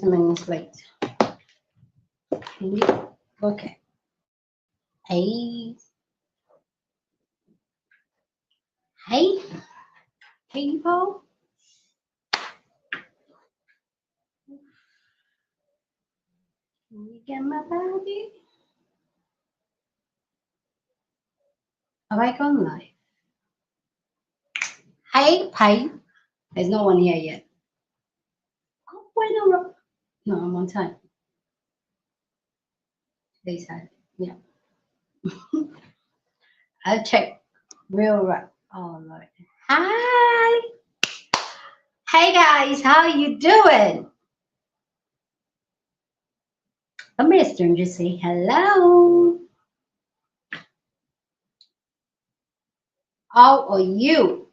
minutes late. Okay. Hey, hey, people. Can you get my baby? Have I gone live? Hey. There's no one here yet. Oh, wait, no, I'm on time. They said, yeah. I'll check real right. Oh, Lord. Hi. Hey, guys. How you doing? Come here, stranger. Say hello. How are you?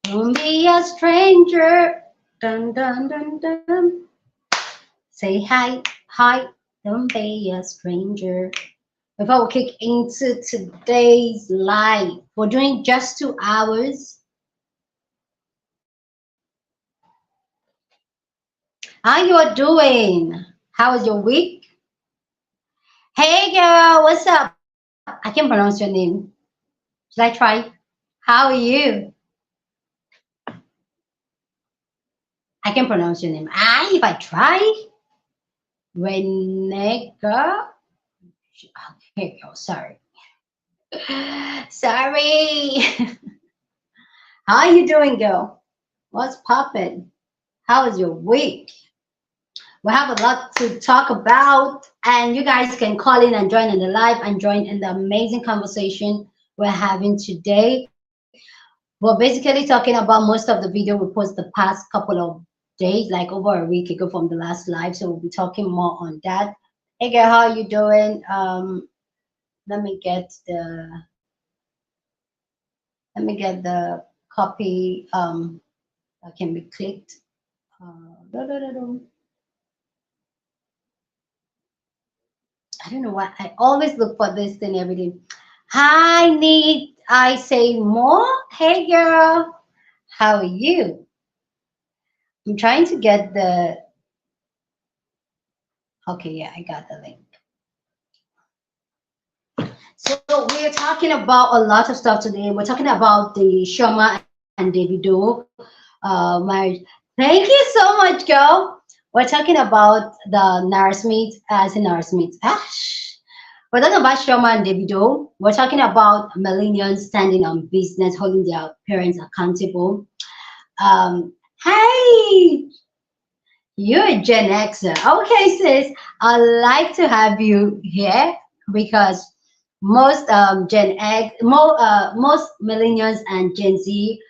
Don't be a stranger. Dun, dun, dun, dun. Say hi. Don't be a stranger. Before we kick into today's live, we're doing just 2 hours. How you are doing? How was your week? Hey girl, what's up? I can pronounce your name. Should I try? How are you? I can pronounce your name. If I try. Renega. Okay, girl, sorry. Sorry. How are you doing, girl? What's poppin'? How was your week? We have a lot to talk about, and you guys can call in and join in the live and join in the amazing conversation we're having today. We're basically talking about most of the video we post the past couple of days, like over a week ago from the last live. So we'll be talking more on that. Hey girl, how are you doing? Let me get the copy that can be clicked. Da, da, da, da. I don't know why I always look for this thing every day. Hi, need I say more? Hey, girl, how are you? I'm trying to get the. Okay, yeah, I got the link. So we're talking about a lot of stuff today. We're talking about the Chioma and Davido marriage. Thank you so much, girl. We're talking about the Narasmeet as in Narasmeet. We're talking about Chioma and Davido. We're talking about millennials standing on business, holding their parents accountable. Hey, you're a Gen Xer. Okay, sis, I'd like to have you here because most most millennials and Gen Z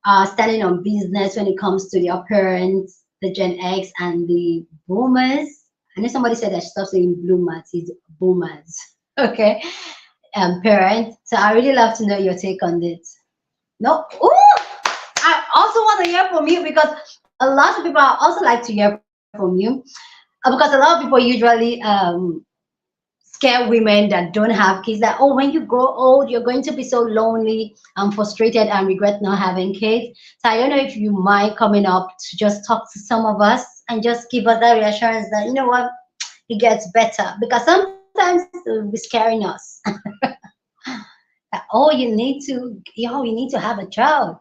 are standing on business when it comes to their parents, the Gen X and the boomers. I know somebody said I should stop saying bloomers, it's boomers. Okay, parents. So I really love to know your take on this. No, ooh, I also want to hear from you because a lot of people also like to hear from you because a lot of people usually scare women that don't have kids that, oh, when you grow old you're going to be so lonely and frustrated and regret not having kids. So I don't know if you mind coming up to just talk to some of us and just give us that reassurance that, you know what, it gets better, because sometimes it will be scaring us. Oh, you need to have a child.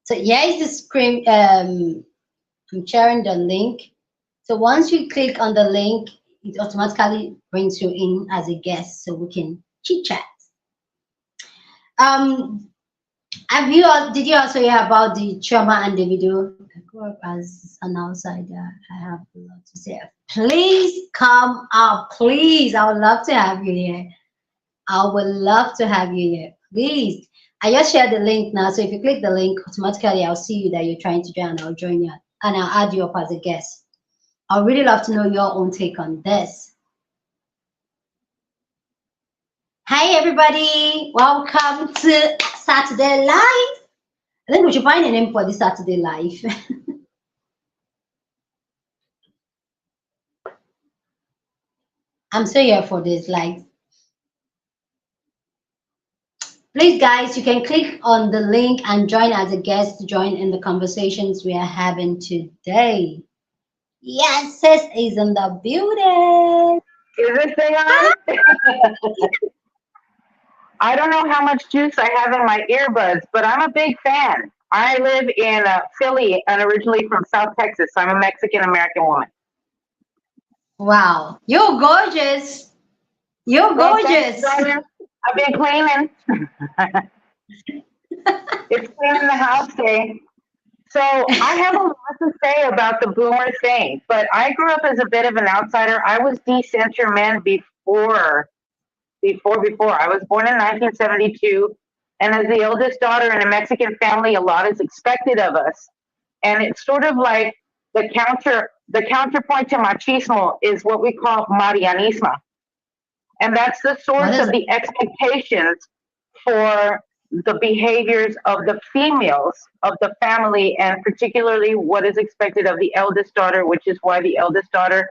So here is the screen. I'm sharing the link. So once you click on the link, it automatically brings you in as a guest so we can chit chat. Um, did you also hear about the Chioma and the video? I grew up as an outsider. I have a lot to say. Please come up, please. I would love to have you here. I would love to have you here. Please. I just shared the link now. So if you click the link, automatically I'll see you that you're trying to join. I'll join you and I'll add you up as a guest. I'd really love to know your own take on this. Hi, everybody. Welcome to Saturday Live. I think we should find a name for this Saturday Live. I'm so here for this. Like, Please, guys, you can click on the link and join as a guest to join in the conversations we are having today. Yes, sis is in the building. Is this thing on? I don't know how much juice I have in my earbuds, but I'm a big fan. I live in Philly and originally from South Texas. I'm a Mexican American woman. Wow, you're gorgeous. You're Well, thanks, gorgeous. brother. I've been cleaning. It's cleaning the house day. So I have a lot to say about the boomer thing, but I grew up as a bit of an outsider. I was decenter man before. I was born in 1972, and as the eldest daughter in a Mexican family, a lot is expected of us. And it's sort of like the counterpoint to machismo is what we call Marianismo, and that's the What source is of it? the expectations for the behaviors of the females of the family, and particularly what is expected of the eldest daughter, which is why the eldest daughter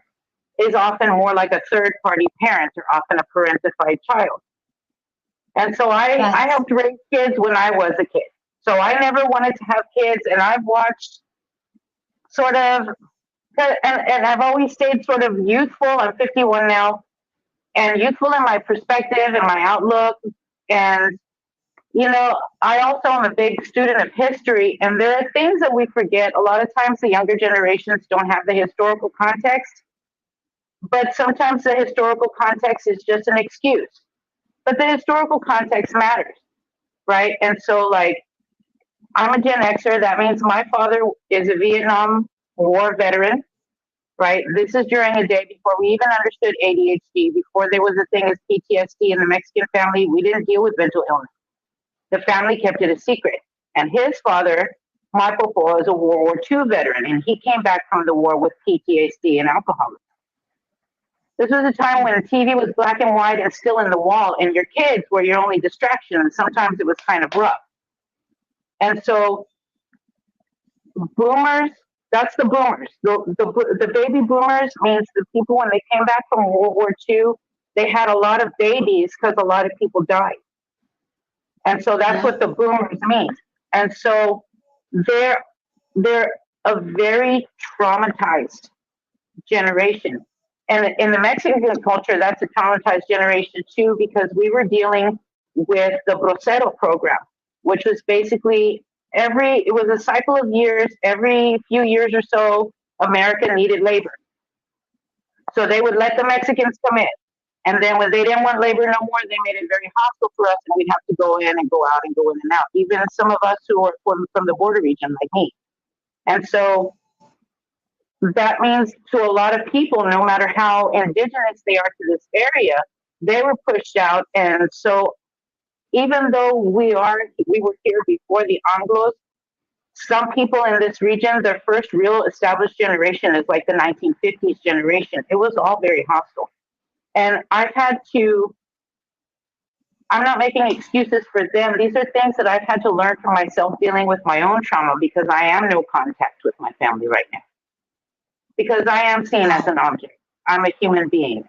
is often more like a third party parent or often a parentified child. And so I Facts. helped raise kids when I was a kid. So I never wanted to have kids, and I've watched sort of, and I've always stayed sort of youthful. I'm 51 now, and youthful in my perspective and my outlook. And, I also am a big student of history, and there are things that we forget. A lot of times the younger generations don't have the historical context, but sometimes the historical context is just an excuse. But the historical context matters, right? And so, like, I'm a Gen Xer. That means my father is a Vietnam War veteran, right? This is during a day before we even understood ADHD, before there was a thing as PTSD in the Mexican family. We didn't deal with mental illness. The family kept it a secret. And his father, my papa, is a World War II veteran, and he came back from the war with PTSD and alcoholism. This was a time when the TV was black and white and still in the wall, and your kids were your only distraction, and sometimes it was kind of rough. And so boomers, that's the boomers. The baby boomers means the people when they came back from World War II, they had a lot of babies because a lot of people died. And so that's Yeah. what the boomers mean. And so they're they're a very traumatized generation. And in the Mexican culture, that's a traumatized generation too, because we were dealing with the Bracero program, which was basically it was a cycle of years, every few years or so, America needed labor. So they would let the Mexicans come in. And then when they didn't want labor no more, they made it very hostile for us, and we'd have to go in and go out and go in and out. Even some of us who are from the border region, like me. And so that means to a lot of people, no matter how indigenous they are to this area, they were pushed out. And so even though we were here before the Anglos, some people in this region, their first real established generation is like the 1950s generation. It was all very hostile. And I'm not making excuses for them. These are things that I've had to learn for myself dealing with my own trauma, because I am no contact with my family right now, because I am seen as Wow. an object. I'm a human being.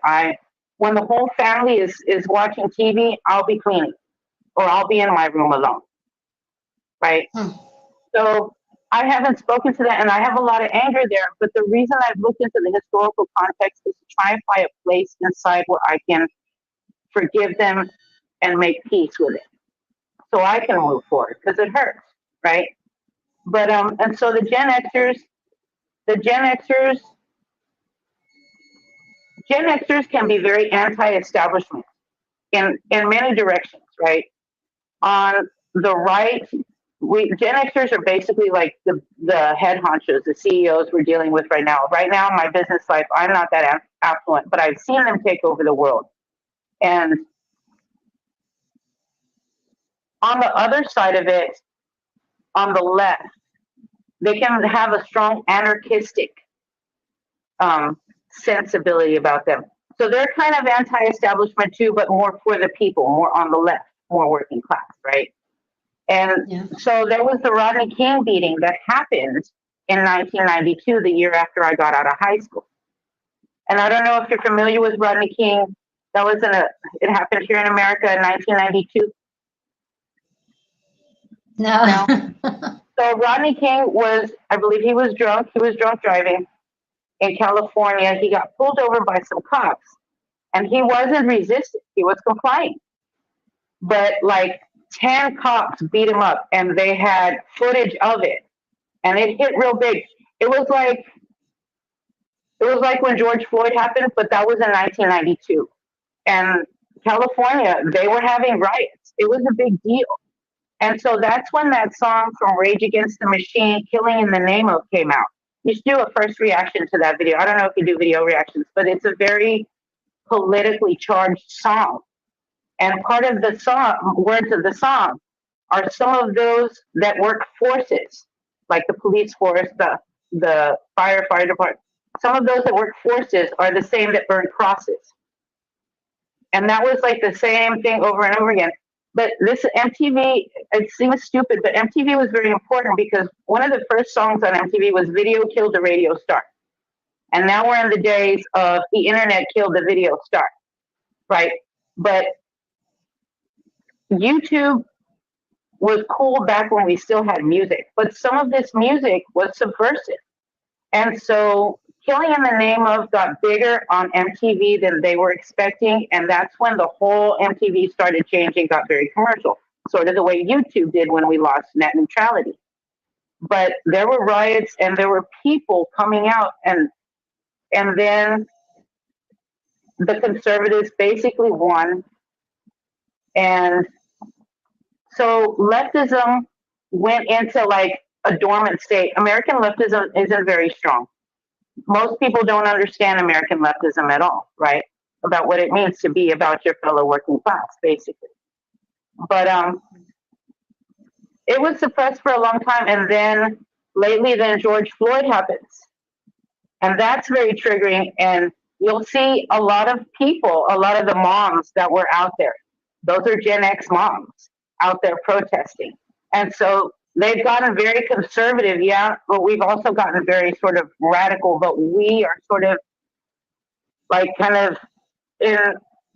When the whole family is watching TV, I'll be cleaning or I'll be in my room alone, right? Hmm. So I haven't spoken to that, and I have a lot of anger there. But the reason I've looked into the historical context is to try and find a place inside where I can forgive them and make peace with it, so I can move forward, because it hurts, right? But and so the Gen Xers can be very anti-establishment in many directions, right? On the right, we Gen Xers are basically like the head honchos, the CEOs we're dealing with right now. Right now, in my business life, I'm not that affluent, but I've seen them take over the world. And on the other side of it, on the left, they can have a strong anarchistic sensibility about them. So they're kind of anti-establishment too, but more for the people, more on the left, more working class, right? And Yeah. so there was the Rodney King beating that happened in 1992, the year after I got out of high school. And I don't know if you're familiar with Rodney King. That was it happened here in America in 1992. No. No. So Rodney King was, I believe he was drunk. He was drunk driving in California. He got pulled over by some cops and he wasn't resisting. He was complying. But like 10 cops beat him up and they had footage of it and it hit real big. It was like it was like when George Floyd happened, but that was in 1992. And California, they were having riots. It was a big deal. And so that's when that song from Rage Against the Machine, Killing in the Name of, came out. You should do a first reaction to that video. I don't know if you do video reactions, but it's a very politically charged song. And part of the song, words of the song, are some of those that work forces, like the police force, the fire department. Some of those that work forces are the same that burn crosses. And that was like the same thing over and over again. But this MTV, it seems stupid, but MTV was very important because one of the first songs on MTV was Video Killed the Radio Star. And now we're in the days of the internet killed the video star, right? But YouTube was cool back when we still had music, but some of this music was subversive. And so Killing in the Name of got bigger on MTV than they were expecting, and that's when the whole MTV started changing, got very commercial, sort of the way YouTube did when we lost net neutrality. But there were riots and there were people coming out, and then the conservatives basically won, and so leftism went into like a dormant state. American leftism isn't very strong. Most people don't understand American leftism at all, right? About what it means to be about your fellow working class, basically. But it was suppressed for a long time, and then lately, then George Floyd happens, and that's very triggering. And you'll see a lot of people, a lot of the moms that were out there. Those are Gen X moms out there protesting, and so they've gotten very conservative, yeah, but we've also gotten very sort of radical. But we are sort of like kind of in,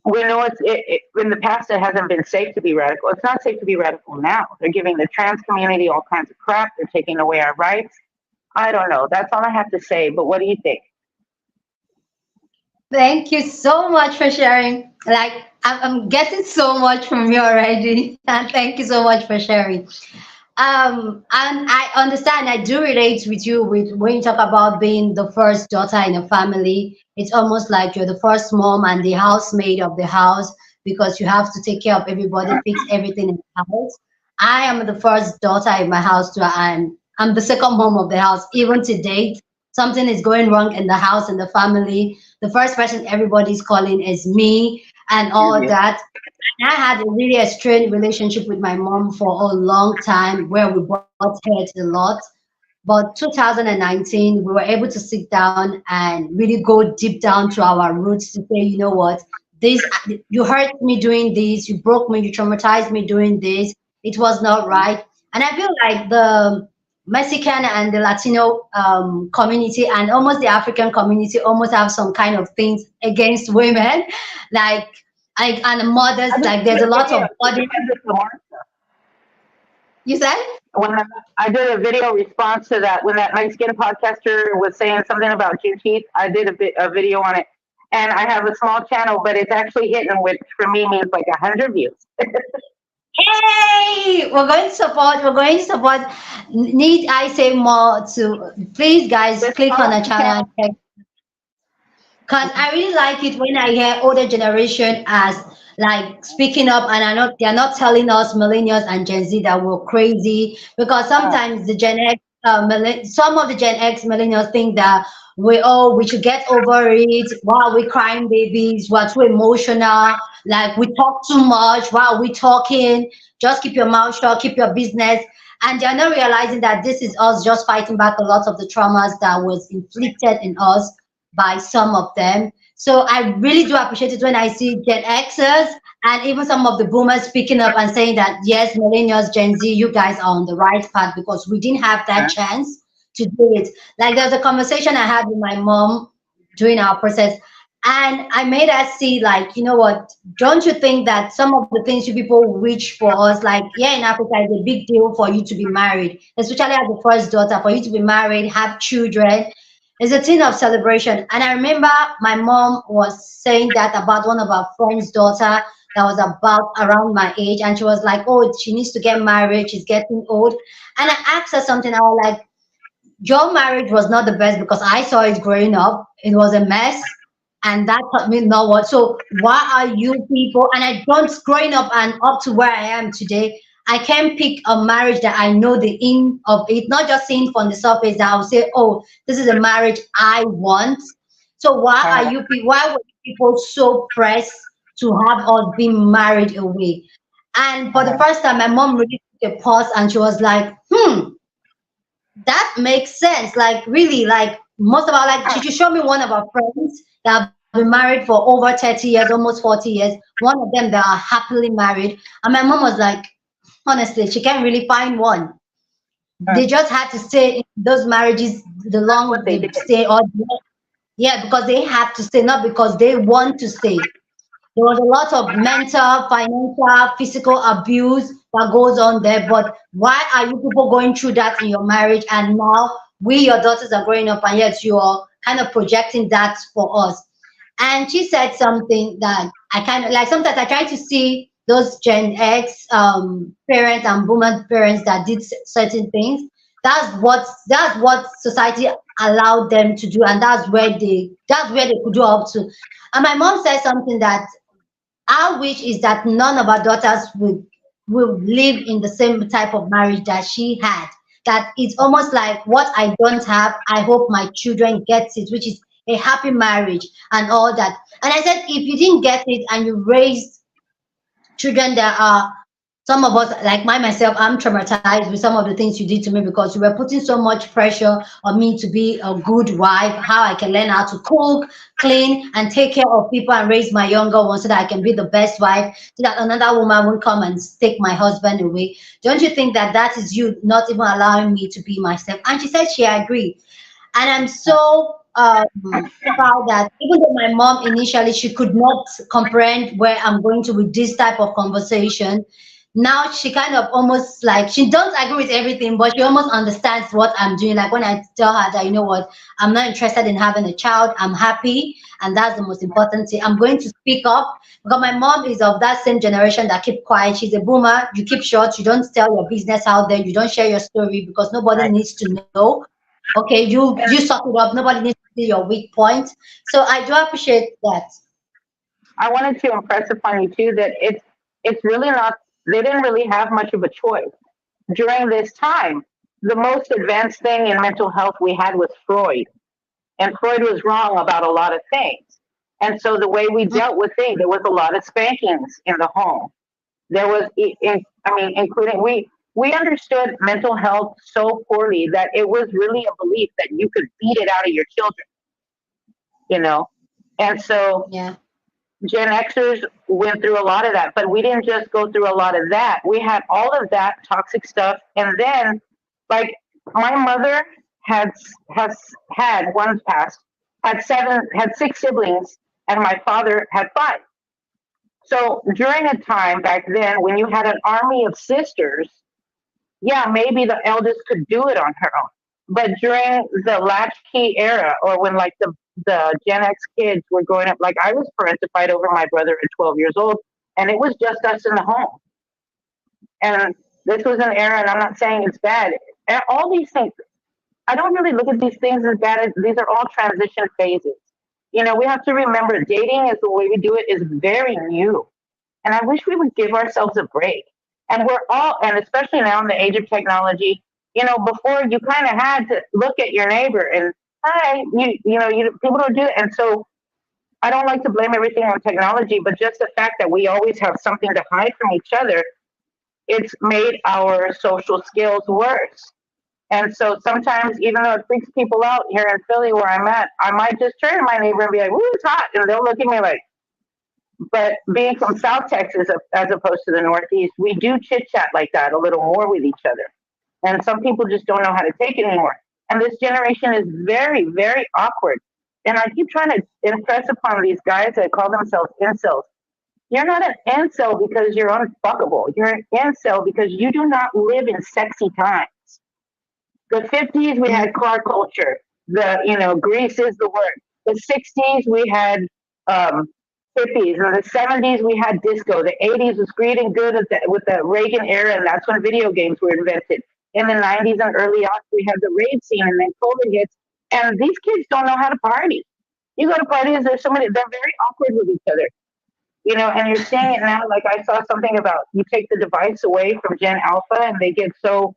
we know in the past it hasn't been safe to be radical. It's not safe to be radical now. They're giving the trans community all kinds of crap. They're taking away our rights. I don't know. That's all I have to say. But what do you think? Thank you so much for sharing. Like, I'm getting so much from you already. And thank you so much for sharing. And I understand, I do relate with you with when you talk about being the first daughter in a family. It's almost like you're the first mom and the housemaid of the house because you have to take care of everybody, fix everything in the house. I am the first daughter in my house too, and I'm the second mom of the house. Even to date, something is going wrong in the house, in the family. The first person everybody's calling is me and all that. I had a really a strained relationship with my mom for a long time where we both hurt a lot. But 2019, we were able to sit down and really go deep down to our roots to say, you know what, this you hurt me doing this, you broke me, you traumatized me doing this. It was not right. And I feel like the Mexican and the Latino community and almost the African community almost have some kind of things against women, like and mothers. Like there's a lot of body. You said? When I did a video response to that, when that Mexican podcaster was saying something about Juneteenth, I did a video on it, and I have a small channel, but it's actually hitting, which for me means like 100 views. Hey, we're going to support. We're going to support. Need I say more to? Please, guys, click on the channel. Because I really like it when I hear older generation as like speaking up, and I know they're not telling us millennials and Gen Z that we're crazy. Because sometimes the Gen X, some of the Gen X millennials think that we should get over it. Wow, we crying babies. We're too emotional. Like we talk too much. Wow, we talking. Just keep your mouth shut. Keep your business. And they're not realizing that this is us just fighting back a lot of the traumas that was inflicted in us by some of them. So I really do appreciate it when I see Gen Xers and even some of the boomers speaking up and saying that yes, millennials, Gen Z, you guys are on the right path because we didn't have that chance to do it. Like there was a conversation I had with my mom during our process, And I made her see, like, you know what, don't you think that some of the things you people wish for us, like, yeah, in Africa, it's a big deal for you to be married, especially as the first daughter, for you to be married, have children. It's a thing of celebration. And I remember my mom was saying that about one of our friends' daughter that was about around my age. And she was like, oh, she needs to get married. She's getting old. And I asked her something. I was like, your marriage was not the best because I saw it growing up. It was a mess, and that taught me not what. So why are you people? And I don't growing up and up to where I am today. I can pick a marriage that I know the in of it, not just seeing from the surface that I'll say, oh, this is a marriage I want. So why are Uh, you people? Why were you people so pressed to have us being married away? And for the uh, first time, my mom really took a pause and she was like, that makes sense. Like really, like most of our like she showed me one of our friends that have been married for over 30 years, almost 40 years. One of them that are happily married. And my mom was like, honestly, she can't really find one. They just had to stay in those marriages the that's long what they they did. stay or yeah, because they have to stay, not because they want to stay. There was a lot of mental, financial, physical abuse that goes on there. But why are you people going through that in your marriage? And now we, your daughters, are growing up, and yet you're kind of projecting that for us. And she said something that I kind of like. Sometimes I try to see those Gen X parents and boomer parents that did certain things. That's what society allowed them to do, and that's where they could do up to. And my mom said something that our wish is that none of our daughters will live in the same type of marriage that she had. That it's almost like what I don't have, I hope my children get it, which is a happy marriage and all that. And I said, if you didn't get it and you raised children that are some of us like myself, I'm traumatized with some of the things you did to me because you were putting so much pressure on me to be a good wife, how I can learn how to cook, clean, and take care of people and raise my younger ones so that I can be the best wife, so that another woman won't come and take my husband away. Don't you think that that is you not even allowing me to be myself? And she said she agreed. And I'm so proud that even though my mom initially she could not comprehend where I'm going to with this type of conversation, now she kind of almost like she don't agree with everything, but she almost understands what I'm doing. Like when I tell her that, you know what, I'm not interested in having a child, I'm happy, and that's the most important thing. I'm going to speak up because my mom is of that same generation that keep quiet. She's a boomer. You keep short. You don't tell your business out there. You don't share your story because nobody right. needs to know. Okay, you And suck it up. Nobody needs to see your weak point. So I do appreciate that. I wanted to impress upon you too that it's really not. They didn't really have much of a choice during this time. The most advanced thing in mental health we had was Freud, and Freud was wrong about a lot of things. And so the way we dealt with things, there was a lot of spankings in the home. There was, I mean, including we understood mental health so poorly that it was really a belief that you could beat it out of your children, you know. And so Yeah. Gen Xers went through a lot of that, but we didn't just go through a lot of that. We had all of that toxic stuff, and then, like, my mother had has had one passed, had six siblings, and my father had five. So during a time back then when you had an army of sisters, yeah, maybe the eldest could do it on her own. But during the latchkey era, or when like the Gen X kids were growing up, like I was parentified over my brother at 12 years old, and it was just us in the home. And this was an era, and I'm not saying it's bad. And all these things, I don't really look at these things as bad as these are all transition phases. You know, we have to remember dating is the way we do it is very new. And I wish we would give ourselves a break. And we're all, and especially now in the age of technology, you know, before you kind of had to look at your neighbor and, hi, people don't do it. And so I don't like to blame everything on technology, but just the fact that we always have something to hide from each other, it's made our social skills worse. And so sometimes, even though it freaks people out here in Philly where I'm at, I might just turn to my neighbor and be like, "Ooh, it's hot," and they'll look at me like, but being from South Texas as opposed to the Northeast, we do chit chat like that a little more with each other. And some people just don't know how to take it anymore. And this generation is very, very awkward. and I keep trying to impress upon these guys that call themselves incels. You're not an incel because you're unfuckable. You're an incel because you do not live in sexy times. The 50s, we had car culture. Grease is the word. The 60s, we had um, hippies. In the 70s, we had disco. The 80s was greed and good with the Reagan era, and that's when video games were invented. In the 90s and early aughts, we had the rave scene, and then COVID hits, and these kids don't know how to party. You go to parties, there's so many, they're very awkward with each other. And you're seeing it now. Like I saw something about you take the device away from Gen Alpha, and they get so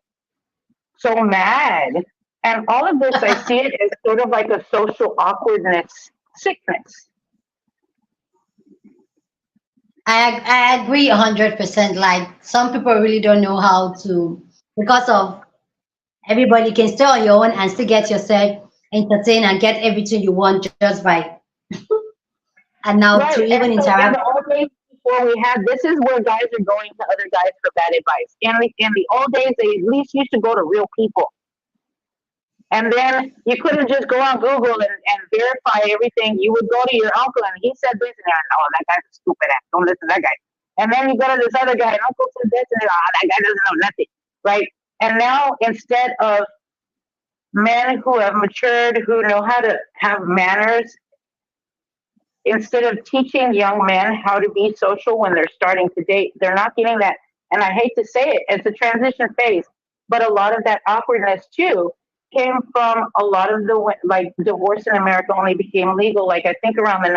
mad. And all of this, I see it as sort of like a social awkwardness sickness. I agree 100%. Like some people really don't know how to, because of everybody can stay on your own and still get yourself entertained and get everything you want just by and now to Right. even And so in interact. the old days before we had, this is where guys are going to other guys for bad advice. In the old days, they at least used to go to real people. And then you couldn't just go on Google and verify everything. You would go to your uncle and he said this, and you're, oh, that guy's a stupid ass. Don't listen to that guy. And then you go to this other guy, and uncle said this, and oh, that guy doesn't know nothing. Right? And now instead of men who have matured, who know how to have manners, instead of teaching young men how to be social when they're starting to date, they're not getting that. And I hate to say it, it's a transition phase, but a lot of that awkwardness too came from a lot of the like divorce in America only became legal, like I think around the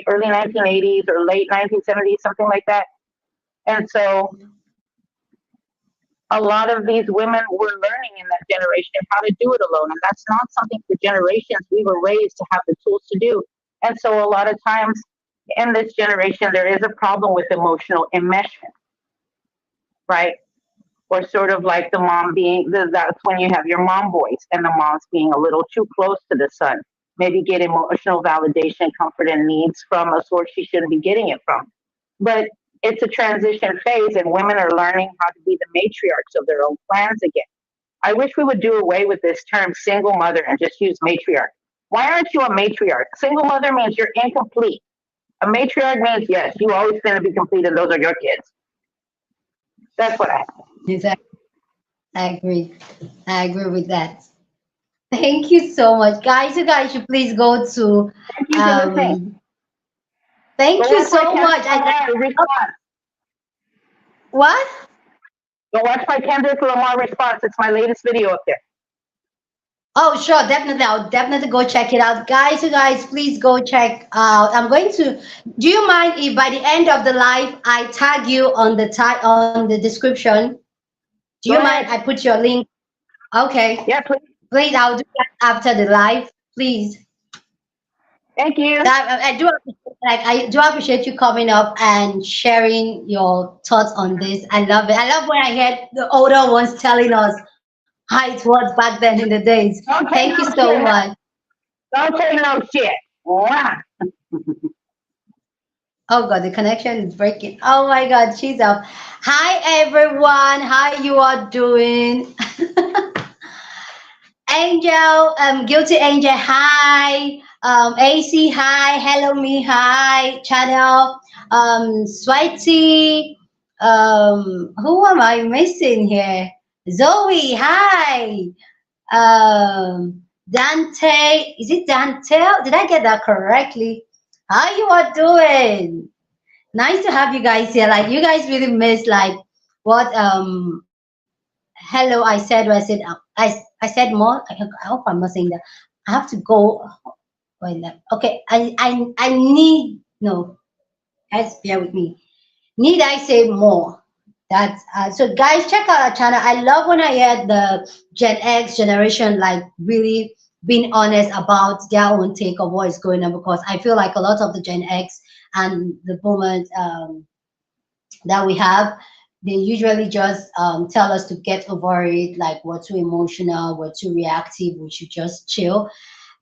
early 1980s or late 1970s, something like that. And so a lot of these women were learning in that generation how to do it alone, and that's not something for generations we were raised to have the tools to do. And so a lot of times in this generation there is a problem with emotional enmeshment, right? Or sort of like the mom being that's when you have your mom voice and the mom's being a little too close to the son, maybe get emotional validation, comfort, and needs from a source she shouldn't be getting it from. But it's a transition phase, and women are learning how to be the matriarchs of their own clans again. I wish we would do away with this term single mother and just use matriarch. Why aren't you a matriarch? Single mother means you're incomplete. A matriarch means, yes, you always going to be complete, and those are your kids. That's what I have. Exactly. I agree. I agree with that. Thank you so much, guys. You guys should please go to. Thank you for listening. Um, thank Go you watch my so much. Kendrick Lamar response. What? Go watch my Kendrick Lamar response. It's my latest video up there. Oh, sure, definitely. I'll definitely go check it out. Guys, you guys, please go check out. I'm going to, do you mind if by the end of the live I tag you on on the description? Do Go you mind ahead. I put your link? Okay. Yeah, please. Please, I'll do that after the live. Please. Thank you. I do appreciate, like I do appreciate you coming up and sharing your thoughts on this. I love it. I love when I hear the older ones telling us how it was back then in the days. Don't take Thank you no so shit. much. Don't take no shit. Mwah. Oh God, the connection is breaking. Oh my God, she's up. Hi everyone, how you are doing? Angel, Guilty Angel, hi. AC, hi. Hello me, hi. Channel, Sweaty. Who am I missing here? Zoe, hi. Dante, is it Dante? Did I get that correctly? How you are doing? Nice to have you guys here. Like you guys really missed like what hello I said, or I said I said more. I hope I'm not saying that. I have to go. Wait, okay. I need no. Guys, bear with me. Need I say more? That's so guys, check out our channel. I love when I hear the Gen X generation like really being honest about their own take of what is going on, because I feel like a lot of the Gen X and the boomers that we have, they usually just tell us to get over it, like we're too emotional, we're too reactive, we should just chill.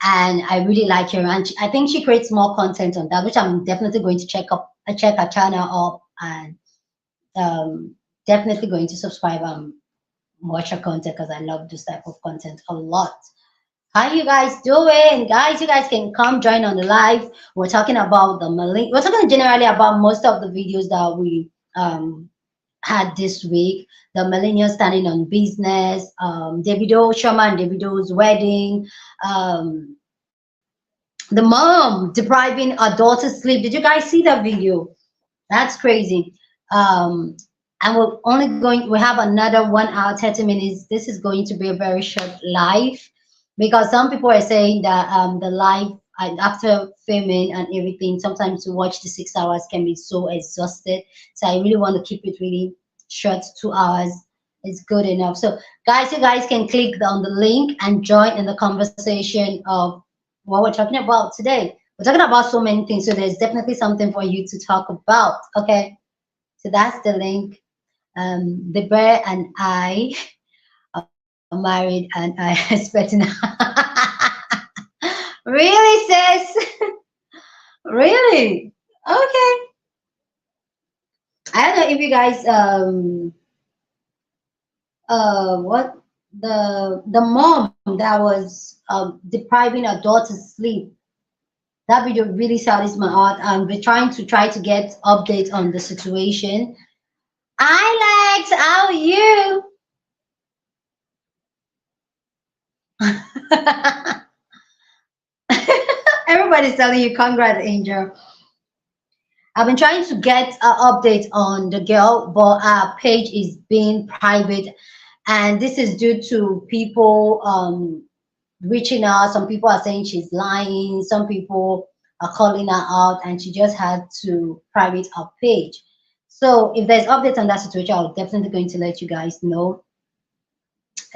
And I really like her, and I think she creates more content on that, which I'm definitely going to check her channel up, and um, definitely going to subscribe and watch her content because I love this type of content a lot. How you guys doing? Guys, you guys can come join on the live. We're talking about we're talking generally about most of the videos that we had this week. The millennials standing on business, Davido, Chioma and Davido's wedding, um, the mom depriving her daughter sleep. Did you guys see that video? That's crazy. Um, and we're only going, we have another 1 hour, 30 minutes. This is going to be a very short live because some people are saying that the live after filming and everything, sometimes to watch the 6 hours can be so exhausted. So I really want to keep it really short, 2 hours is good enough. So guys, you guys can click on the link and join in the conversation of what we're talking about today. We're talking about so many things, so there's definitely something for you to talk about. Okay, so that's the link. The bear and I are married, and I expecting. Really, sis? Really? Okay. I don't know if you guys what the mom that was depriving her daughter's sleep. That video really saddens my heart. We're try to get updates on the situation. Alex, how are you? Everybody's telling you congrats, Angel. I've been trying to get an update on the girl, but our page is being private, and this is due to people reaching out. Some people are saying she's lying. Some people are calling her out, and she just had to private her page. So if there's updates on that situation, I'll definitely going to let you guys know.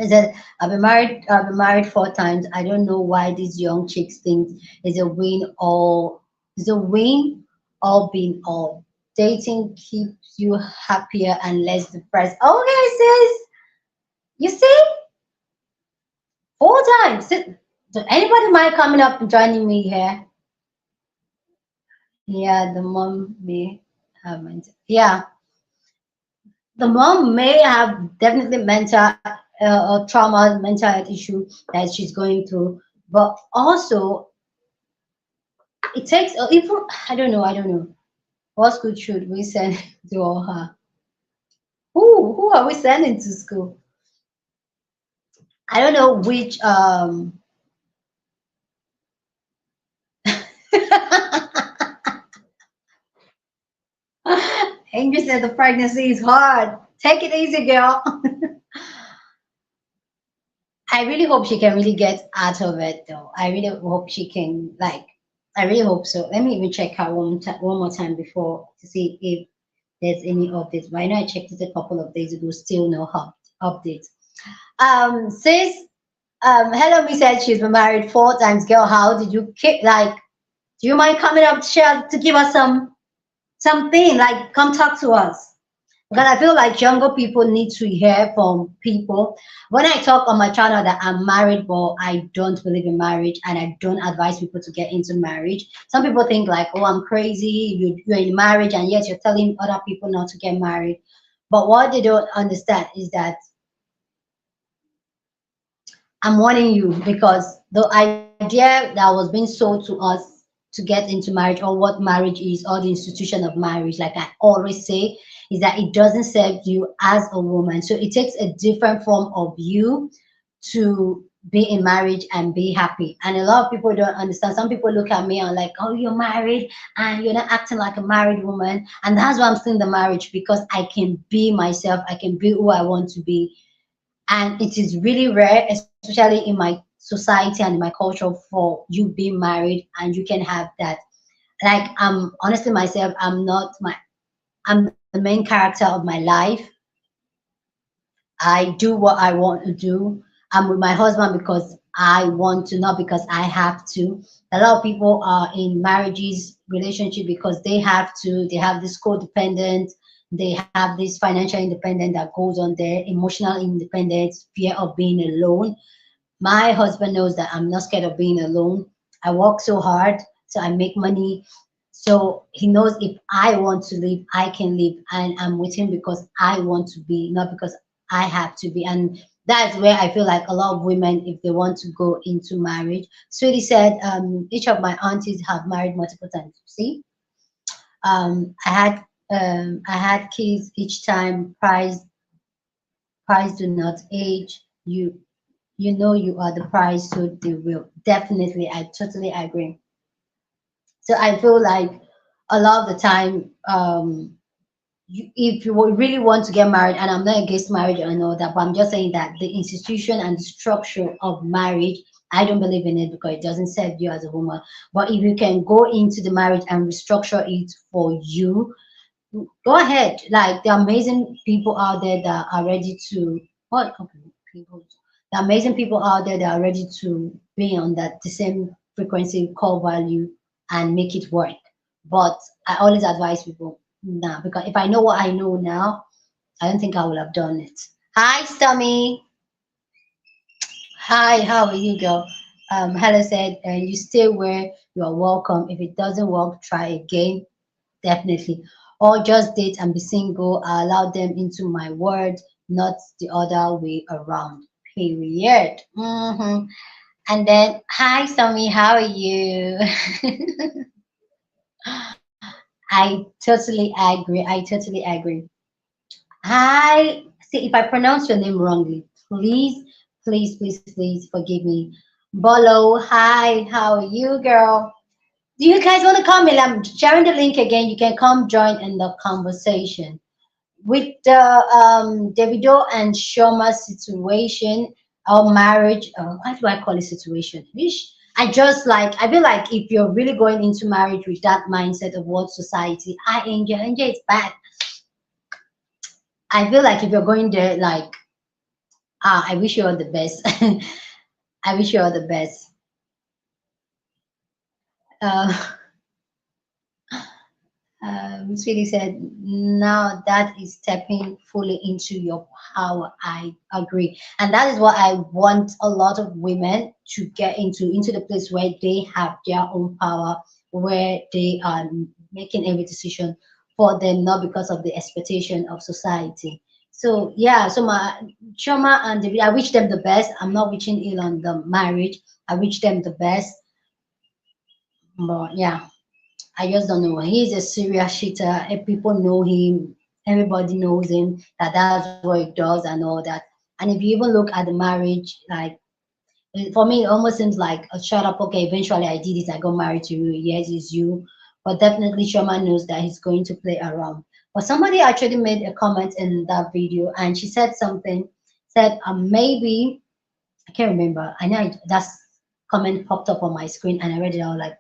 I said, I've been married 4 times. I don't know why these young chicks think is a win or is a win all being all. Dating keeps you happier and less depressed. Okay, sis. You see? 4 times. So anybody mind coming up and joining me here? Yeah, the mom may have mental. Yeah, the mom may have definitely mental or trauma, mental health issue that she's going through, but also it takes even I don't know what school should we send to her. Who are we sending to school? I don't know which Angel said the pregnancy is hard. Take it easy, girl. I really hope she can really get out of it though. I really hope she can like I really hope so. Let me even check her one more time before to see if there's any updates. But I know I checked it a couple of days ago, still no updates. Sis, hello, me said she's been married 4 times. Girl, how did you keep like do you mind coming up to share to give us something? Like come talk to us. Because I feel like younger people need to hear from people. When I talk on my channel that I'm married, but I don't believe in marriage and I don't advise people to get into marriage. Some people think like, oh, I'm crazy. You're in marriage and yet you're telling other people not to get married. But what they don't understand is that I'm warning you because the idea that was being sold to us to get into marriage or what marriage is or the institution of marriage, like I always say, is that it doesn't serve you as a woman. So it takes a different form of you to be in marriage and be happy. And a lot of people don't understand. Some people look at me and like, oh, you're married and you're not acting like a married woman. And that's why I'm still in the marriage because I can be myself. I can be who I want to be and it is really rare, especially in my society and in my culture, for you being married and you can have that. Like honestly myself, I'm the main character of my life. I do what I want to do. I'm with my husband because I want to, not because I have to. A lot of people are in marriages, relationship because they have to. They have this codependent. They have this financial independence that goes on there, emotional independence, fear of being alone. My husband knows that I'm not scared of being alone. I work so hard, so I make money. So he knows if I want to live, I can live. And I'm with him because I want to be, not because I have to be. And That's where I feel like a lot of women, if they want to go into marriage. Sweetie said, each of my aunties have married multiple times. See, I had kids each time. Price do not age. You know you are the prize, so they will definitely. I totally agree. So I feel like a lot of the time, if you really want to get married, and I'm not against marriage and all that, but I'm just saying that the institution and the structure of marriage, I don't believe in it because it doesn't serve you as a woman. But if you can go into the marriage and restructure it for you, go ahead. Like the amazing people out there that are ready to what okay, people the amazing people out there that are ready to be on that the same frequency core value and make it work. But I always advise people now because if I know what I know now, I don't think I will have done it. Hi, Stummy. Hi, how are you, girl? Helen said, you stay where you are welcome. If it doesn't work, try again. Definitely. Or just date and be single. I allow them into my world, not the other way around. Period. And then, hi, Sammy, how are you? I totally agree. I totally agree. Hi. See, if I pronounce your name wrongly, please forgive me. Bolo, hi, how are you, girl? Do you guys want to come in? I'm sharing the link again. You can come join in the conversation. With the Davido and Chioma situation or marriage, how do I call it situation? Wish I just like I feel like if you're really going into marriage with that mindset of what society, enjoy it's bad. I feel like if you're going there, like I wish you all the best. I wish you all the best. Uh, Sweetie said, now that is stepping fully into your power. I agree. And that is what I want a lot of women to get into the place where they have their own power, where they are making every decision for them, not because of the expectation of society. So yeah, so my Choma and David, I wish them the best. I'm not wishing ill on the marriage. I wish them the best. But yeah. I just don't know. He's a serious shooter. People know him. Everybody knows him. That's what he does and all that. And if you even look at the marriage, like for me, it almost seems like a shut up. Okay, eventually I did it. I got married to you. Yes, it's you. But definitely, Sherman knows that he's going to play around. But somebody actually made a comment in that video, and she said something. Said maybe I can't remember. I know that's comment popped up on my screen, and I read it. I was like,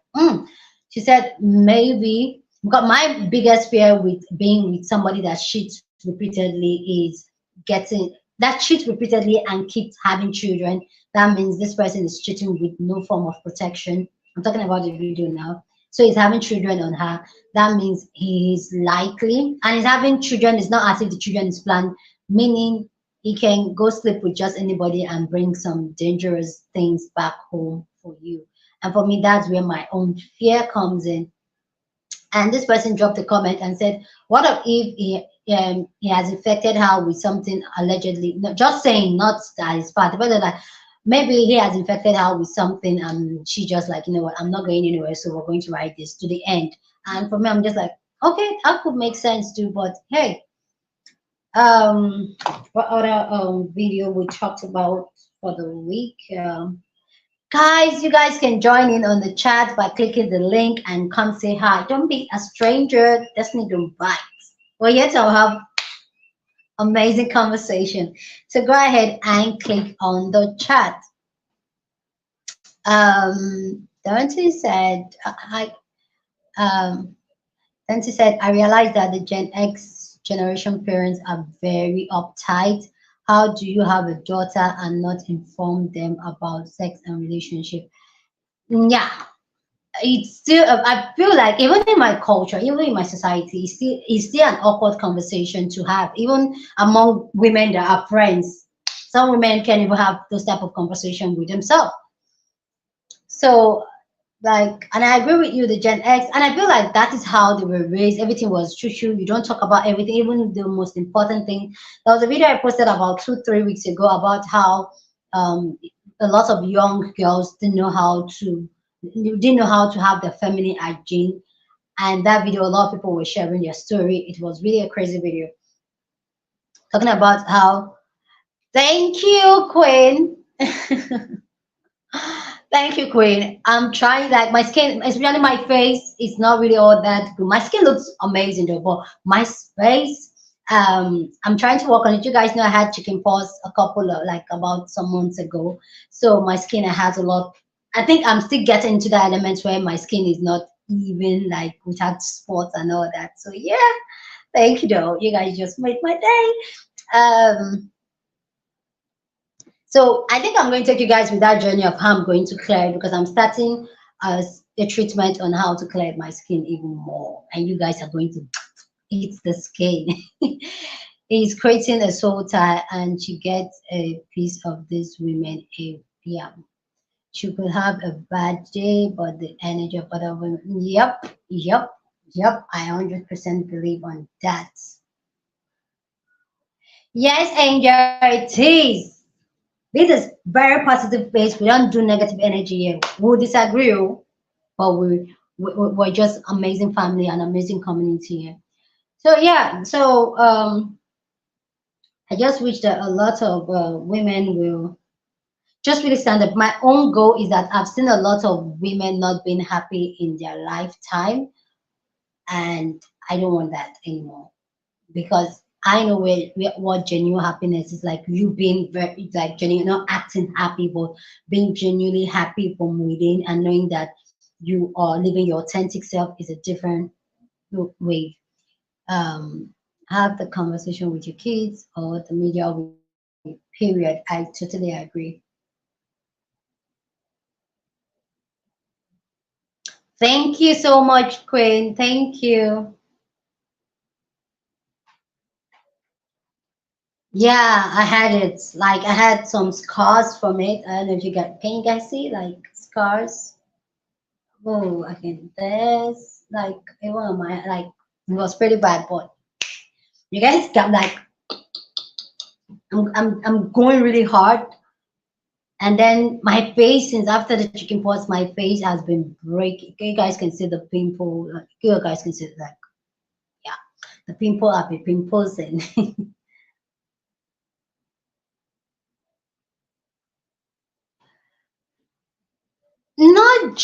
She said maybe because my biggest fear with being with somebody that cheats repeatedly is getting that cheats repeatedly and keeps having children. That means this person is cheating with no form of protection. I'm talking about the video now. So he's having children on her. That means he is likely, and he's having children. It's not as if the children is planned, meaning he can go sleep with just anybody and bring some dangerous things back home for you. And for me, that's where my own fear comes in. And this person dropped a comment and said, "What if he has infected her with something allegedly? No, just saying, not that it's part, but that maybe he has infected her with something, and she just like, you know what, I'm not going anywhere, so we're going to write this to the end." And for me, I'm just like, okay, that could make sense too. But hey, what other video we talked about for the week? Guys, you guys can join in on the chat by clicking the link and come say hi. Don't be a stranger. Destiny don't bite. Well, yet I'll have amazing conversation. So go ahead and click on the chat. Dante said, um, Dante said, I realized that the Gen X generation parents are very uptight. How do you have a daughter and not inform them about sex and relationship? Yeah, it's still I feel like even in my culture, even in my society, it's still an awkward conversation to have, even among women that are friends. Some women can't even have those type of conversation with themselves. So Like, and I agree with you, the Gen X, and I feel like that is how they were raised. Everything was choo choo. You don't talk about everything, even the most important thing. There was a video I posted about 2, 3 weeks ago about how um a lot of young girls didn't know how to have the feminine hygiene. And that video, a lot of people were sharing their story. It was really a crazy video talking about how, thank you, Queen. Thank you, Queen. I'm trying, like, my skin, especially my face, is not really all that good. My skin looks amazing though, but my face, I'm trying to work on it. You guys know I had chicken pox a couple of, like, about some months ago. So my skin has a lot. I think I'm still getting into the elements where my skin is not even, like, without spots and all that. So yeah, thank you though. You guys just made my day. So I think I'm going to take you guys with that journey of how I'm going to clear it, because I'm starting as a treatment on how to clear my skin even more. And you guys are going to eat the skin. He's creating a soul tie, and she gets a piece of this women. Yeah, she could have a bad day, but the energy of other women. Yep, yep, yep. I 100% believe on that. Yes, Angel, it is. This is very positive base. We don't do negative energy here. We'll disagree, oh, but we're just amazing family and amazing community here. So yeah, so I just wish that a lot of women will just really stand up. My own goal is that I've seen a lot of women not being happy in their lifetime, and I don't want that anymore, because I know what genuine happiness is like. You being very, like, genuine, not acting happy, but being genuinely happy from within, and knowing that you are living your authentic self is a different way. Um, have the conversation with your kids or the media with, period. I totally agree. Thank you so much, Queen. Thank you. Yeah, I had it. Like, I had some scars from it. I don't know if you got. Can you guys see, like, scars? Oh, I can. This, like, it was my, like, it was pretty bad, but you guys got, like, I'm going really hard, and then my face, since after the chicken pox, my face has been breaking. You guys can see the pimple. Like, you guys can see, like, yeah, the pimple up, the pimples, and not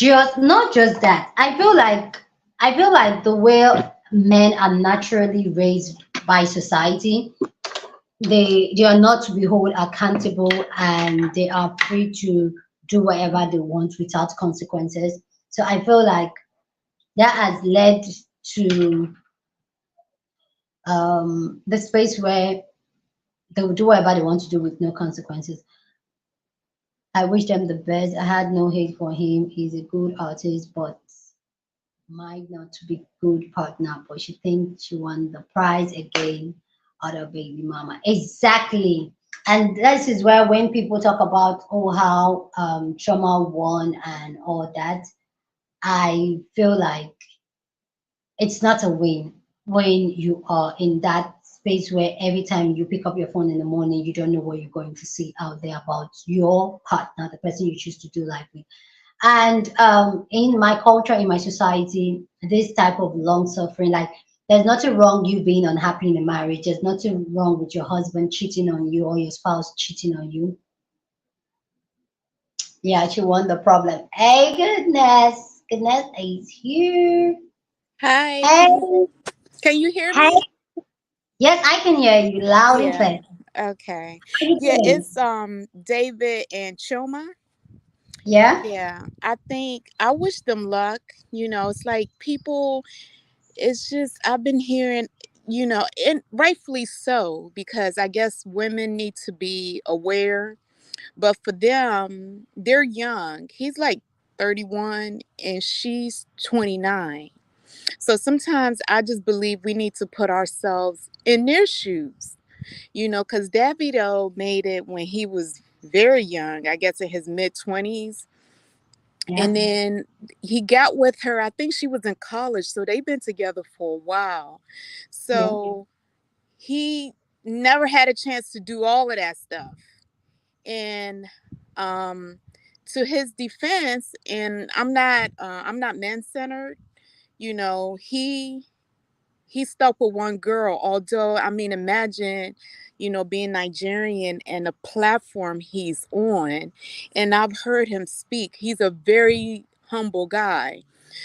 just that. I feel like the way men are naturally raised by society, they are not to be held accountable, and they are free to do whatever they want without consequences. So I feel like that has led to the space where they will do whatever they want to do with no consequences. I wish them the best. I had no hate for him. He's a good artist, but might not to be good partner, but she thinks she won the prize again, other baby mama. Exactly. And this is where, when people talk about, oh, how trauma won and all that, I feel like it's not a win when you are in that space where every time you pick up your phone in the morning, you don't know what you're going to see out there about your partner, the person you choose to do life with. And in my culture, in my society, this type of long suffering, like, there's nothing wrong you being unhappy in a marriage. There's nothing wrong with your husband cheating on you or your spouse cheating on you. Yeah, she won the problem. Hey, goodness, goodness is here. Hi, Hey, can you hear hey. me? Yes, I can hear you loud and Yeah. clear. Okay. How you Yeah, doing? it's David and Choma. Yeah. Yeah. I think I wish them luck. It's like people, it's just I've been hearing, and rightfully so, because I guess women need to be aware, but for them, they're young. He's like 31 and she's 29. So sometimes I just believe we need to put ourselves in their shoes, because Davido made it when he was very young, I guess in his mid 20s. Yeah. And then he got with her, I think she was in college, so they've been together for a while. Yeah. So he never had a chance to do all of that stuff. And um to his defense, and I'm not man-centered, he stuck with one girl. Although, I mean, imagine, being Nigerian and the platform he's on. And I've heard him speak. He's a very humble guy. Yeah.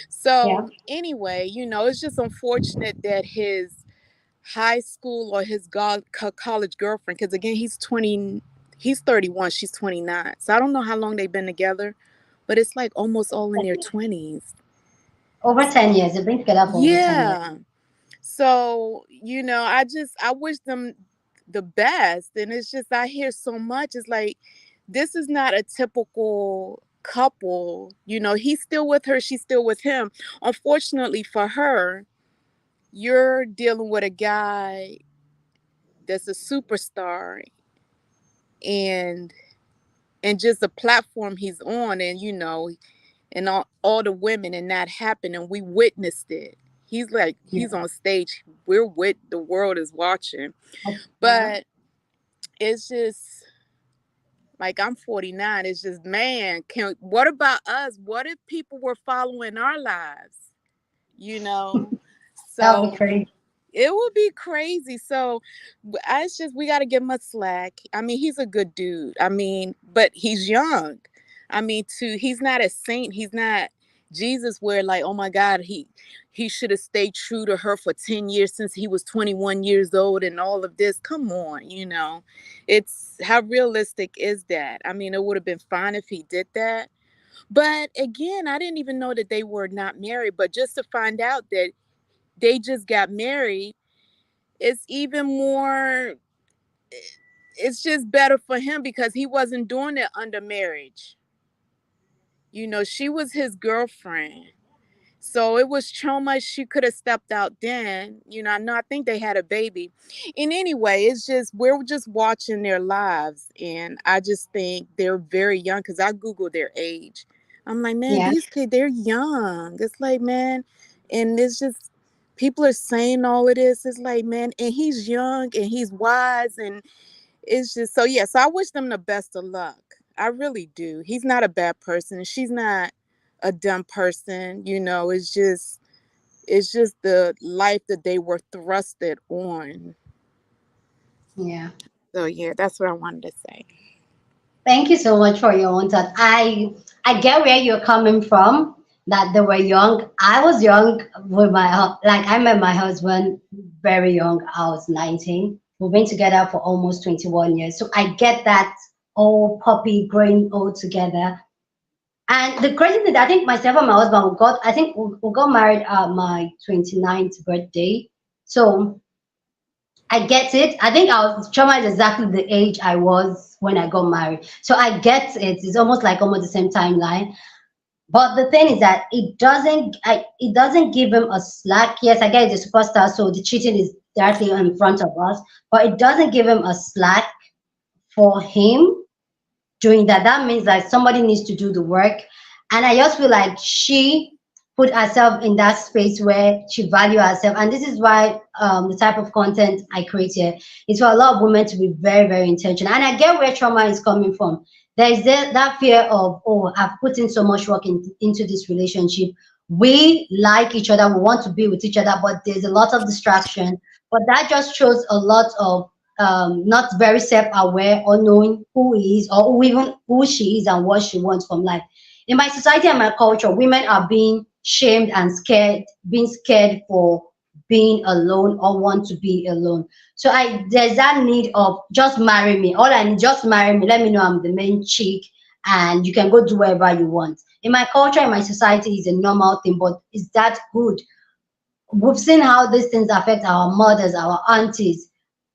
So anyway, it's just unfortunate that his high school or his college girlfriend, because again, he's 31, she's 29. So I don't know how long they've been together, but it's like almost all in their 20s. Over 10 years. They've been together for over 10 years. Yeah. So, I wish them the best. And it's just, I hear so much. It's like, this is not a typical couple. He's still with her, she's still with him. Unfortunately for her, you're dealing with a guy that's a superstar, and just the platform he's on, and and all the women, and that happened, and we witnessed it. He's like, Yeah. he's on stage, we're with, the world is watching. Yeah. But it's just like, I'm 49. It's just, man, what about us? What if people were following our lives, you know That would be so crazy. it would be crazy. So it's just, we got to give him a slack. I mean, he's a good dude. I mean, but he's young. I mean, he's not a saint. He's not Jesus, where like, oh my God, he should have stayed true to her for 10 years since he was 21 years old and all of this. Come on. It's, how realistic is that? I mean, it would have been fine if he did that. But again, I didn't even know that they were not married. But just to find out that they just got married, it's even more, it's just better for him, because he wasn't doing it under marriage. She was his girlfriend. So it was Choma. She could have stepped out then. I know, I think they had a baby. And anyway, it's just, we're just watching their lives. And I just think they're very young, because I Googled their age. I'm like, man, Yeah. these kids, they're young. It's like, man, and it's just, people are saying all of this. It's like, man, and he's young and he's wise. And it's just, so yeah, so I wish them the best of luck. I really do. He's not a bad person. She's not a dumb person. It's just the life that they were thrusted on. Yeah. So yeah, that's what I wanted to say. Thank you so much for your own thought. I get where you're coming from. That they were young. I was young with like I met my husband very young. I was 19. We've been together for almost 21 years. So I get that old puppy growing old together. And the crazy thing, I think myself and my husband, I think we got married at my 29th birthday. So I get it. I think I was trauma is exactly the age I was when I got married. So I get it. It's almost the same timeline. But the thing is that it doesn't give him a slack. Yes, I get it's a superstar, so the cheating is directly in front of us, but it doesn't give him a slack for him doing that. That means that somebody needs to do the work. And I just feel like she put herself in that space where she value herself. And this is why the type of content I create here is for a lot of women to be very, very intentional. And I get where trauma is coming from. There is that fear of, oh, I've put in so much work into this relationship. We like each other. We want to be with each other, but there's a lot of distraction. But that just shows a lot of not very self-aware or knowing who he is or even who she is and what she wants from life. In my society and my culture, women are being shamed and scared, being scared for being alone or want to be alone. So there's that need of just marry me. All I need, just marry me. Let me know I'm the main chick and you can go do whatever you want. In my culture, in my society, is a normal thing, but is that good? We've seen how these things affect our mothers, our aunties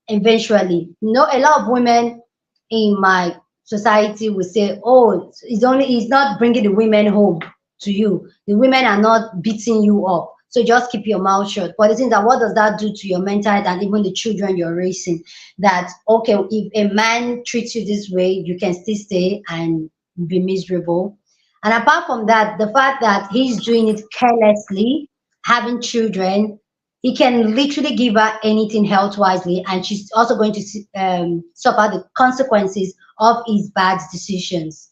eventually. A lot of women in my society will say, oh, it's not bringing the women home to you. The women are not beating you up. So just keep your mouth shut. But the thing is that, what does that do to your mental health and even the children you're raising? That, okay, if a man treats you this way, you can still stay and be miserable. And apart from that, the fact that he's doing it carelessly, having children, he can literally give her anything health wisely, and she's also going to suffer the consequences of his bad decisions.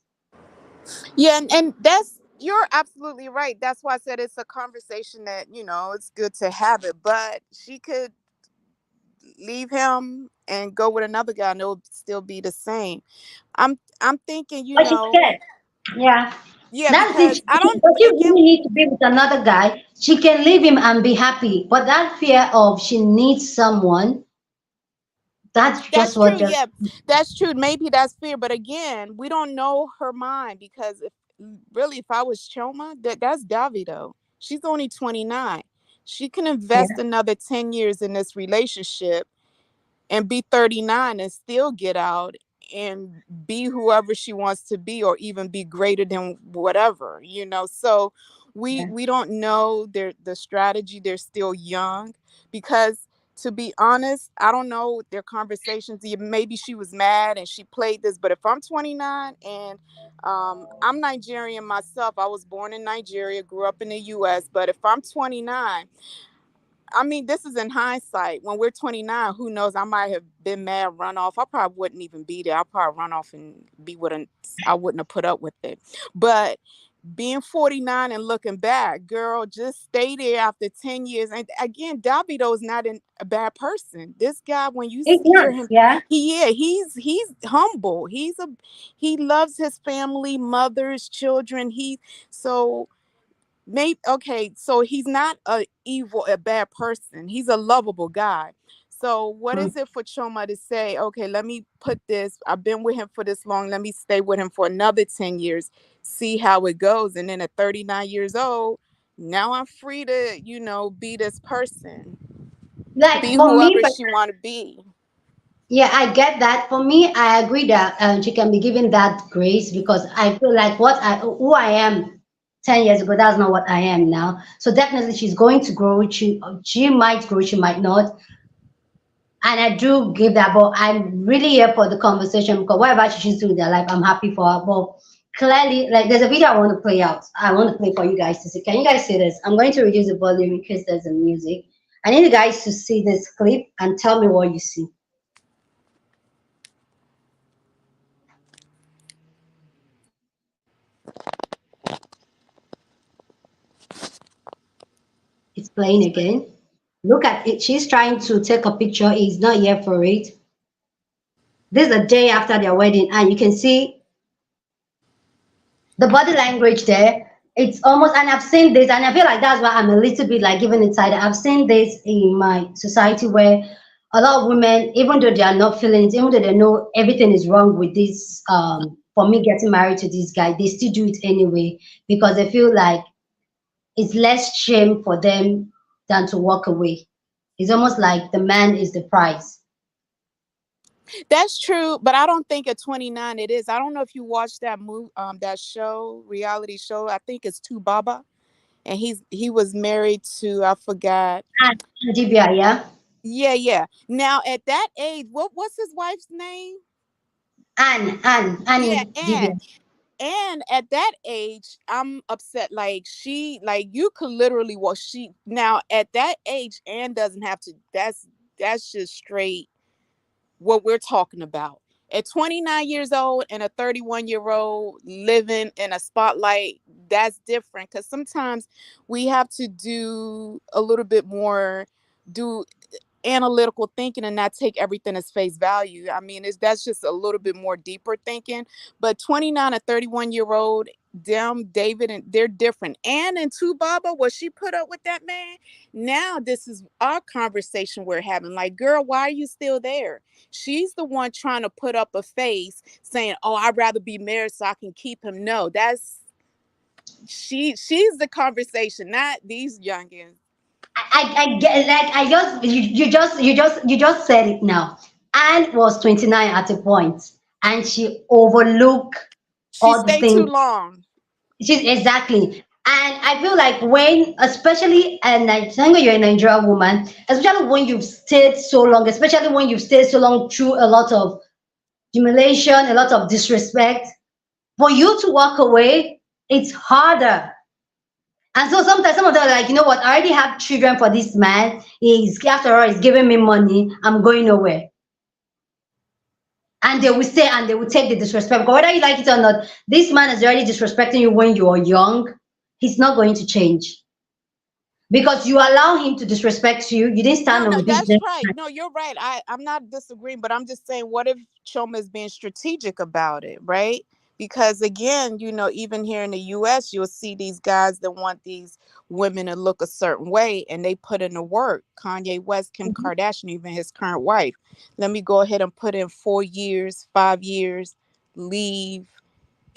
Yeah, and that's you're absolutely right. That's why I said it's a conversation that, it's good to have it. But she could leave him and go with another guy and it'll still be the same. I'm thinking, But she's scared. Yeah. yeah, That's it. because I don't But she again really need to be with another guy. She can leave him and be happy. But that fear of she needs someone, that's just that's what true. just Yeah, that's true. Maybe that's fear, but again, we don't know her mind because if I was Choma, that's Davido. She's only 29. She can invest yeah. another 10 years in this relationship and be 39 and still get out and be whoever she wants to be or even be greater than whatever, so we don't know the strategy. They're still young because, to be honest, I don't know their conversations. Maybe she was mad and she played this, but if I'm 29 and I'm Nigerian myself, I was born in Nigeria, grew up in the US, but if I'm 29, I mean, this is in hindsight. When we're 29, who knows? I might have been mad, run off. I probably wouldn't even be there. I'll probably run off and be with I wouldn't have put up with it. But being 49 and looking back, girl, just stay there after 10 years. And again, Davido is not a bad person. This guy, when you It's hear not, him, yeah. he's humble. He loves his family, mothers, children. So maybe okay, so he's not a bad person. He's a lovable guy. So what Mm. is it for Choma to say, okay, let me put this, I've been with him for this long, let me stay with him for another 10 years, see how it goes. And then at 39 years old, now I'm free to, be this person, Like be for me, whoever she want to be. yeah, I get that. For me, I agree that she can be given that grace because I feel like who I am 10 years ago, that's not what I am now. So definitely, she's going to grow. She might grow, she might not, and I do give that. But I'm really here for the conversation because whatever she chooses to do with their life, I'm happy for her. But clearly, like there's a video I want to play out. I want to play for you guys to see. Can you guys see this? I'm going to reduce the volume in case there's a music. I need you guys to see this clip and tell me what you see. It's playing again. Look at it. She's trying to take a picture. He's not here for it. This is a day after their wedding, and you can see the body language there. It's almost, and I've seen this, and I feel like that's why I'm a little bit like giving it side. I've seen this in my society where a lot of women, even though they are not feeling it, even though they know everything is wrong with this, for me getting married to this guy, they still do it anyway because they feel like it's less shame for them than to walk away. It's almost like the man is the prize. That's true, but I don't think at 29 it is. I don't know if you watched that that show, reality show. I think it's Tu Baba, and he was married to, I forgot. And Dibia, yeah? Yeah, yeah. Now at that age, what's his wife's name? And Yeah, Dibia. and at that age, I'm upset. Like you could literally, well, she now at that age, Anne doesn't have to. That's just straight what we're talking about. At 29 years old and a 31-year-old living in a spotlight, that's different because sometimes we have to do a little bit more, do analytical thinking and not take everything as face value. I mean, that's just a little bit more deeper thinking. But 29 or 31-year-old, them, David, and they're different. Anne and Tu Baba, what she put up with that man. Now this is our conversation we're having. Like, girl, why are you still there? She's the one trying to put up a face saying, oh, I'd rather be married so I can keep him. No, that's she's the conversation, not these youngins. I get like I just you just said it now. Anne was 29 at a point and she overlooked She all the stayed too things. long. She's exactly. And I feel like when, especially, and I think you're a Nigerian woman, especially when you've stayed so long, especially when you've stayed so long through a lot of humiliation, a lot of disrespect, for you to walk away, it's harder. And so sometimes some of them are like, you know what, I already have children for this man. He's after all, he's giving me money. I'm going nowhere. And they will stay and they will take the disrespect. Because whether you like it or not, this man is already disrespecting you when you are young. He's not going to change. Because you allow him to disrespect you. You didn't No, stand no, on that's business. right. No, you're right. I'm not disagreeing, but I'm just saying, what if Choma is being strategic about it, right? Because again, even here in the US, you'll see these guys that want these women to look a certain way and they put in the work. Kanye West, Kim Mhm. Kardashian, even his current wife. Let me go ahead and put in 4 years, 5 years, leave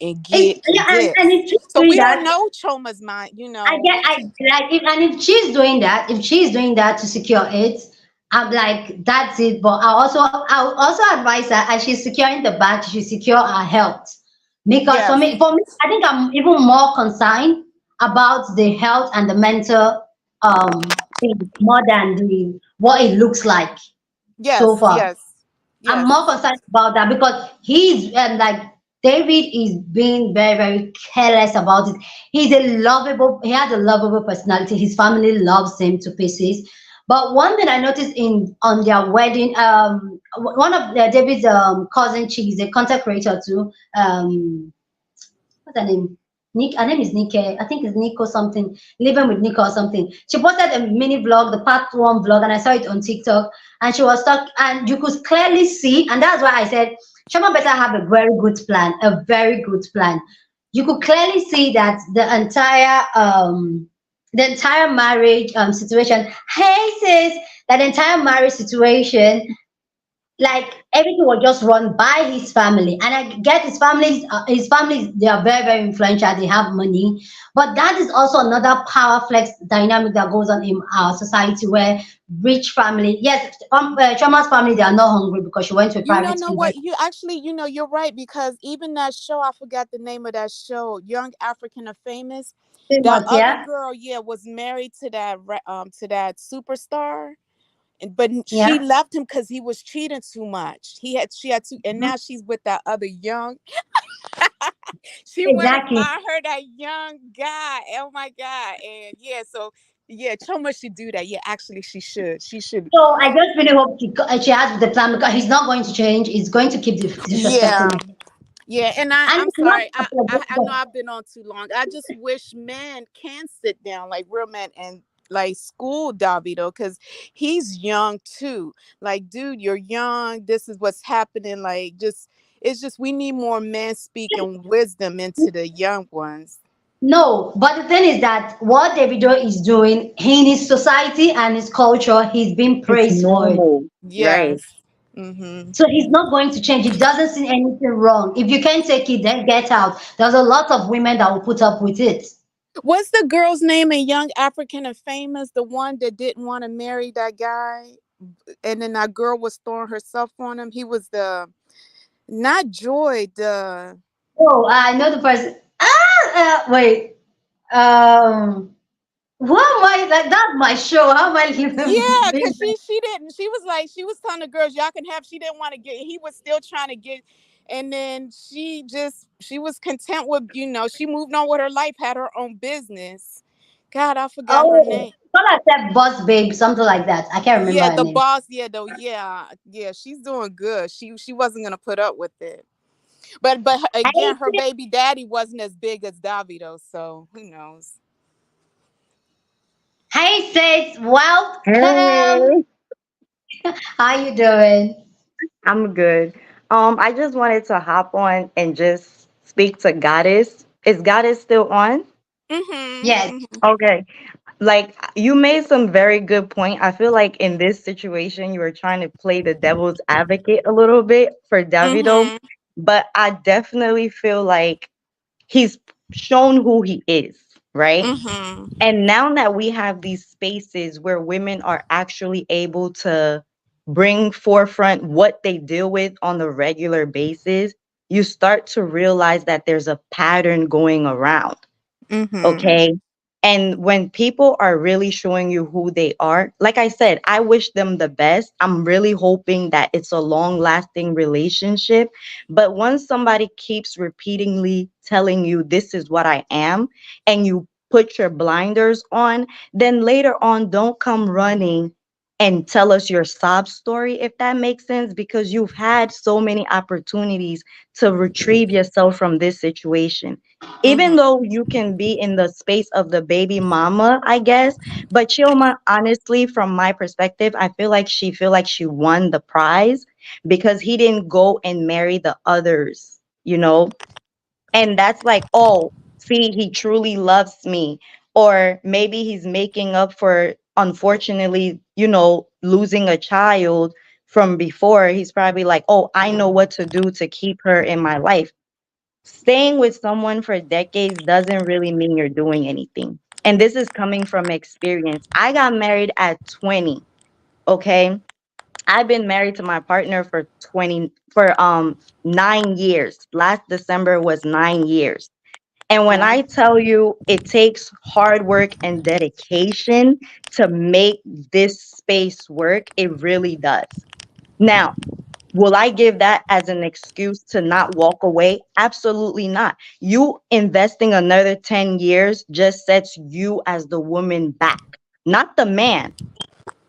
and It's get yeah, and this. if she's So doing we don't that, know Choma's mind. I like if and if she's doing that, if she's doing that to secure it, I'm like, that's it. But I'll also advise her as she's securing the bag, she should secure her health. Because Yes, for me, I think I'm even more concerned about the health and the mental thing more than the what it looks like so yes, far. yes, I'm more yes. concerned about that because he's like David is being very, very careless about it. He has a lovable personality. His family loves him to pieces. But one thing I noticed in on their wedding, one of David's cousin, she's a content creator too. What's her name? Nick, her name is Nike. I think it's Nico something. Living with Nico or something. She posted a mini vlog, the part one vlog, and I saw it on TikTok. And she was stuck, and you could clearly see, and that's why I said, Shama better have a very good plan, a very good plan. You could clearly see that the entire marriage situation. Hey sis, that entire marriage situation, like everything was just run by his family, and I get his family, they are very, very influential, they have money. But that is also another power flex dynamic that goes on in our society, where rich family, yes, Choma's family, they are not hungry because she went to a You know, private know what? university. You actually, you're right, because even that show, I forgot the name of that show, Young African and Famous. That Famous, other yeah, girl, yeah, was married to that superstar, but she yeah. left him because he was cheating too much. She had to, and Mhm. now she's with that other young. She went and Exactly. found her that young guy. Oh my god! And yeah, so yeah, Choma should do that. Yeah, actually, she should. She should. So I just really hope she has the plan, because he's not going to change. He's going to keep disrespecting Yeah. her. Yeah, and And I'm it's not sorry. I know I've been on too long. I just wish men can sit down, like real men, and like school Davido, because he's young too. Like, dude, you're young. This is what's happening. Like, just it's just we need more men speaking wisdom into the young ones. No, but the thing is that what Davido is doing in his society and his culture, he's being It's praised for it. normal, right? Yes. Mm-hmm. So he's not going to change. It doesn't see anything wrong. If you can't take it, then get out. There's a lot of women that will put up with it. What's the girl's name in Young African and Famous? The one that didn't want to marry that guy, and then that girl was throwing herself on him. He was the not Joy. The Oh, I know the person. Wait. Um, who am I? Like, that's my show. How am I yeah, leaving? because she didn't. She was like she was telling the girls y'all can have. She didn't want to get. He was still trying to get. And then she was content with she moved on with her life, had her own business. God, I forgot her Oh, name. someone said Boss Babe, something like that. I can't remember Yeah, her the name. boss. Yeah, though. Yeah. She's doing good. She wasn't gonna put up with it. But Hey, again, her baby daddy wasn't as big as Davido, so who knows? hey, sis, welcome. Hey, How you doing? I'm good. I just wanted to hop on and just speak to Goddess. Is Goddess still on? Yes. Mm-hmm. Okay. Like you made some very good point. I feel like in this situation you were trying to play the devil's advocate a little bit for Davido, Mm-hmm. but I definitely feel like he's shown who he is, right? Mm-hmm. And now that we have these spaces where women are actually able to bring forefront what they deal with on a regular basis, you start to realize that there's a pattern going around. Mm-hmm. Okay. And when people are really showing you who they are, like I said, I wish them the best. I'm really hoping that it's a long lasting relationship. But once somebody keeps repeatedly telling you this is what I am, and you put your blinders on, then later on, don't come running and tell us your sob story, if that makes sense, because you've had so many opportunities to retrieve yourself from this situation. Even Mhm. though you can be in the space of the baby mama, I guess, but Chioma, honestly, from my perspective, I feel like she won the prize because he didn't go and marry the others, you know? And that's like, oh, see, he truly loves me. Or maybe he's making up for, unfortunately, losing a child from before. He's probably like, oh, I know what to do to keep her in my life. Staying with someone for decades doesn't really mean you're doing anything. And this is coming from experience. I got married at 20, okay? I've been married to my partner for 9 years. Last December was 9 years. And when Wow. I tell you it takes hard work and dedication to make this space work, it really does. Now, will I give that as an excuse to not walk away? Absolutely not. You investing another 10 years just sets you as the woman back, not the man.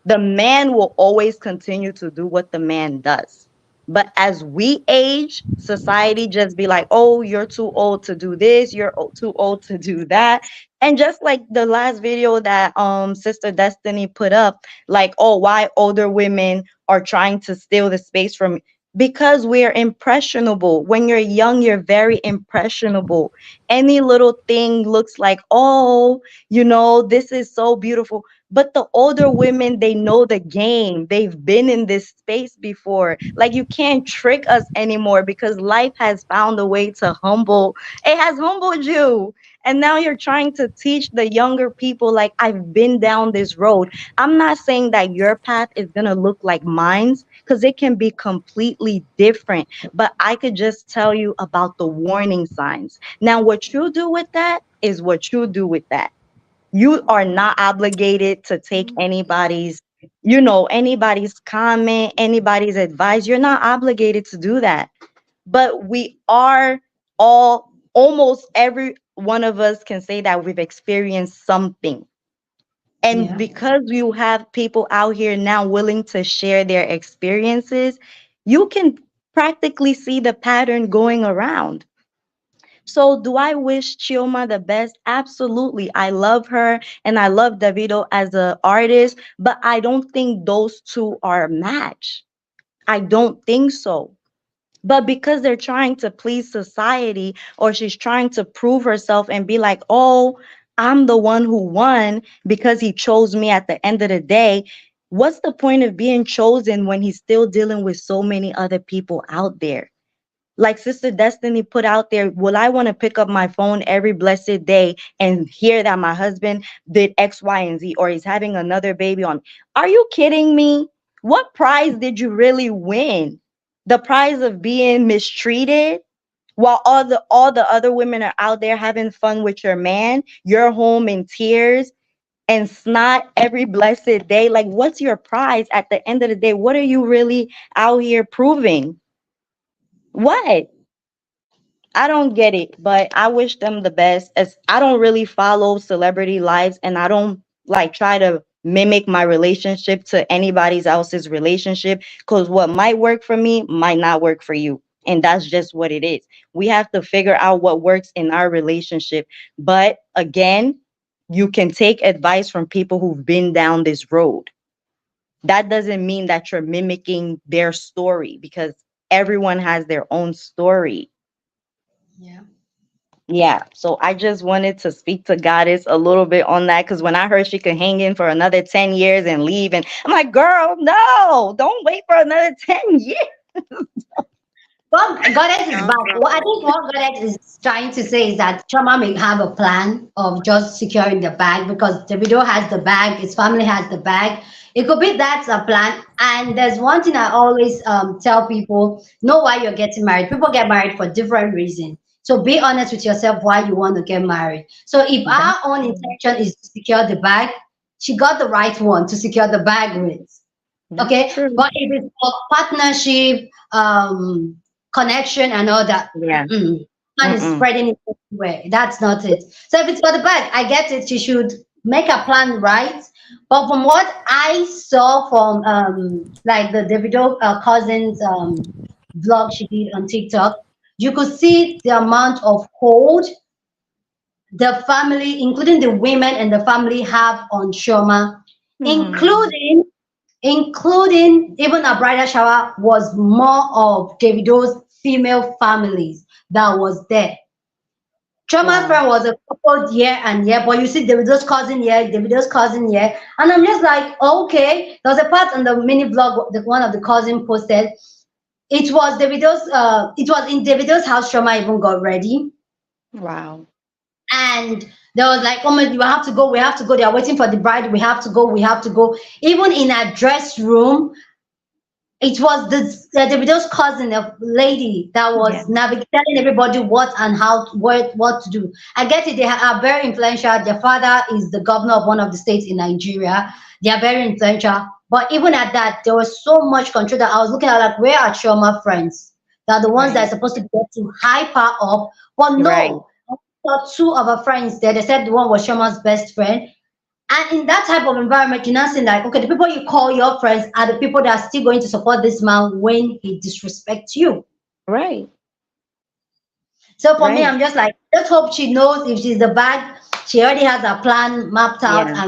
The man will always continue to do what the man does. But as we age, society just be like, oh, you're too old to do this, too old to do that. And just like the last video that Sister Destiny put up, like, oh, why older women are trying to steal the space from, because we're impressionable. When you're young, you're very impressionable. Any little thing looks like, oh, this is so beautiful. But the older women, they know the game. They've been in this space before. Like, you can't trick us anymore because life has found a way to humble. It has humbled you. And now you're trying to teach the younger people, like, I've been down this road. I'm not saying that your path is going to look like mine's because it can be completely different. But I could just tell you about the warning signs. Now, what you do with that is what you do with that. You are not obligated to take anybody's comment, anybody's advice. You're not obligated to do that. But we are all, almost every one of us can say that we've experienced something. And Yeah. because you have people out here now willing to share their experiences, you can practically see the pattern going around. So, do I wish Chioma the best? Absolutely. I love her and I love Davido as an artist, but I don't think those two are a match. I don't think so. But because they're trying to please society, or she's trying to prove herself and be like, oh, I'm the one who won because he chose me at the end of the day. What's the point of being chosen when he's still dealing with so many other people out there? Like Sister Destiny put out there, will I want to pick up my phone every blessed day and hear that my husband did X, Y, and Z, or he's having another baby on? Are you kidding me? What prize did you really win? The prize of being mistreated while all the other women are out there having fun with your man, you're home in tears and snot every blessed day. Like, what's your prize at the end of the day? What are you really out here proving? What? I don't get it, but I wish them the best. As I don't really follow celebrity lives and I don't like try to mimic my relationship to anybody's else's relationship, because what might work for me might not work for you. And that's just what it is. We have to figure out what works in our relationship. But again, you can take advice from people who've been down this road. That doesn't mean that you're mimicking their story, because everyone has their own story. Yeah. Yeah, so I just wanted to speak to Goddess a little bit on that, because when I heard she could hang in for another 10 years and leave, and I'm like, girl, no, don't wait for another 10 years. Well, Goddess is back. Well, I Uh-huh. think what Goddess is trying to say is that Choma may have a plan of just securing the bag because Davido has the bag, his family has the bag. It could be that's a plan. And there's one thing I always tell people: know why you're getting married. People get married for different reasons. So be honest with yourself why you want to get married. So if our That's own true. intention is to secure the bag, she got the right one to secure the bag with. That's Okay, true. but if it's for partnership, connection and all that, Yeah. mm-mm. man is Mm-mm. spreading it everywhere. That's not it. So if it's for the bag, I get it. She should make a plan right. But from what I saw from like the Davido cousins vlog she did on TikTok, you could see the amount of hold the family, including the women and the family, have on Shoma, Hmm. including even a bridal shower was more of Davido's female families that was there. Choma's Wow. friend was a couple year and year, but you see Davido's cousin here, Davido's cousin here, and I'm just like, okay. There was a part on the mini vlog that one of the cousin posted. It was in Davido's house. Shoma even got ready, Wow. and there was like, oh my, we have to go, we have to go. They are waiting for the bride. We have to go, we have to go. Even in a dress room, it was the Davido's cousin, a lady that Yeah. was navigating telling everybody what and how what to do. I get it. They are very influential. Their father is the governor of one of the states in Nigeria. They are very influential. But even at that, there was so much control that I was looking at like, where are Shoma friends? They're the ones that are Right. supposed to get to hype her up. But Right. no, I saw two of her friends there. They said the one was Shoma's best friend. And in that type of environment, you're not saying like, okay, the people you call your friends are the people that are still going to support this man when he disrespects you. Right. So for me, Right. I'm just like, let's hope she knows if she's the bag, she already has a plan mapped out Yeah.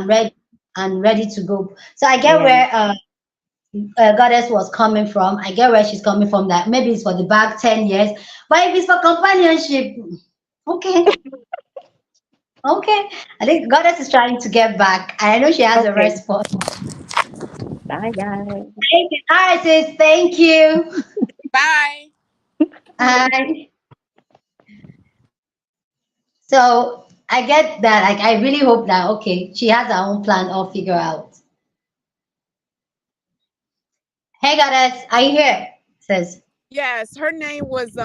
and ready to go. So I get Yeah. where Goddess was coming from. I get where she's coming from. That maybe it's for the bag 10 years, but if it's for companionship, okay, okay. I think Goddess is trying to get back. I know she has a Okay. response. Bye, guys. Thank you. All right, sis. Thank you. Bye. And so I get that. Like, I really hope that, okay, she has her own plan all figured out. Hey, goddess, are you here? Says, Yes, her name was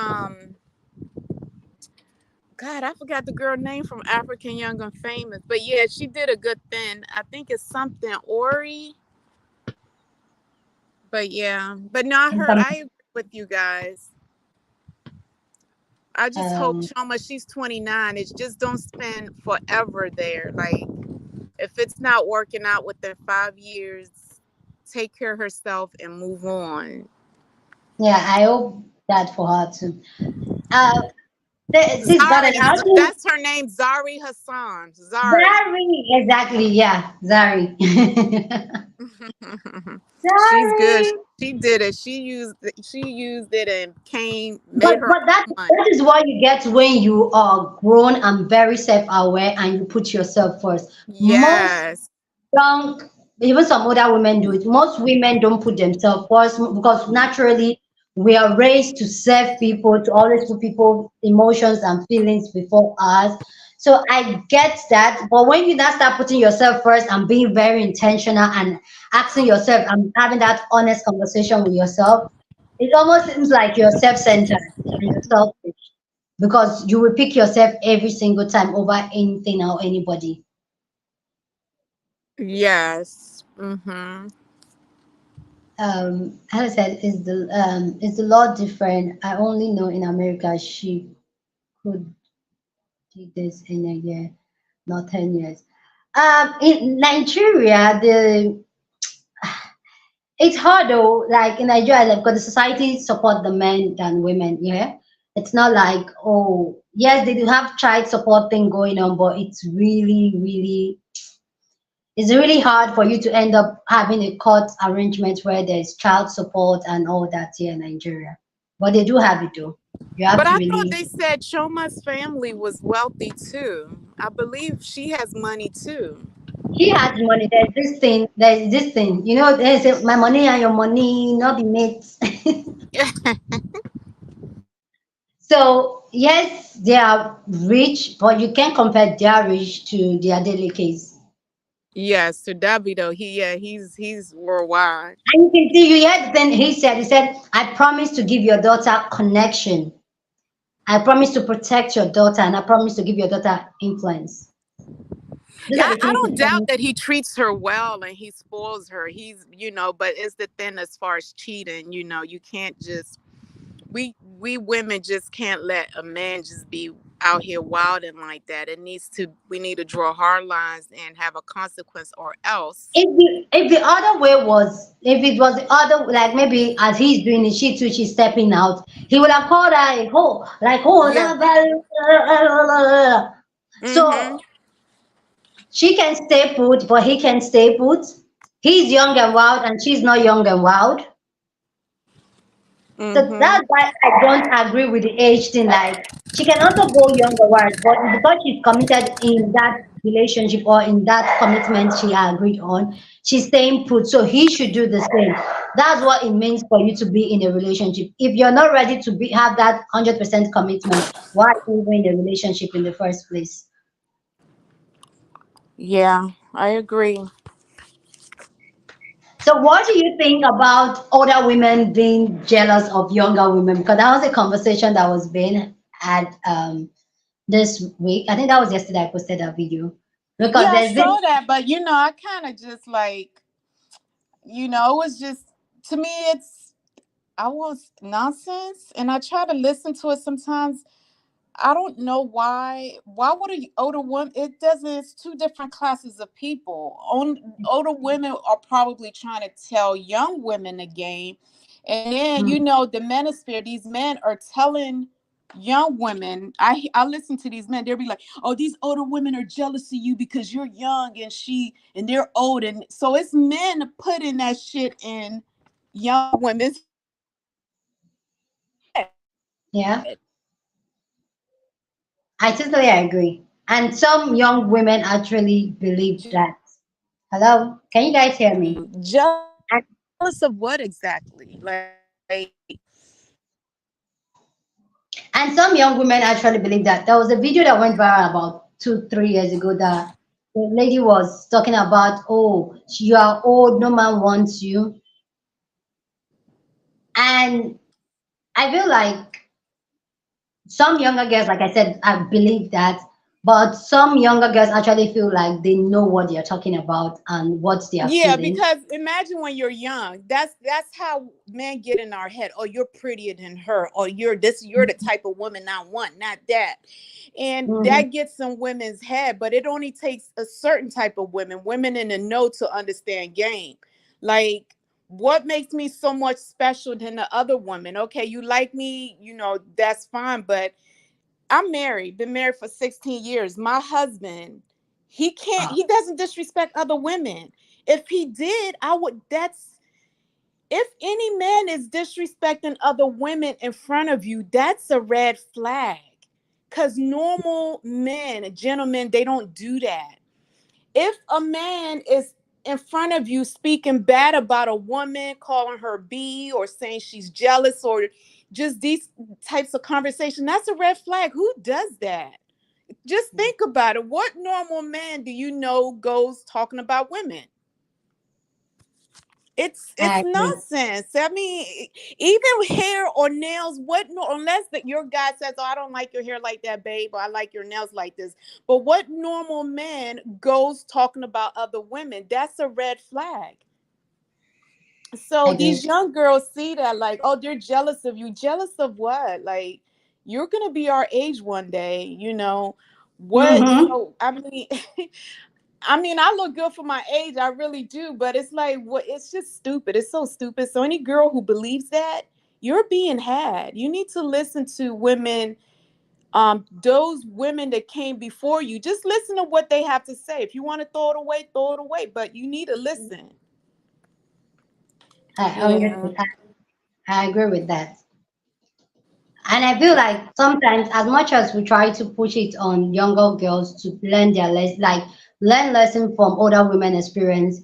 God, I forgot the girl name from African Young and Famous. But yeah, she did a good thing. I think it's something Ori. But yeah. But no, I agree with you guys. I just hope um, Choma, she's 29. It's just don't spend forever there. Like if it's not working out within 5 years, take care of herself and move on. yeah, I hope that for her too. Uh, this goddess, Zari, how do you, that's her name, Zari Hassan. Zari. Zari, exactly, yeah, Zari. She's good. Zari. She did it. She used it and But made her but that own that money. is what you get when you are grown and very self-aware and you put yourself first. Most Yes. young, even some other women do it. Most women don't put themselves first because naturally we are raised to serve people, to always put people emotions and feelings before us. So I get that, but when you now start putting yourself first and being very intentional and asking yourself and having that honest conversation with yourself, it almost seems like you're self-centered and you're selfish because you will pick yourself every single time over anything or anybody. Yes. Mm-hmm. As I said, is the law different? I only know in America she could do this in a year, not 10 years. In Nigeria, the it's hard though. Like in Nigeria, like, because the society support the men than women. Yeah, it's not like, oh yes, they do have child support thing going on, but it's really hard for you to end up having a court arrangement where there's child support and all that here in Nigeria. But they do have it though. You have But to I thought really. they said Choma's family was wealthy too. I believe she has money too. She has money. There's this thing. There's my money and your money, not be mates. So yes, they are rich, but you can't compare their rich to their delicacies. Yes, to Davido. He's worldwide. And you can see, you heard the thing he said, I promise to give your daughter connection. I promise to protect your daughter and I promise to give your daughter influence. Those Yeah, are the I things he don't doubt promised. that he treats her well and he spoils her. But it's the thing as far as cheating, you can't just we we women just can't let a man just be out here wilding like that. We need to draw hard lines and have a consequence, or else. If the other way was, if it was the other, like maybe as he's doing it, she too, she's stepping out, he would have called her a hoe, like, oh, Yeah. so Mm-hmm. she can stay put, but he can stay put. He's young and wild, and she's not young and wild. So Mm-hmm. that's why I don't agree with the age thing. Like she can also go younger wives, but because she's committed in that relationship or in that commitment she agreed on, she's staying put. So he should do the same. That's what it means for you to be in a relationship. If you're not ready to be have that 100% commitment, why are you in a relationship in the first place? Yeah, I agree. So what do you think about older women being jealous of younger women? Because that was a conversation that was being had this week. I think that was yesterday I posted that video. Yeah, Because I there's this saw that, but I kind of just like, it was just, to me, I was nonsense, and I try to listen to it sometimes. I don't know why. Why would an older woman? It doesn't. It's two different classes of people. Older women are probably trying to tell young women the game, and then the manosphere. These men are telling young women. I listen to these men. They'll be like, "Oh, these older women are jealous of you because you're young and they're old," and so it's men putting that shit in young women's yeah, head. I totally agree. And some young women actually believe that. Hello, can you guys hear me? And, Jealous of what exactly? Like, and some young women actually believe that. There was a video that went viral about 2, 3 years ago that the lady was talking about, oh, you are old, no man wants you. And I feel like some younger girls, like I said, I believe that, but some younger girls actually feel like they know what they're talking about and what they are yeah, feeling. because imagine when you're young, that's how men get in our head. Oh, you're prettier than her, or you're the type of woman I want, not that. And Hmm. that gets in women's head, but it only takes a certain type of women in the know, to understand game. Like, what makes me so much special than the other women? Okay, you like me, that's fine, but I'm married, been married for 16 years. My husband, Oh, he doesn't disrespect other women. If he did, if any man is disrespecting other women in front of you, that's a red flag. Because normal men, gentlemen, they don't do that. If a man is in front of you speaking bad about a woman, calling her B, or saying she's jealous, or just these types of conversation, that's a red flag. Who does that? Just think about it. What normal man do you know goes talking about women? It's I agree. nonsense. I mean, even hair or nails, what no, unless that your guy says, "Oh, I don't like your hair like that, babe, or I like your nails like this." But what normal man goes talking about other women? That's a red flag. I So agree. these young girls see that, like, oh, they're jealous of you. Jealous of what? Like, you're gonna be our age one day. What? Mm-hmm. So I mean, I look good for my age, I really do, but it's like, what? It's just stupid. It's so stupid. So any girl who believes that, you're being had. You need to listen to women, those women that came before you. Just listen to what they have to say. If you want to throw it away, throw it away. But you need to listen. I Yeah. 100%. I agree with that. And I feel like sometimes, as much as we try to push it on younger girls to learn their like learn lesson from older women experience,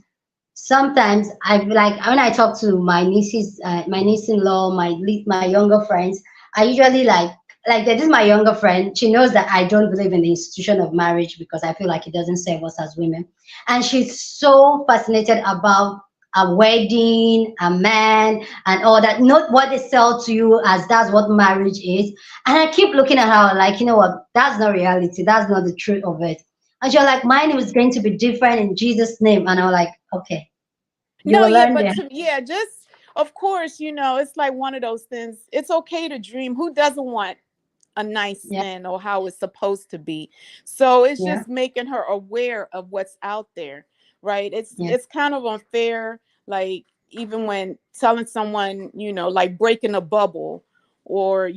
sometimes I feel like when I talk to my nieces, my niece-in-law, my younger friends, I usually like this is my younger friend. She knows that I don't believe in the institution of marriage because I feel like it doesn't serve us as women, and she's so fascinated about a wedding, a man, and all that. Not what they sell to you as that's what marriage is. And I keep looking at her like, you know what? That's not reality. That's not the truth of it. And she's like, mine was going to be different in Jesus' name. And I'm like, okay, you No, will yeah, learn but there. yeah, just of course, it's like one of those things. It's okay to dream. Who doesn't want a nice Yeah, man or how it's supposed to be? So it's yeah, just making her aware of what's out there, right? it's yeah. it's kind of unfair, like even when telling someone, like breaking a bubble, or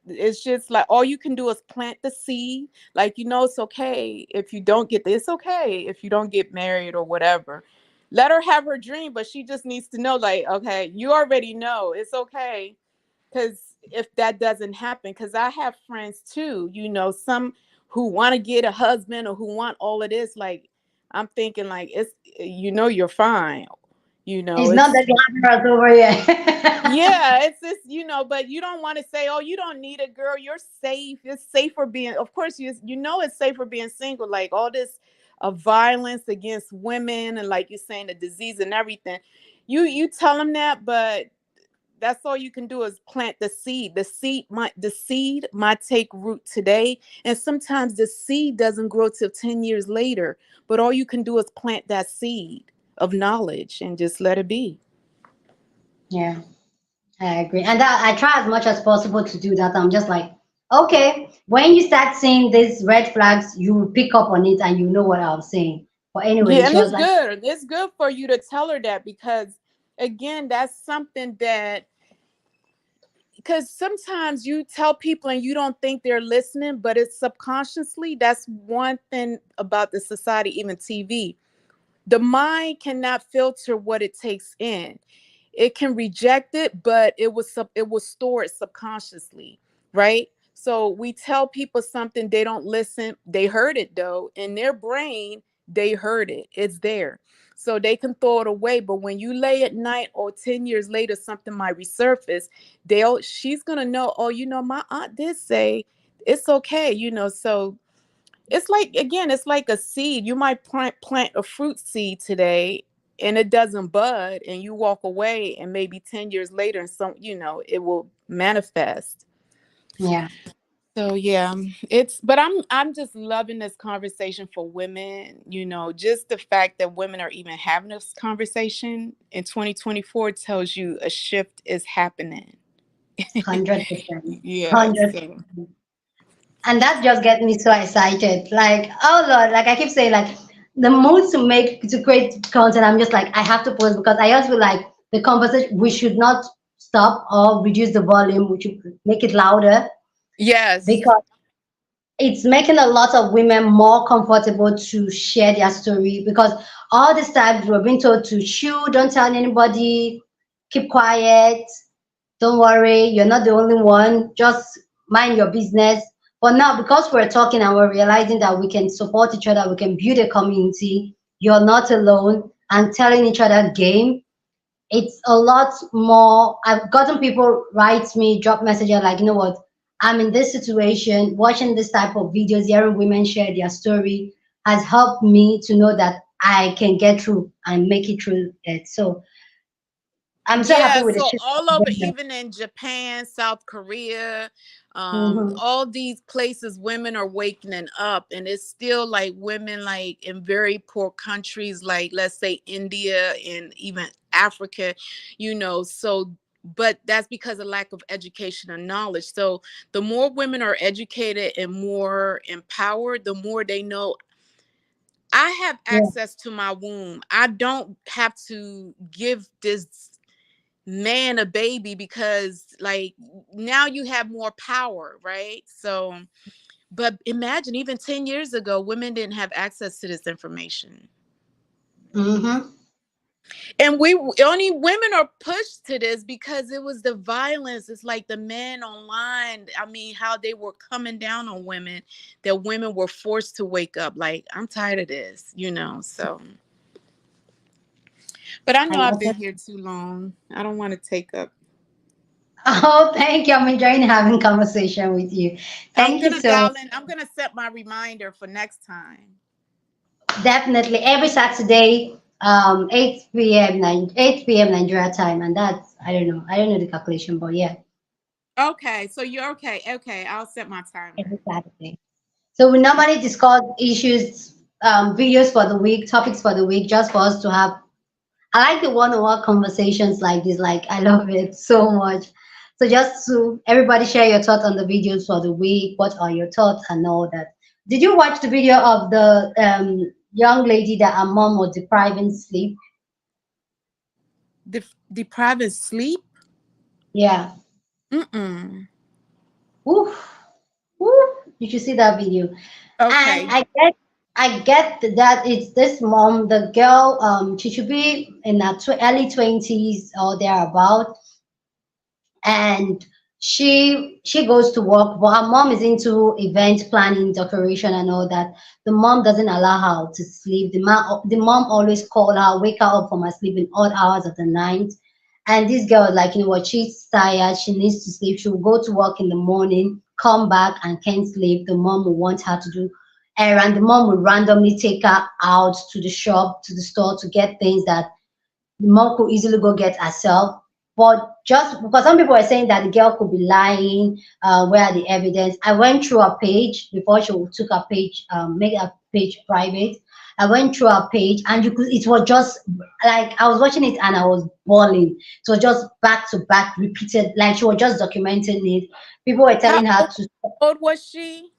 it's just like all you can do is plant the seed. Like, it's okay if you don't get this, it's okay if you don't get married or whatever. Let her have her dream, but she just needs to know, like, okay, you already know it's okay. Because if that doesn't happen, because I have friends too, some who want to get a husband or who want all of this, like, I'm thinking like, you're fine, It's not it's, the glamorous over here. yeah, it's this, but you don't want to say, oh, you don't need a girl, you're safe, it's safer being, of course, it's safer being single, like all this violence against women, and like you're saying, the disease and everything, you tell them that, but that's all you can do is plant the seed. The seed might take root today, and sometimes the seed doesn't grow till 10 years later, but all you can do is plant that seed of knowledge and just let it be. Yeah, I agree. And that I try as much as possible to do that. I'm just like, okay, when you start seeing these red flags, you will pick up on it and you know what I'm saying. But anyway, Yeah, and she was it's like, good. It's good for you to tell her that, because again, that's something that, because sometimes you tell people and you don't think they're listening, but it's subconsciously. That's one thing about the society, even TV. The mind cannot filter what it takes in. It can reject it, but it will store it subconsciously, right? So we tell people something, they don't listen. They heard it though in their brain. They heard it. It's there. So they can throw it away. But when you lay at night or 10 years later, something might resurface. She's gonna know, oh, my aunt did say it's okay, so it's like, again, it's like a seed. You might plant a fruit seed today and it doesn't bud, and you walk away, and maybe 10 years later, and it will manifest. yeah, So yeah, but I'm just loving this conversation for women, just the fact that women are even having this conversation in 2024 tells you a shift is happening. 100%, Yeah, so 100%. And that just gets me so excited. Like, oh Lord, like I keep saying, like the mood to create content, I'm just like, I have to post because I just feel like the conversation we should not stop or reduce the volume, we should make it louder yes. because it's making a lot of women more comfortable to share their story because all this time we're being told to shoo, don't tell anybody, keep quiet, don't worry, you're not the only one, just mind your business. But now, because we're talking and we're realizing that we can support each other, we can build a community, you're not alone, and telling each other game, it's a lot more. I've gotten people write me, drop messages like, you know what, I'm in this situation, watching this type of videos, hearing women share their story has helped me to know that I can get through and make it through it. So I'm so happy Yeah, with the so shift. all over, even in Japan, South Korea, Mm-hmm. all these places, women are waking up, and it's still like women, like in very poor countries, like let's say India and even Africa, So, but that's because of lack of education and knowledge. So, the more women are educated and more empowered, the more they know. I have Yeah. access to my womb. I don't have to give this man a baby, because like now you have more power, right? So, but imagine, even 10 years ago, women didn't have access to this information, Mm-hmm. and we only women are pushed to this because it was the violence. It's like the men online, I mean, how they were coming down on women, that women were forced to wake up, like, I'm tired of this, so. But I know I I've also. been here too long. I don't want to take up. Oh, thank you. I'm enjoying having conversation with you. I'm Thank you gonna so dial in. I'm gonna set my reminder for next time. definitely every Saturday, 8 p.m. 8 p.m. Nigeria time, and that's I don't know the calculation, but yeah, Okay, so you're okay. Okay, I'll set my every timer. Saturday. So we normally discuss issues, videos for the week, topics for the week, just for us to have I like the one-on-one conversations like this. Like I love it so much. So just to everybody share your thoughts on the videos for the week. What are your thoughts and all that? Did you watch the video of the young lady that her mom was depriving sleep? Depriving sleep? Yeah. Mm-mm. Oof. Oof. You should see that video. And Okay. I get that it's this mom, the girl, she should be in her early 20s or thereabout, and she goes to work, but her mom is into event planning, decoration, and all that. The mom doesn't allow her to sleep. The mom always call her, wake her up from her sleep in odd hours of the night. And this girl is like, you know what, she's tired, she needs to sleep. She will go to work in the morning, come back and can't sleep. The mom will want her to do errand. The mom will randomly take her out to the shop, to the store to get things that the mom could easily go get herself. But just because some people were saying that the girl could be lying, where are the evidence? I went through her page before she took her page, make her page private. I went through her page, and you could. It was just like I was watching it and I was bawling. It was just back to back, repeated. Like she was just documenting it. People were How telling her to old was she?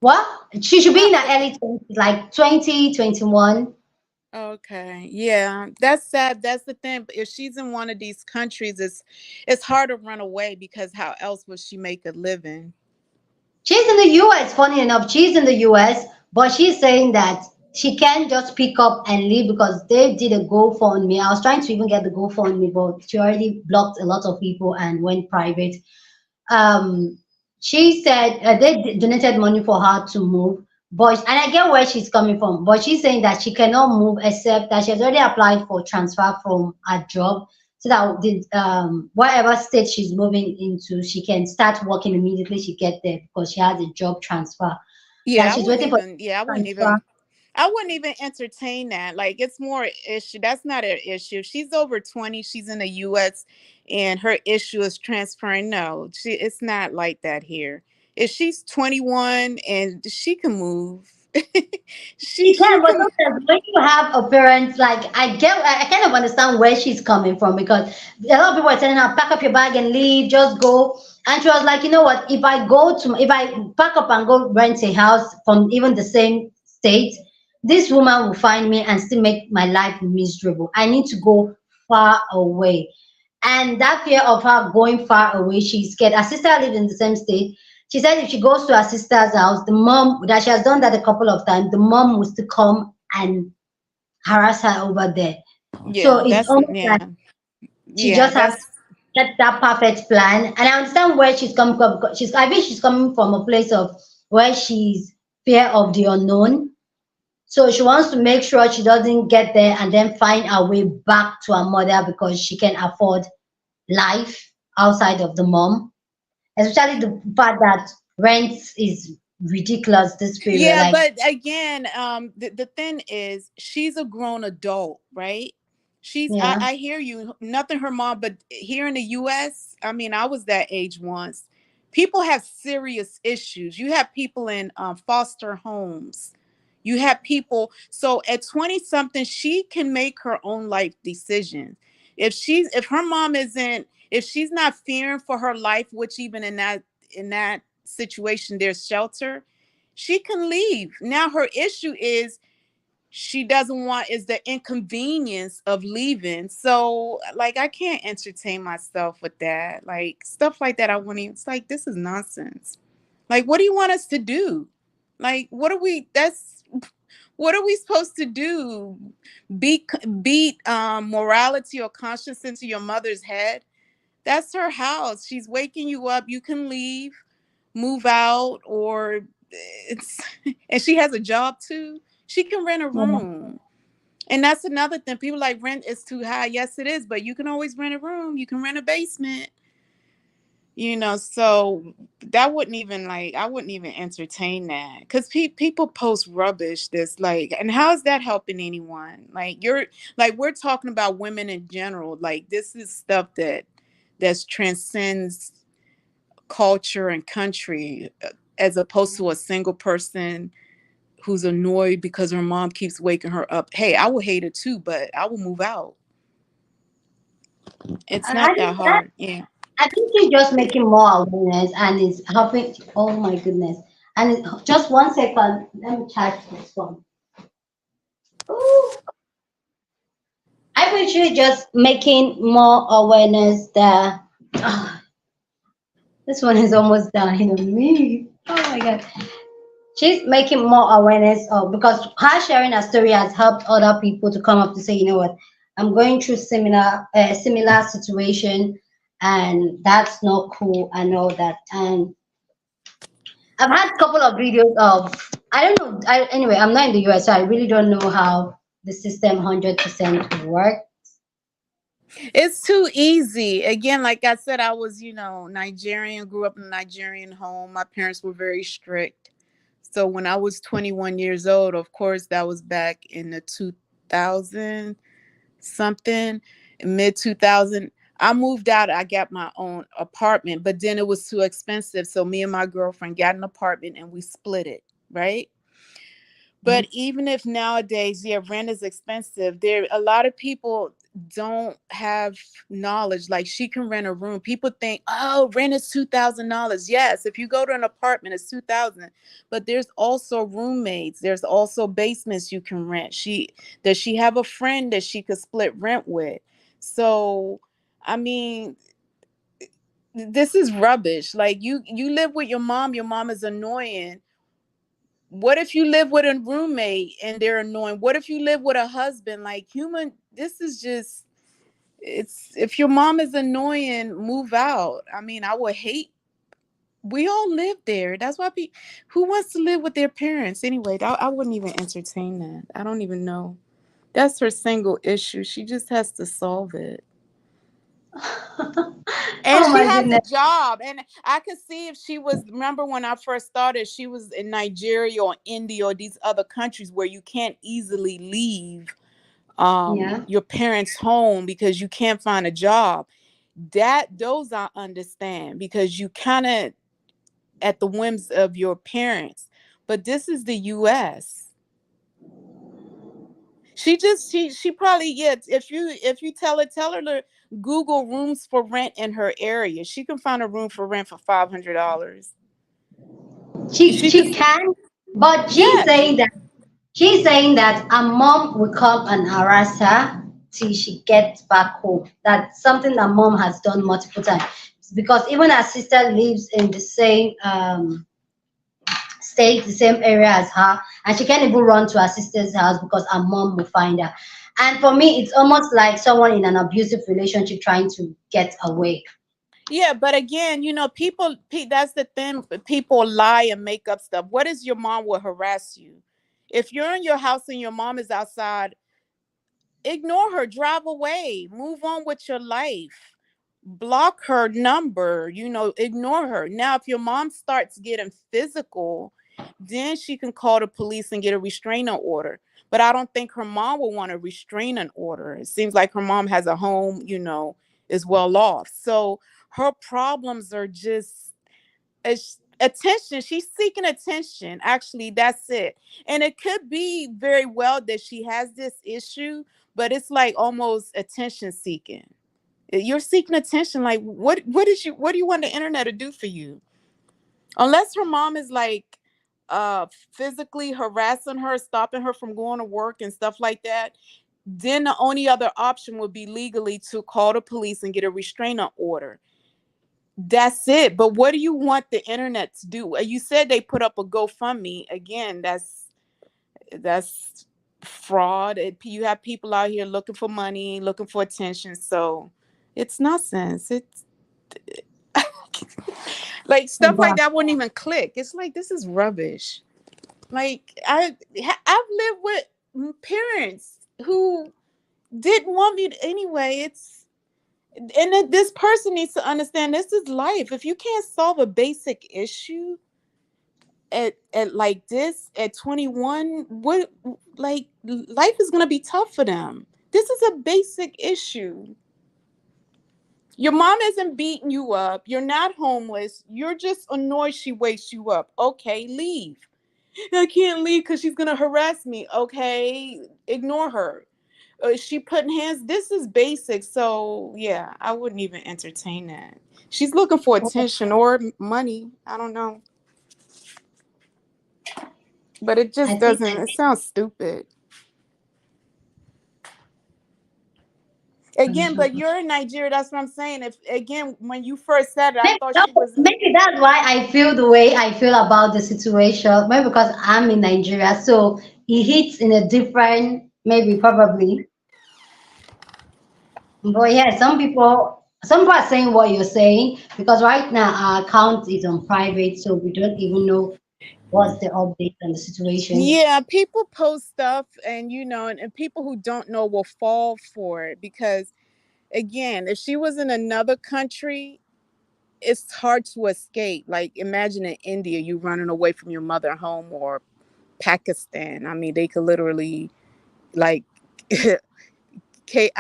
what? She should be How in her old? early 20s, like 20, 21. Okay, yeah, that's sad. That's the thing. But if she's in one of these countries, it's hard to run away because how else would she make a living? She's in the US, funny enough, she's in the US, but she's saying that she can't just pick up and leave because they did a GoFundMe. I was trying to even get the GoFundMe, but she already blocked a lot of people and went private. um she said they donated money for her to move, but and I get where she's coming from, but she's saying that she cannot move except that she has already applied for transfer from her job, so that the whatever state she's moving into, she can start working immediately she get there because she has a job transfer, that Yeah, I she's wouldn't waiting for even. Yeah, I wouldn't transfer. even. I wouldn't even entertain that. Like it's more issue. That's not an issue. She's over 20. She's in the US and her issue is transferring. No, it's not like that here. If she's 21 and she can move. She She can, but can. sometimes when you have a parent, like I kind of understand where she's coming from, because a lot of people are telling her, pack up your bag and leave, just go. And she was like, you know what, if I pack up and go rent a house from even the same state, this woman will find me and still make my life miserable. I need to go far away. And that fear of her going far away, she's scared. Her sister lives in the same state. She said if she goes to her sister's house, the mom, that she has done that a couple of times, the mom will still come and harass her over there. So Yeah, it's that's almost like yeah. she Yeah, just have to that's get that perfect plan. And I understand where she's coming from, because I think she's coming from a place of where she's fear of the unknown. So she wants to make sure she doesn't get there and then find her way back to her mother because she can afford life outside of the mom, especially the fact that rent is ridiculous this period. yeah, Like, but again, the thing is, she's a grown adult, right? yeah, I hear you. Nothing her mom, but here in the US, I mean, I was that age once. People have serious issues. You have people in foster homes. You have people. So at 20 something, she can make her own life decisions. If her mom isn't, if she's not fearing for her life, which even in that situation, there's shelter, she can leave. Now her issue is she doesn't want is the inconvenience of leaving. So like I can't entertain myself with that. Like stuff like that I wouldn't even, it's like this is nonsense. Like what do you want us to do? Like what are we supposed to do? Beat morality or conscience into your mother's head? That's her house. She's waking you up. You can leave, move out, or it's and she has a job too. She can rent a yeah. room. And that's another thing. People like rent is too high. Yes, it is, but you can always rent a room. You can rent a basement. So that wouldn't even like I wouldn't even entertain that because people post rubbish that's like, and how is that helping anyone? Like you're like we're talking about women in general. Like this is stuff that's transcends culture and country, as opposed to a single person who's annoyed because her mom keeps waking her up. Hey, I would hate it too, but I will move out. It's I not think that that hard. Yeah. I think she's just making more awareness and is helping. Oh my goodness! And just 1 second, let me charge this phone. Ooh. I think she's just making more awareness that this one is almost dying on me. Oh my god! She's making more awareness of because her sharing her story has helped other people to come up to say, you know what, I'm going through similar situation, and that's not cool and all that. And I've had a couple of videos of I don't know. Anyway, I'm not in the US, so I really don't know how the system 100% works. It's too easy. Again, like I said, I was, Nigerian, grew up in a Nigerian home. My parents were very strict. So when I was 21 years old, of course, that was back in the 2000 something, mid 2000. I moved out. I got my own apartment, but then it was too expensive. So me and my girlfriend got an apartment and we split it, right? But even if nowadays, yeah, rent is expensive, there a lot of people don't have knowledge. Like she can rent a room. People think, oh, rent is $2,000. Yes, if you go to an apartment, it's 2,000. But there's also roommates. There's also basements you can rent. Does she have a friend that she could split rent with? So, I mean, this is rubbish. Like you live with your mom is annoying. What if you live with a roommate and they're annoying? What if you live with a husband? Like this is just, it's, if your mom is annoying, move out. I mean, I would hate, we all live there. That's why who wants to live with their parents anyway? I wouldn't even entertain that. I don't even know. That's her single issue. She just has to solve it. And Oh she my has a goodness! job. And I could see if she was, remember when I first started, she was in Nigeria or India or these other countries where you can't easily leave Yeah. your parents' home because you can't find a job. Those I understand, because you kind of at the whims of your parents. But this is the US. She probably, yeah, if you tell her to Google rooms for rent in her area, she can find a room for rent for $500. She She just, can, but yeah, she's saying that her mom will come and harass her till she gets back home. That's something that mom has done multiple times. Because even her sister lives in the same state, the same area as her, and she can't even run to her sister's house because her mom will find her. And for me, it's almost like someone in an abusive relationship trying to get away. yeah. But again, that's the thing. People lie and make up stuff. What is your mom will harass you? If you're in your house and your mom is outside, ignore her, drive away, move on with your life, block her number, ignore her. Now if your mom starts getting physical, then she can call the police and get a restraining order. But I don't think her mom will want a restraining order. It seems like her mom has a home, is well off. So her problems are just attention. She's seeking attention. Actually, that's it. And it could be very well that she has this issue, but it's like almost attention seeking. You're seeking attention. Like, what do you want the internet to do for you? Unless her mom is like physically harassing her, stopping her from going to work and stuff like that, then the only other option would be legally to call the police and get a restraining order. That's it. But what do you want the internet to do? You said they put up a GoFundMe. Again, that's fraud. You have people out here looking for money, looking for attention. So it's nonsense. It's like stuff like that wouldn't even click. It's like, this is rubbish. Like I've lived with parents who didn't want me to, anyway. This person needs to understand this is life. If you can't solve a basic issue at like this at 21, what, like, life is gonna be tough for them. This is a basic issue. Your mom isn't beating you up. You're not homeless. You're just annoyed she wakes you up. Okay, leave. I can't leave because she's gonna harass me. Okay, ignore her. She putting hands. This is basic. So yeah, I wouldn't even entertain that. She's looking for attention or money. I don't know, but it I just think doesn't. It sounds stupid. Again, but you're in Nigeria. That's what I'm saying. If again, when you first said it, I maybe, thought no, she was. maybe that's why I feel the way I feel about the situation. Maybe because I'm in Nigeria, so it hits in a different, maybe probably. But yeah, some people are saying what you're saying because right now our account is on private, so we don't even know what's the update on the situation. Yeah, people post stuff, and and people who don't know will fall for it because, again, if she was in another country, it's hard to escape. Like, imagine in India, you running away from your mother home, or Pakistan. I mean, they could literally, like, kill,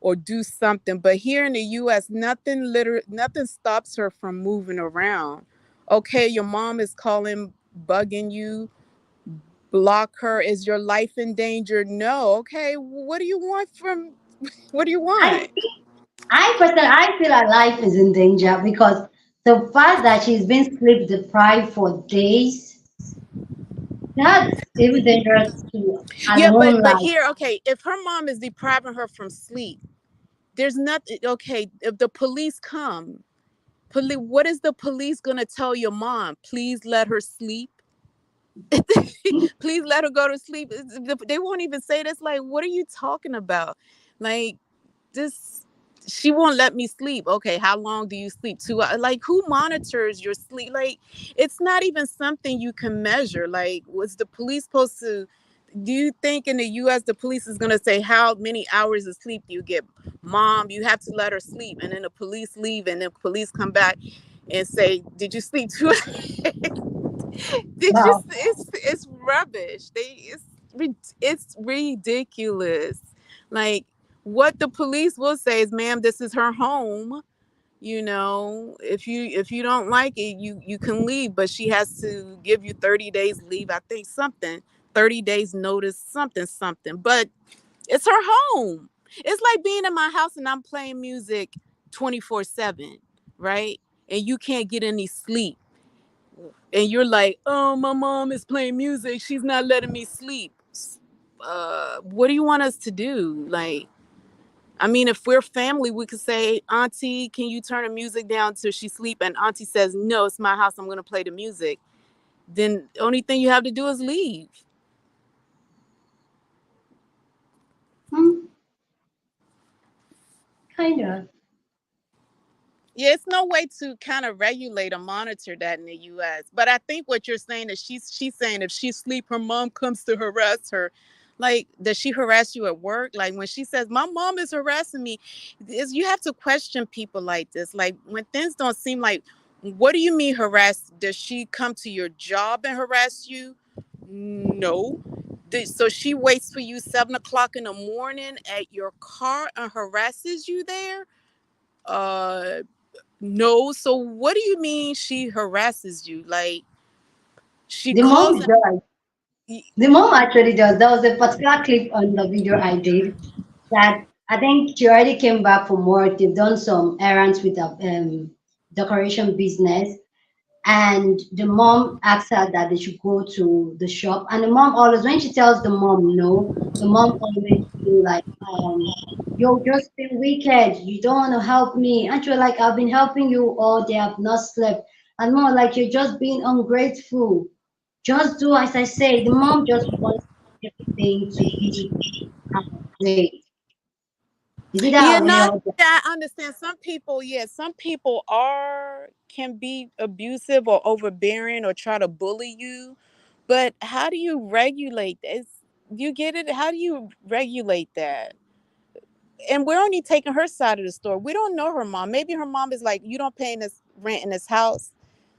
or do something. But here in the U.S., nothing stops her from moving around. Okay, your mom is calling, bugging you. Block her. Is your life in danger? No. Okay, what do you want from? What do you I want? I personally I feel her life is in danger because the fact that she's been sleep deprived for days, that's even dangerous to her Yeah, own but life. here, okay, if her mom is depriving her from sleep, there's nothing. Okay, if the police come, what is the police gonna tell your mom? Please let her sleep. Please let her go to sleep. They won't even say this. Like, what are you talking about? Like, this, she won't let me sleep. Okay, how long do you sleep? 2 hours? Like, who monitors your sleep? Like, it's not even something you can measure. Like, was the police supposed to? Do you think in the U.S. the police is gonna say how many hours of sleep do you get? Mom, you have to let her sleep, and then the police leave, and then police come back and say, "Did you sleep 2 hours?" Did you? Wow. It's rubbish. It's ridiculous. Like, what the police will say is, "Ma'am, this is her home. If you don't like it, you can leave." But she has to give you 30 days leave. I think something 30 days notice, something. But it's her home. It's like being in my house and I'm playing music 24/7, right? And you can't get any sleep, and you're like, "Oh, my mom is playing music. She's not letting me sleep." What do you want us to do? Like, I mean, if we're family, we could say, "Auntie, can you turn the music down till she sleep?" And Auntie says, "No, it's my house. I'm going to play the music." Then the only thing you have to do is leave. Hmm, kind of. Yeah, it's no way to kind of regulate or monitor that in the U.S. But I think what you're saying is she's saying if she sleep, her mom comes to harass her. Like, does she harass you at work? Like, when she says, "My mom is harassing me," you have to question people like this. Like, when things don't seem like, what do you mean harass? Does she come to your job and harass you? No. So she waits for you 7 o'clock in the morning at your car and harasses you there? Uh, no. So what do you mean she harasses you? Like, she The calls mom and does. The mom actually does. There was a particular clip on the video I did that I think she already came back from work. They've done some errands with a decoration business, and the mom asks her that they should go to the shop. And the mom always, when she tells the mom no, the mom always feel like, you're just being wicked. You don't want to help me. And you're like, I've been helping you all day. I've not slept. And more like, you're just being ungrateful. Just do as I say. The mom just wants everything to be great. Is it yeah, that way no, or yeah, I understand. Some people can be abusive or overbearing or try to bully you. But how do you regulate this? You get it? How do you regulate that? And we're only taking her side of the story. We don't know her mom. Maybe her mom is like, "You don't pay this rent in this house,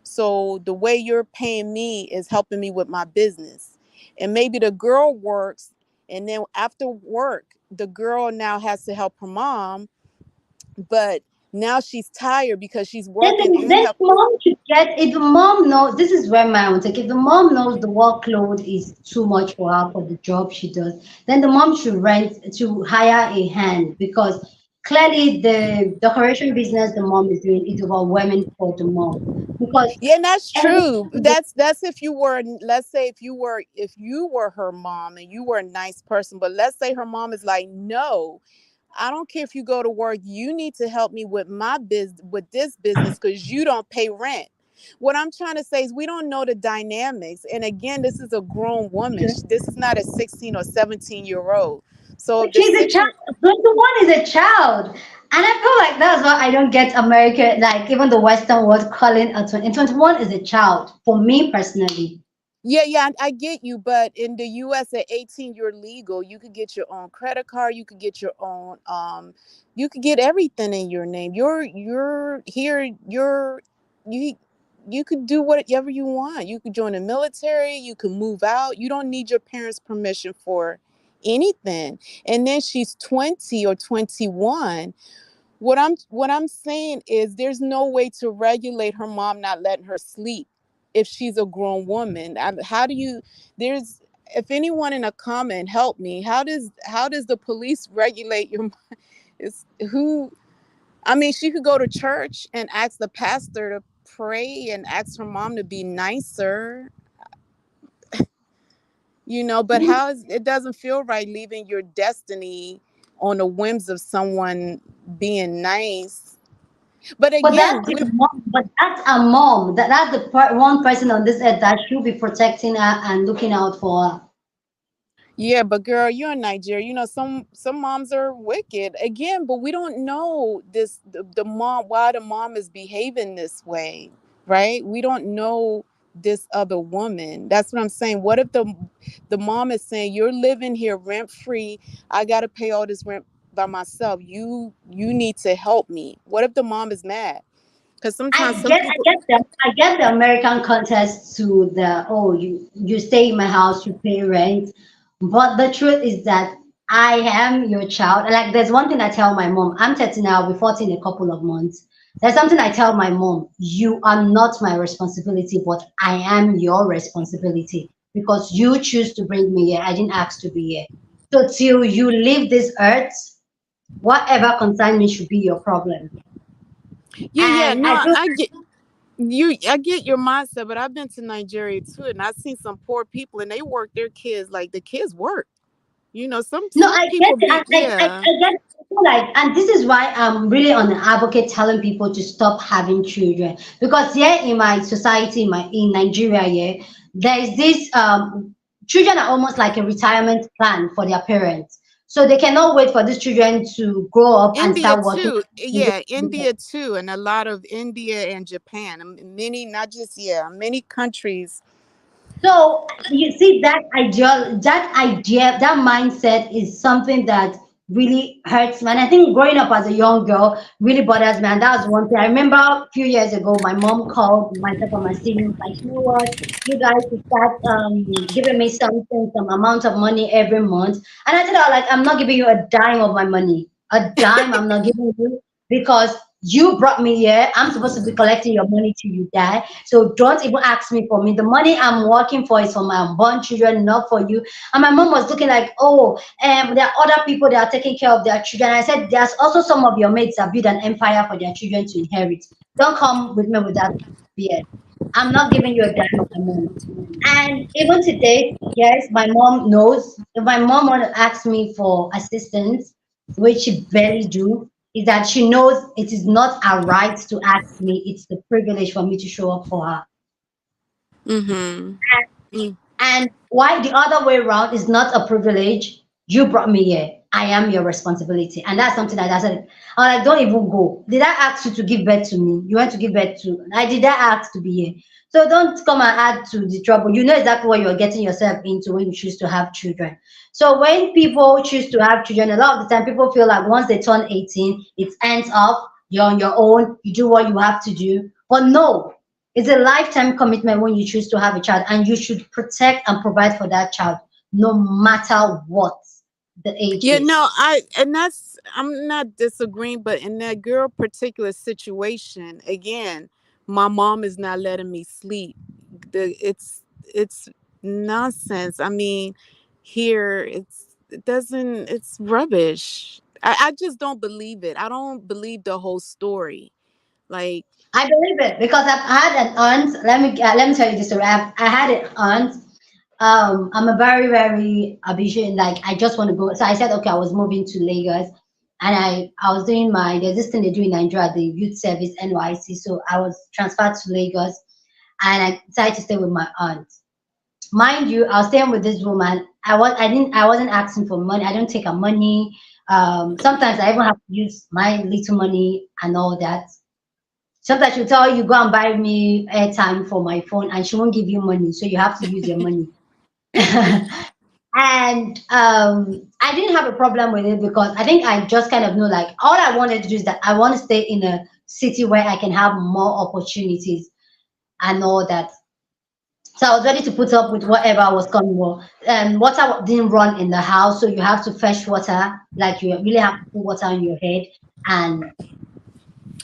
so the way you're paying me is helping me with my business." And maybe the girl works, and then after work, the girl now has to help her mom, but Now she's tired because she's Then, working and then help. mom should get, if the mom knows, this is where my own take, if the mom knows the workload is too much for her for the job she does, then the mom should hire a hand, because clearly the decoration business the mom is doing is overwhelming for the mom. Because Yeah, and that's every true. That's if you were, let's say if you were her mom and you were a nice person, but let's say her mom is like, no, I don't care if you go to work. You need to help me with my business, with this business, because you don't pay rent. What I'm trying to say is we don't know the dynamics. And again, this is a grown woman. This is not a 16 or 17-year-old. So if the she's a child, situ 21 is a child. And I feel like that's why I don't get America, like even the Western world calling a 20, and 21 is a child for me personally. Yeah, yeah, I get you, but in the US at 18 you're legal. You could get your own credit card, you could get your own you could get everything in your name. You're here, you you could do whatever you want. You could join the military, you could move out. You don't need your parents' permission for anything. And then she's 20 or 21. What I'm saying is there's no way to regulate her mom not letting her sleep if she's a grown woman. How do you there's if anyone in a comment help me, how does the police regulate your is who I mean, she could go to church and ask the pastor to pray and ask her mom to be nicer, but it doesn't feel right leaving your destiny on the whims of someone being nice. But But again, that's your mom. But that's a mom. That's the one person on this earth that should be protecting her and looking out for her. yeah, but girl, you're in Nigeria. Some moms are wicked again, but we don't know the mom why the mom is behaving this way, right? We don't know this other woman. That's what I'm saying. What if the mom is saying, "You're living here rent free. I got to pay all this rent by myself. You need to help me." What if the mom is mad? Because sometimes some people. I get the American context to the, oh, you stay in my house, you pay rent. But the truth is that I am your child. Like there's one thing I tell my mom. I'm 30 now, I'll be 40 in a couple of months. There's something I tell my mom. You are not my responsibility, but I am your responsibility because you choose to bring me here. I didn't ask to be here. So till you leave this earth, whatever concern me should be your problem. Yeah, yeah, And no, I feel I get your mindset, but I've been to Nigeria too, and I've seen some poor people, and they work their kids like the kids work. Some no, some I get people it. be yeah. I get it. I feel like, and this is why I'm really on an advocate telling people to stop having children. Because here in my society, in Nigeria, here, there is this children are almost like a retirement plan for their parents. So they cannot wait for these children to grow up and India start working. too, yeah, India too, and a lot of India and Japan, many not just yeah, many countries. So you see that mindset is something that really hurts me. And I think growing up as a young girl really bothers me. And that was one thing. I remember a few years ago, my mom called myself and my siblings, like, you know what, you guys should start giving me some amount of money every month. And I said, oh, like, I'm not giving you a dime of my money. A dime I'm not giving you because you brought me here. I'm supposed to be collecting your money till you die. So don't even ask me for me. The money I'm working for is for my unborn children, not for you. And my mom was looking like, oh, there are other people that are taking care of their children. I said, there's also some of your mates that build an empire for their children to inherit. Don't come with me with that BS. I'm not giving you a dime of my money. And even today, yes, my mom knows. If my mom want to ask me for assistance, which she barely do, is that she knows it is not a right to ask me. It's the privilege for me to show up for her. Mm-hmm. Mm. And why the other way around is not a privilege. You brought me here. I am your responsibility. And that's something that I said. I'm like, don't even go. Did I ask you to give birth to me? You want to give birth to? I did not ask to be here. So don't come and add to the trouble. You know exactly what you're getting yourself into when you choose to have children. So when people choose to have children, a lot of the time people feel like once they turn 18, it ends off. You're on your own. You do what you have to do. But no, it's a lifetime commitment when you choose to have a child, and you should protect and provide for that child no matter what. the age Yeah, is. no, I'm not disagreeing, but in that girl particular situation, again, my mom is not letting me sleep. It's nonsense. I mean, here it's rubbish. I just don't believe it. I don't believe the whole story. Like, I believe it because I've had an aunt. Let me tell you this story. I had an aunt. I'm a very ambitious. Like I just want to go. So I said, okay, I was moving to Lagos, and I was doing my there's this thing they do in Nigeria, the youth service NYC. So I was transferred to Lagos, and I decided to stay with my aunt. Mind you, I was staying with this woman. I wasn't asking for money. I don't take her money. Sometimes I even have to use my little money and all that. Sometimes she'll tell you, go and buy me airtime for my phone, and she won't give you money. So you have to use your money. And I didn't have a problem with it because I think I just kind of know like all I wanted to do is that I want to stay in a city where I can have more opportunities and all that. So I was ready to put up with whatever was coming. Well, water didn't run in the house, so you have to fetch water. Like you really have to put water on your head and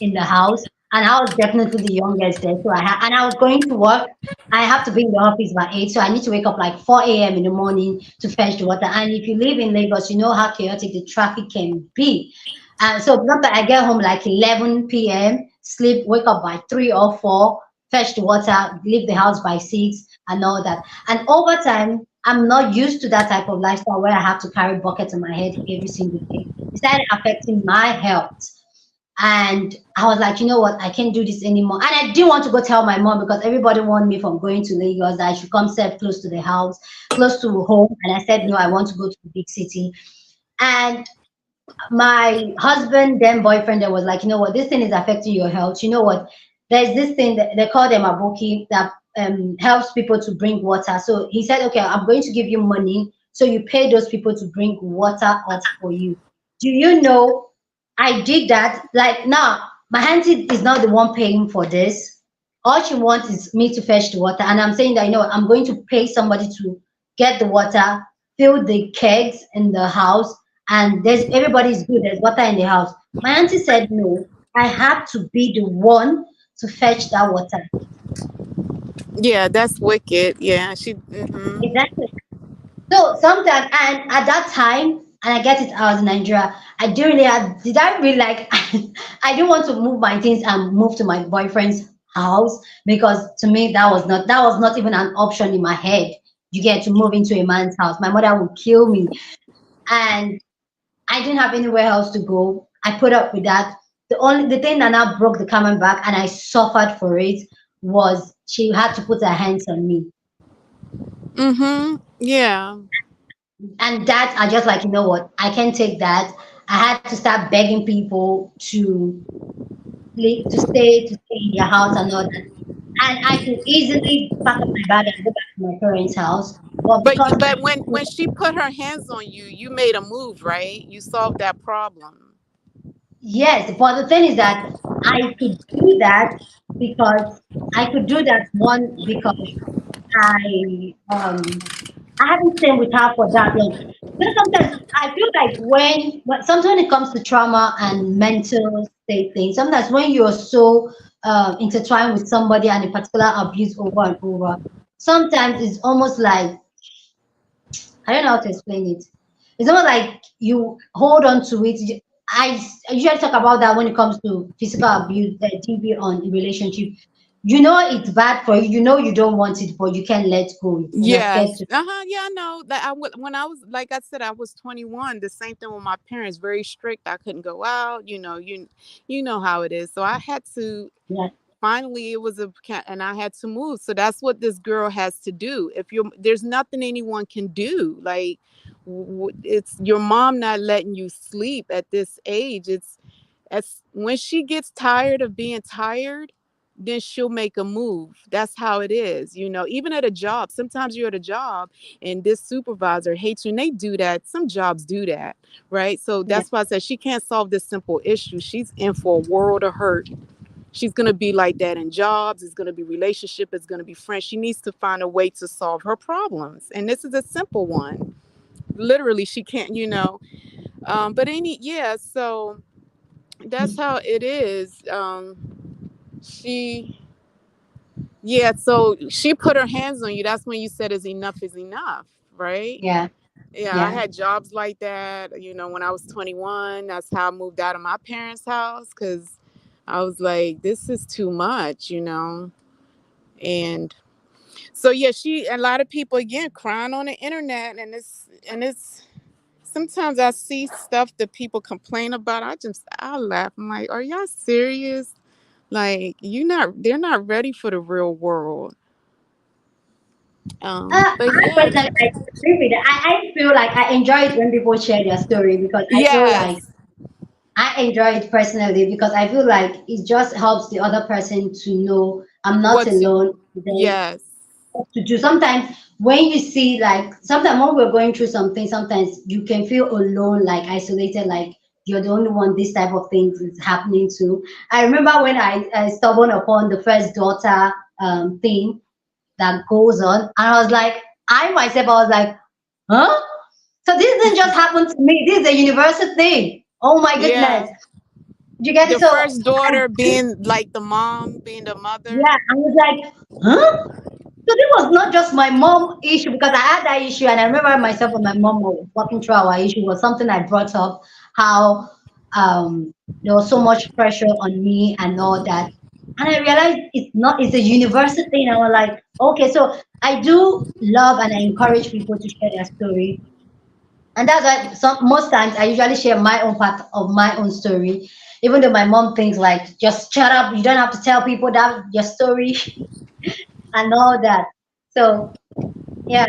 in the house, and I was definitely the youngest there. So and I was going to work. I have to be in the office by 8, so I need to wake up like 4 a.m. in the morning to fetch the water. And if you live in Lagos, you know how chaotic the traffic can be. And so not that I get home like 11 p.m., sleep, wake up by 3 or 4, fetch the water, leave the house by 6, and all that. And over time, I'm not used to that type of lifestyle where I have to carry buckets on my head every single day. It started affecting my health. And I was like, you know what, I can't do this anymore. And I didn't want to go tell my mom because everybody warned me from going to Lagos that I should come set close to the house, close to home. And I said, no, I want to go to the big city. And my husband, then boyfriend, that was like, you know what, this thing is affecting your health. You know what? There's this thing that they call them aboki that helps people to bring water. So he said, okay, I'm going to give you money. So you pay those people to bring water up for you. Do you know? I did that. Like now, my auntie is not the one paying for this. All she wants is me to fetch the water. And I'm saying that, you know, I'm going to pay somebody to get the water, fill the kegs in the house, and there's everybody's good. There's water in the house. My auntie said, no, I have to be the one to fetch that water. yeah, that's wicked. Yeah, she. Exactly. So sometimes, and at that time, and I get it, I was in Nigeria. I didn't really, did I really like, I didn't want to move my things and move to my boyfriend's house because to me that was not even an option in my head. You get to move into a man's house. My mother would kill me, and I didn't have anywhere else to go. I put up with that. The thing that now broke the camel back, and I suffered for it, was she had to put her hands on me. Mm-hmm. Yeah. And that I just like, you know what, I can't take that. I had to start begging people to to stay in their house and all that. And I could easily pack up my bag and go back to my parents' house. But because But when she put her hands on you, you made a move, right? You solved that problem. yes, but the thing is that I could do that because I could do that one because I haven't stayed with her for that long. You know, sometimes I feel like when sometimes when it comes to trauma and mental state things, sometimes when you're so intertwined with somebody and a particular abuse over and over, sometimes it's almost like I don't know how to explain it. It's almost like you hold on to it. I usually talk about that when it comes to physical abuse, TV on relationship. You know it's bad for you. You know you don't want it, but you can't let go. You're scared Yes. to. Uh-huh. Yeah, I know. That when I was, like I said, I was 21. The same thing with my parents, very strict. I couldn't go out. You know how it is. So I had to. Yeah. Finally, it was and I had to move. So that's what this girl has to do. If you're There's nothing anyone can do. Like, it's your mom not letting you sleep at this age. It's as when she gets tired of being tired, then she'll make a move. That's how it is. Even at a job, sometimes you're at a job and this supervisor hates you, and they do that. Some jobs do that, right? So Yeah. that's why I said she can't solve this simple issue. She's in for a world of hurt. She's going to be like that in jobs. It's going to be relationship. It's going to be friends. She needs to find a way to solve her problems. And this is a simple one. literally she can't, but yeah, so that's how it is. She Yeah, so she put her hands on you. That's when you said is enough, right? Yeah, Yeah, I yeah. had jobs like that, when I was 21. That's how I moved out of my parents' house because I was like, this is too much. And so yeah, a lot of people again crying on the internet, and it's sometimes I see stuff that people complain about. I laugh. I'm like, are y'all serious? Like, they're not ready for the real world. But I yeah. personally, I agree with that. I feel like I enjoy it when people share their story because I feel like Yes. I enjoy it personally because I feel like it just helps the other person to know I'm not What's alone. Then Yes. to do sometimes when you see like sometimes when we're going through something, sometimes you can feel alone, like isolated, like you're the only one this type of things is happening to. I remember when I stumbled upon the first daughter thing that goes on, and I was like, I myself, I was like, huh? So this didn't just happen to me. This is a universal thing. Oh my Yeah. goodness. You get it? The So first daughter being like the mom, being the mother. yeah, I was like, huh? So this was not just my mom issue because I had that issue, and I remember myself and my mom were walking through our issue was something I brought up how there was so much pressure on me and all that, and I realized it's a universal thing. I was like, okay, so I do love and I encourage people to share their story, and that's why most times I usually share my own part of my own story, even though my mom thinks like just shut up, you don't have to tell people that your story and all that. So yeah,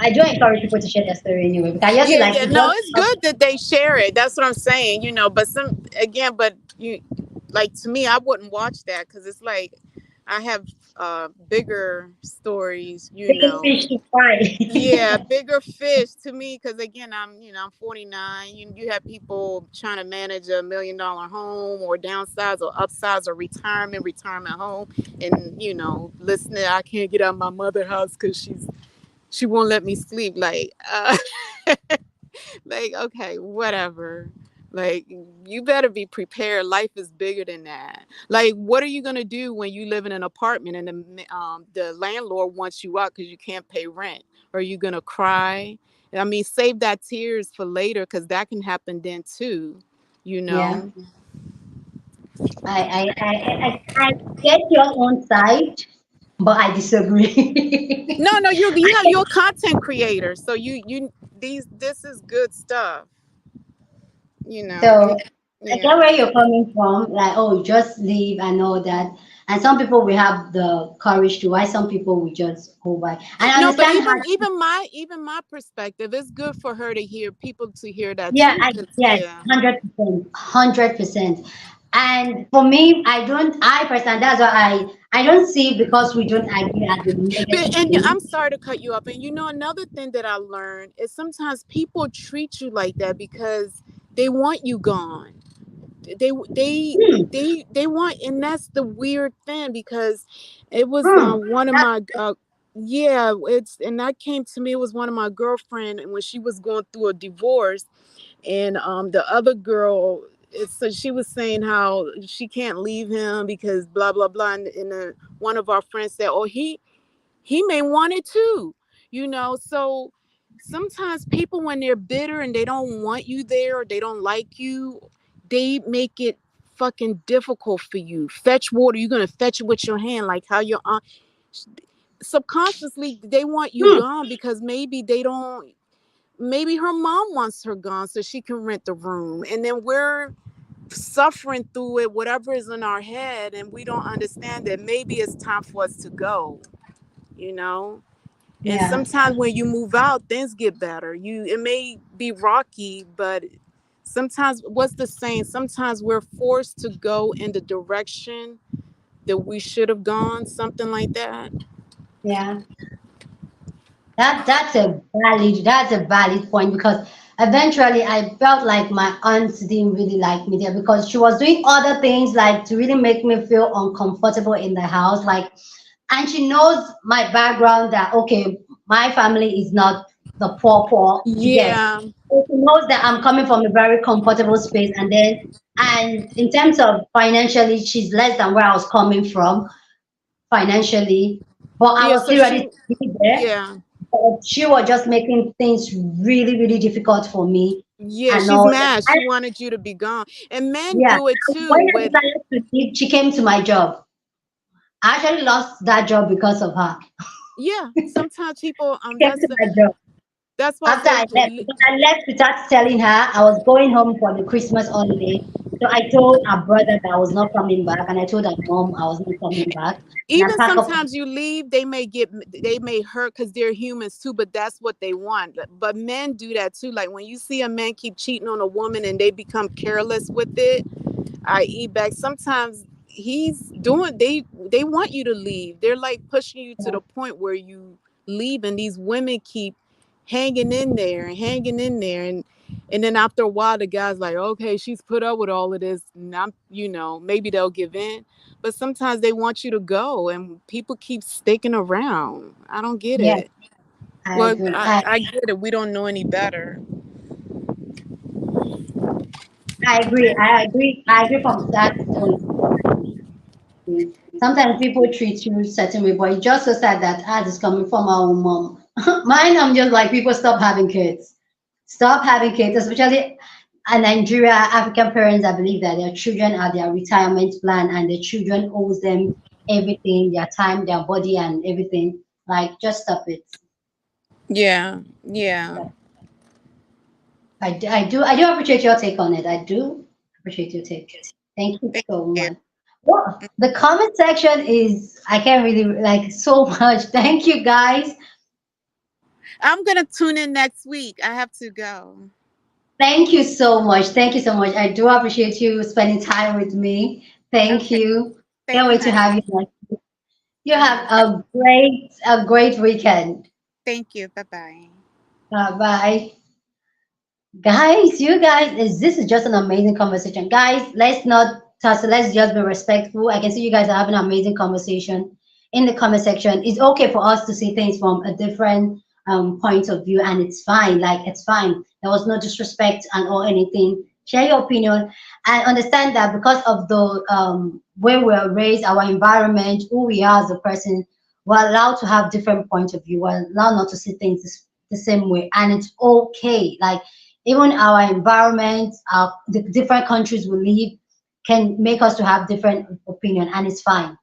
I do encourage people to share their story anyway because I just Yeah, like yeah. it No, just it's good that they share it. That's what I'm saying. But but you, like, to me, I wouldn't watch that because it's like I have bigger stories. big fish to fry. Yeah, bigger fish to me because again, I'm 49. You have people trying to manage $1 million home or downsize or upsize or retirement home, and listening. I can't get out of my mother house because she won't let me sleep. Like, okay, whatever. Like, you better be prepared. Life is bigger than that. Like, what are you gonna do when you live in an apartment and the landlord wants you out because you can't pay rent? Are you gonna cry? I mean, save that tears for later because that can happen then too. You Yeah, know. I get your own side, but I disagree. No, no, you're a content creator, so this is good stuff. You know. So I get Yeah. where you're coming from, like, oh, just leave and all that. And some people will have the courage to, why some people will just go by. And I No, but understand how, even my perspective, it's good for her to hear people to hear that yeah, too. 'Cause, yes, yeah. 100%, 100%. And for me, I personally, that's why I don't see because we don't agree as a But, negative and thing. I'm sorry to cut you up. And another thing that I learned is sometimes people treat you like that because they want you gone. They they Hmm, they want, and that's the weird thing because it was hmm, one of that, my yeah, and that came to me. It was one of my girlfriend, and when she was going through a divorce, and the other girl, so she was saying how she can't leave him because blah blah blah, and one of our friends said, oh, he may want it too, so sometimes people, when they're bitter and they don't want you there or they don't like you, they make it fucking difficult for you. Fetch water, you're gonna fetch it with your hand, like how your aunt. Subconsciously they want you hmm, gone because maybe her mom wants her gone so she can rent the room, and then we're suffering through it, whatever is in our head, and we don't understand that maybe it's time for us to go, you know and yeah, sometimes when you move out, things get better. It may be rocky, but sometimes, what's the saying, sometimes we're forced to go in the direction that we should have gone, something like that. yeah. That's a valid point because eventually I felt like my aunt didn't really like me there because she was doing other things like to really make me feel uncomfortable in the house, like, and she knows my background that okay, my family is not the poor, you get. Yeah. So she knows that I'm coming from a very comfortable space, and in terms of financially, she's less than where I was coming from financially, but I Yeah. was So still ready she. to be there. Yeah. But she was just making things really, really difficult for me Yeah. and She's all that. mad. She wanted you to be gone, and men Yeah, do it when too. I With decided to leave, she came to my job. I actually lost that job because of her. yeah. Sometimes people. She came to my job That's why I after I say. left, because I left without telling her I was going home for the Christmas holiday. So I told her brother that I was not coming back, and I told her mom I was not coming back. And I Even packed up. sometimes you leave, they may hurt because they're humans too, but that's what they want. But men do that too. Like when you see a man keep cheating on a woman and they become careless with it, i.e. back, sometimes he's doing, they want you to leave. They're like pushing you to the point where you leave, and these women keep hanging in there and hanging in there, and then after a while the guy's like, okay, she's put up with all of this, and I'm, maybe they'll give in. But sometimes they want you to go, and people keep sticking around. I don't get Yeah, it. I Well, agree. I get it. We don't know any better. I agree. I agree. I agree from that point. Sometimes people treat you certain way, but it's just so sad that it's coming from our own mom. Mine, I'm just like, people stop having kids. Stop having kids, especially in Nigeria, African parents. I believe that their children are their retirement plan, and the children owes them everything, their time, their body, and everything. Like, just stop it. Yeah, yeah. I do appreciate your take on it. I do appreciate your take. Thank you Thank so you. much. Well, the comment section is, I can't really like so much. Thank you guys. I'm gonna tune in next week. I have to go. Thank you so much. Thank you so much. I do appreciate you spending time with me. Thank Okay. you. Can't Thank you, wait to have honey. you next. You have Bye. a great weekend. Thank you. Bye bye. Bye. Guys, you guys, this is just an amazing conversation. Guys, let's not tussle, let's just be respectful. I can see you guys are having an amazing conversation in the comment section. It's okay for us to see things from a different point of view, and it's fine. Like, it's fine. There was no disrespect and or anything. Share your opinion and understand that because of the way we are raised, our environment, who we are as a person, we're allowed to have different points of view. We're allowed not to see things the same way, and it's okay. Like, even our environment, the different countries we live can make us to have different opinion, and it's fine.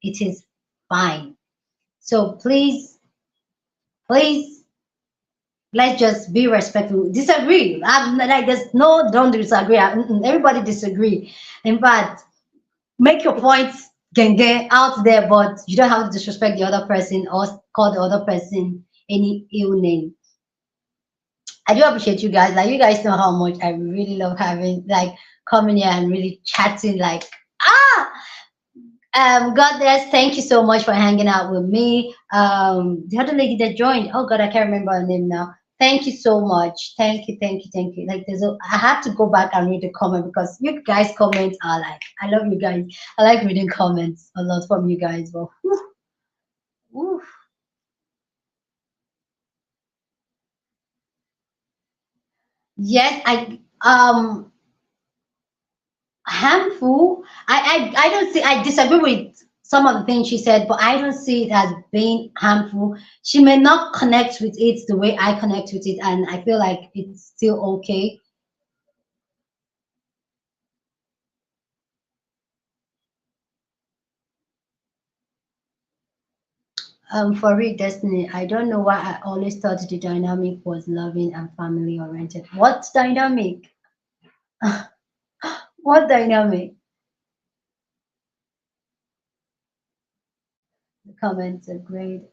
It is fine. So please, let's just be respectful. Disagree. I'm like, there's no don't disagree. Everybody disagree. In fact, make your points can get out there, but you don't have to disrespect the other person or call the other person any ill name. I do appreciate you guys. Like, you guys know how much I really love having like coming here and really chatting. Like, ah, God bless. Thank you so much for hanging out with me. The other lady that joined. Oh God, I can't remember her name now. Thank you so much. Thank you. Like, I had to go back and read the comment because you guys' comments are like, I love you guys. I like reading comments a lot from you guys. Well, whew. Yes, harmful. I don't see. I disagree with some of the things she said, but I don't see it as being harmful. She may not connect with it the way I connect with it, and I feel like it's still okay. For real, Destiny, I don't know why I always thought the dynamic was loving and family oriented. What dynamic? What dynamic? The comments are great.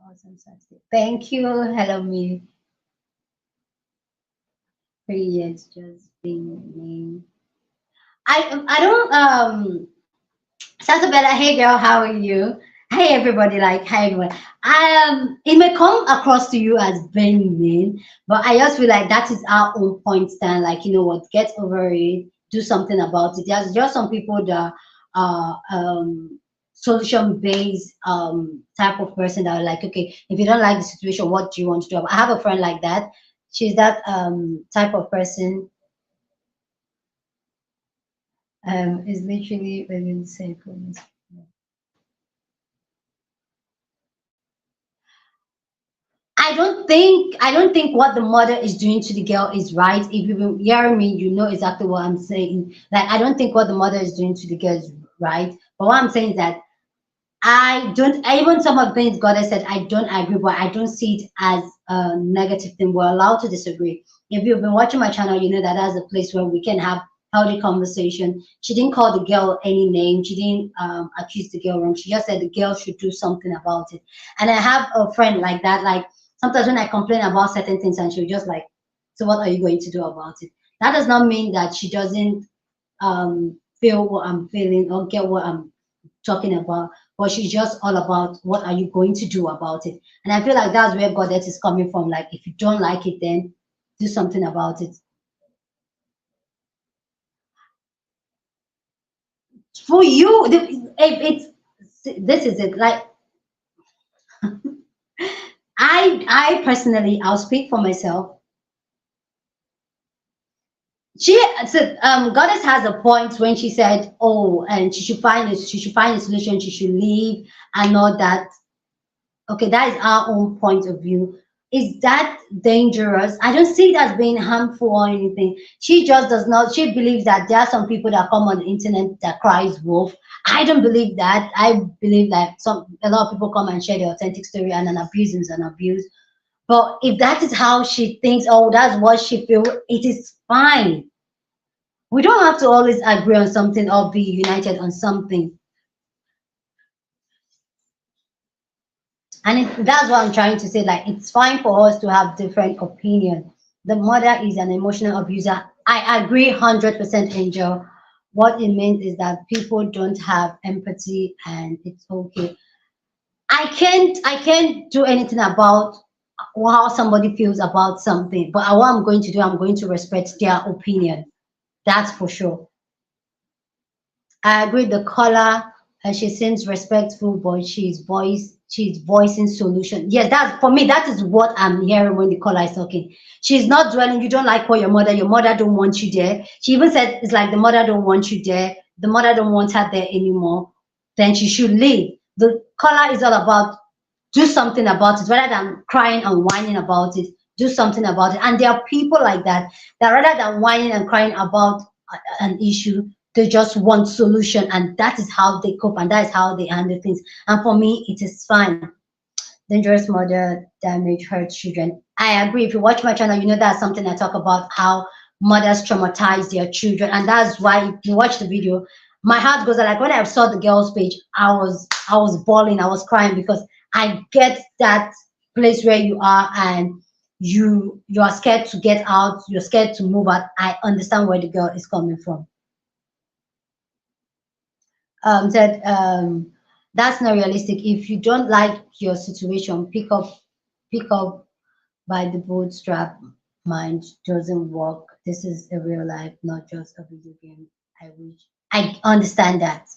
Awesome Saturday. Thank you. Hello, me. Periods just being named. I don't Santabella, hey girl, how are you? Hey everybody, like hi everyone. It may come across to you as being mean, but I just feel like that is our own point stand. Like, you know what, get over it, do something about it. There's just some people that are solution based type of person that are like, okay, if you don't like the situation, what do you want to do? I have a friend like that. She's that type of person. Is literally very simple. I don't think what the mother is doing to the girl is right. If you've been hearing me, you know exactly what I'm saying. Like, I don't think what the mother is doing to the girl is right. But what I'm saying is that I don't, even some of the things God has said, I don't agree, but I don't see it as a negative thing. We're allowed to disagree. If you've been watching my channel, you know that that's a place where we can have healthy conversation. She didn't call the girl any name. She didn't accuse the girl wrong. She just said the girl should do something about it. And I have a friend like that. Like, sometimes when I complain about certain things, and she'll just like, so what are you going to do about it? That does not mean that she doesn't feel what I'm feeling or get what I'm talking about, but she's just all about what are you going to do about it. And I feel like that's where Goddess is coming from. Like, if you don't like it, then do something about it. For you, if it's, this is it. Like, I personally, I'll speak for myself. She said, Goddess has a point when she said, oh, and she should find a solution, she should leave and all that. Okay, that is our own point of view. Is that dangerous? I don't see it as being harmful or anything. She just does not, she believes that there are some people that come on the internet that cries wolf. I don't believe that. I believe that a lot of people come and share their authentic story, and an abuse is an abuse. But if that is how she thinks, oh, that's what she feels, it is fine. We don't have to always agree on something or be united on something. And that's what I'm trying to say. Like, it's fine for us to have different opinion. The mother is an emotional abuser. I agree 100%, Angel. What it means is that people don't have empathy, and it's okay. I can't do anything about how somebody feels about something, but what I'm going to do, I'm going to respect their opinion. That's for sure. I agree. The caller, she seems respectful, but she's voicing solution. Yes, that's for me. That is what I'm hearing when the caller is talking. She's not dwelling. You don't like what your mother don't want you there. She even said it's like the mother don't want you there. The mother don't want her there anymore. Then she should leave. The caller is all about do something about it rather than crying and whining about it. Do something about it. And there are people like that that rather than whining and crying about an issue, they just want solution, and that is how they cope, and that is how they handle things. And for me, it is fine. Dangerous mother damage her children. I agree. If you watch my channel, you know that's something I talk about, how mothers traumatize their children. And that's why if you watch the video, my heart goes out. Like, when I saw the girl's page, I was bawling, I was crying, because I get that place where you are, and you are scared to get out, you're scared to move out. I understand where the girl is coming from. Said that's not realistic. If you don't like your situation, pick up by the bootstrap. Mind doesn't work. This is a real life, not just a video game. I understand that.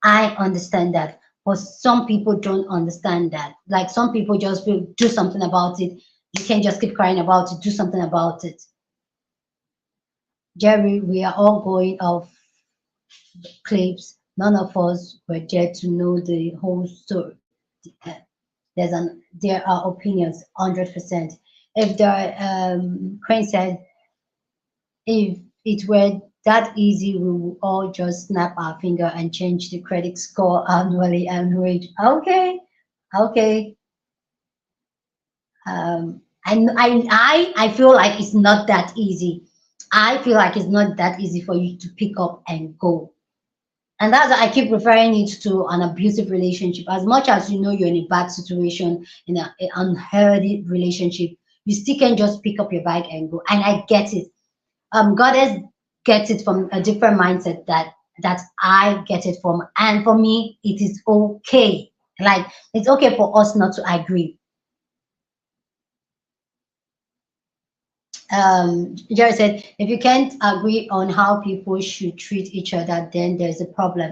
I understand that. But some people don't understand that. Like, some people just will do something about it. You can't just keep crying about it. Do something about it. Jerry, we are all going off clips. None of us were there to know the whole story. There are opinions, 100%. If the Crane said, if it were that easy, we would all just snap our finger and change the credit score annually and wait. Okay, okay. I feel like it's not that easy. I feel like it's not that easy for you to pick up and go. And that's why I keep referring it to an abusive relationship. As much as you know you're in a bad situation, in an unhealthy relationship, you still can just pick up your bike and go. And I get it. Goddess gets it from a different mindset that I get it from. And for me, it is okay. Like, it's okay for us not to agree. Jerry said, if you can't agree on how people should treat each other, then there's a problem.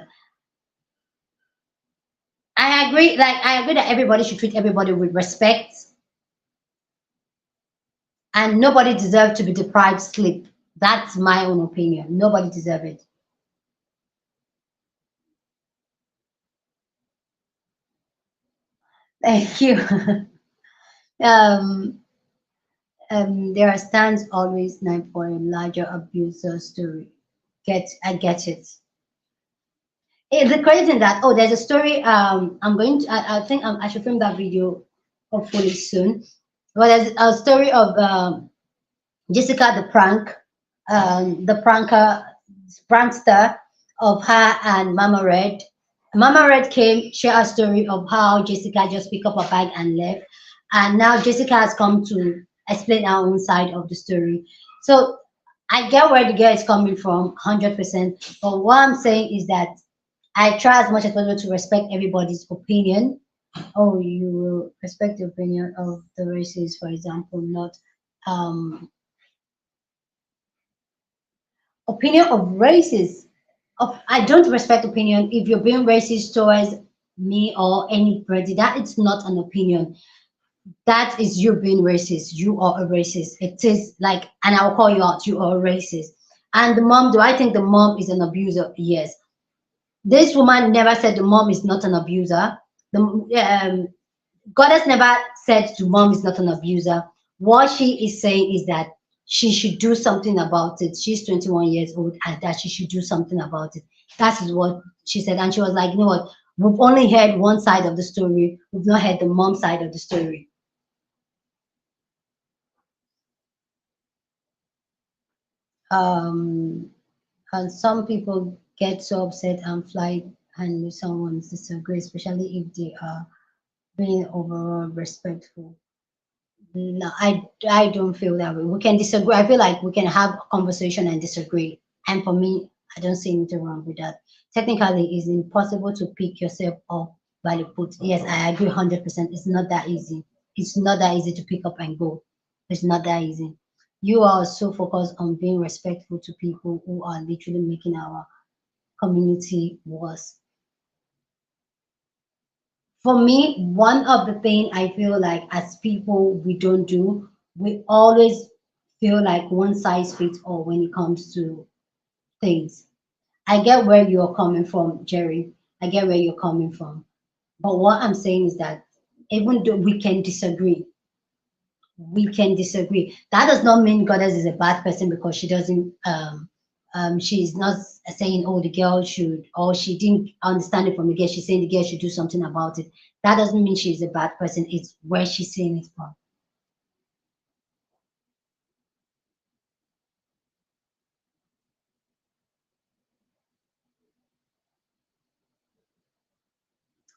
I agree. Like I agree that everybody should treat everybody with respect, and nobody deserves to be deprived sleep. That's my own opinion. Nobody deserves it. Thank you. um, there stands always night for a larger abuser story. I get it. The crazy thing that there's a story. I'm going to. I think I should film that video hopefully soon. But there's a story of Jessica the the prankster of her and Mama Red. Mama Red came share a story of how Jessica just picked up a bag and left, and now Jessica has come to explain our own side of the story. So I get where the girl is coming from, 100%. But what I'm saying is that I try as much as possible to respect everybody's opinion. Oh, you will respect the opinion of the races, for example, not um opinion of races. I don't respect opinion if you're being racist towards me or anybody. That is not an opinion. That is you being racist. You are a racist. It is like, and I'll call you out. You are a racist. And the mom, do I think the mom is an abuser? Yes. This woman never said the mom is not an abuser. The Goddess never said the mom is not an abuser. What she is saying is that she should do something about it. She's 21 years old and that she should do something about it. That is what she said. And she was like, you know what? We've only heard one side of the story. We've not heard the mom side of the story. Um, and some people get so upset and fly and someone disagree, especially if they are being overall respectful. No, I don't feel that way. We can disagree. I feel like we can have a conversation and disagree. And for me, I don't see anything wrong with that. Technically, it's impossible to pick yourself up by the foot. Yes, I agree 100%. It's not that easy. It's not that easy to pick up and go. It's not that easy. You are so focused on being respectful to people who are literally making our community worse. For me, one of the thing I feel like as people we don't do, we always feel like one size fits all when it comes to things. I get where you're coming from, Jerry. I get where you're coming from. But what I'm saying is that even though we can disagree. That does not mean Goddess is a bad person because she doesn't she's not saying oh the girl should or she didn't understand it from the girl. She's saying the girl should do something about it. That doesn't mean she's a bad person. It's where she's saying it from.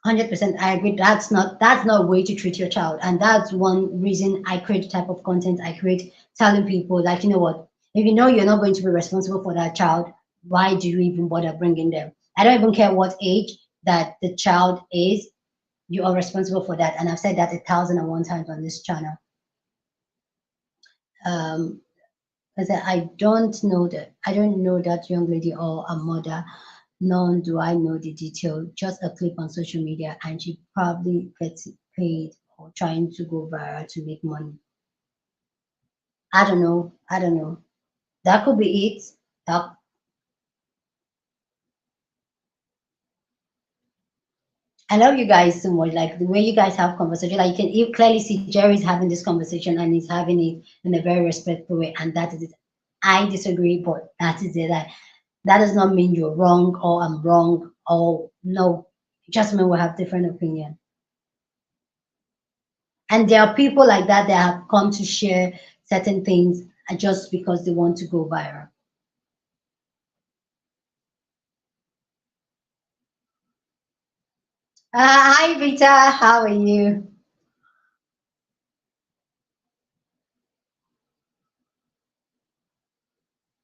100%, I agree. That's not a way to treat your child, and that's one reason I create the type of content I create, telling people like, you know what, if you know you're not going to be responsible for that child, why do you even bother bringing them? I don't even care what age that the child is. You are responsible for that, and I've said that 1,001 times on this channel. Um, I don't know that young lady or a mother, nor do I know the detail. Just a clip on social media, and she probably gets paid or trying to go viral to make money. I don't know. I don't know. That could be it. That I love you guys so much. Like the way you guys have conversation, like you clearly see Jerry's having this conversation and he's having it in a very respectful way, and that is it. I disagree, but that is it. That does not mean you're wrong or I'm wrong or no. It just mean we have different opinion. And there are people like that that have come to share certain things just because they want to go viral. Hi Vita, how are you?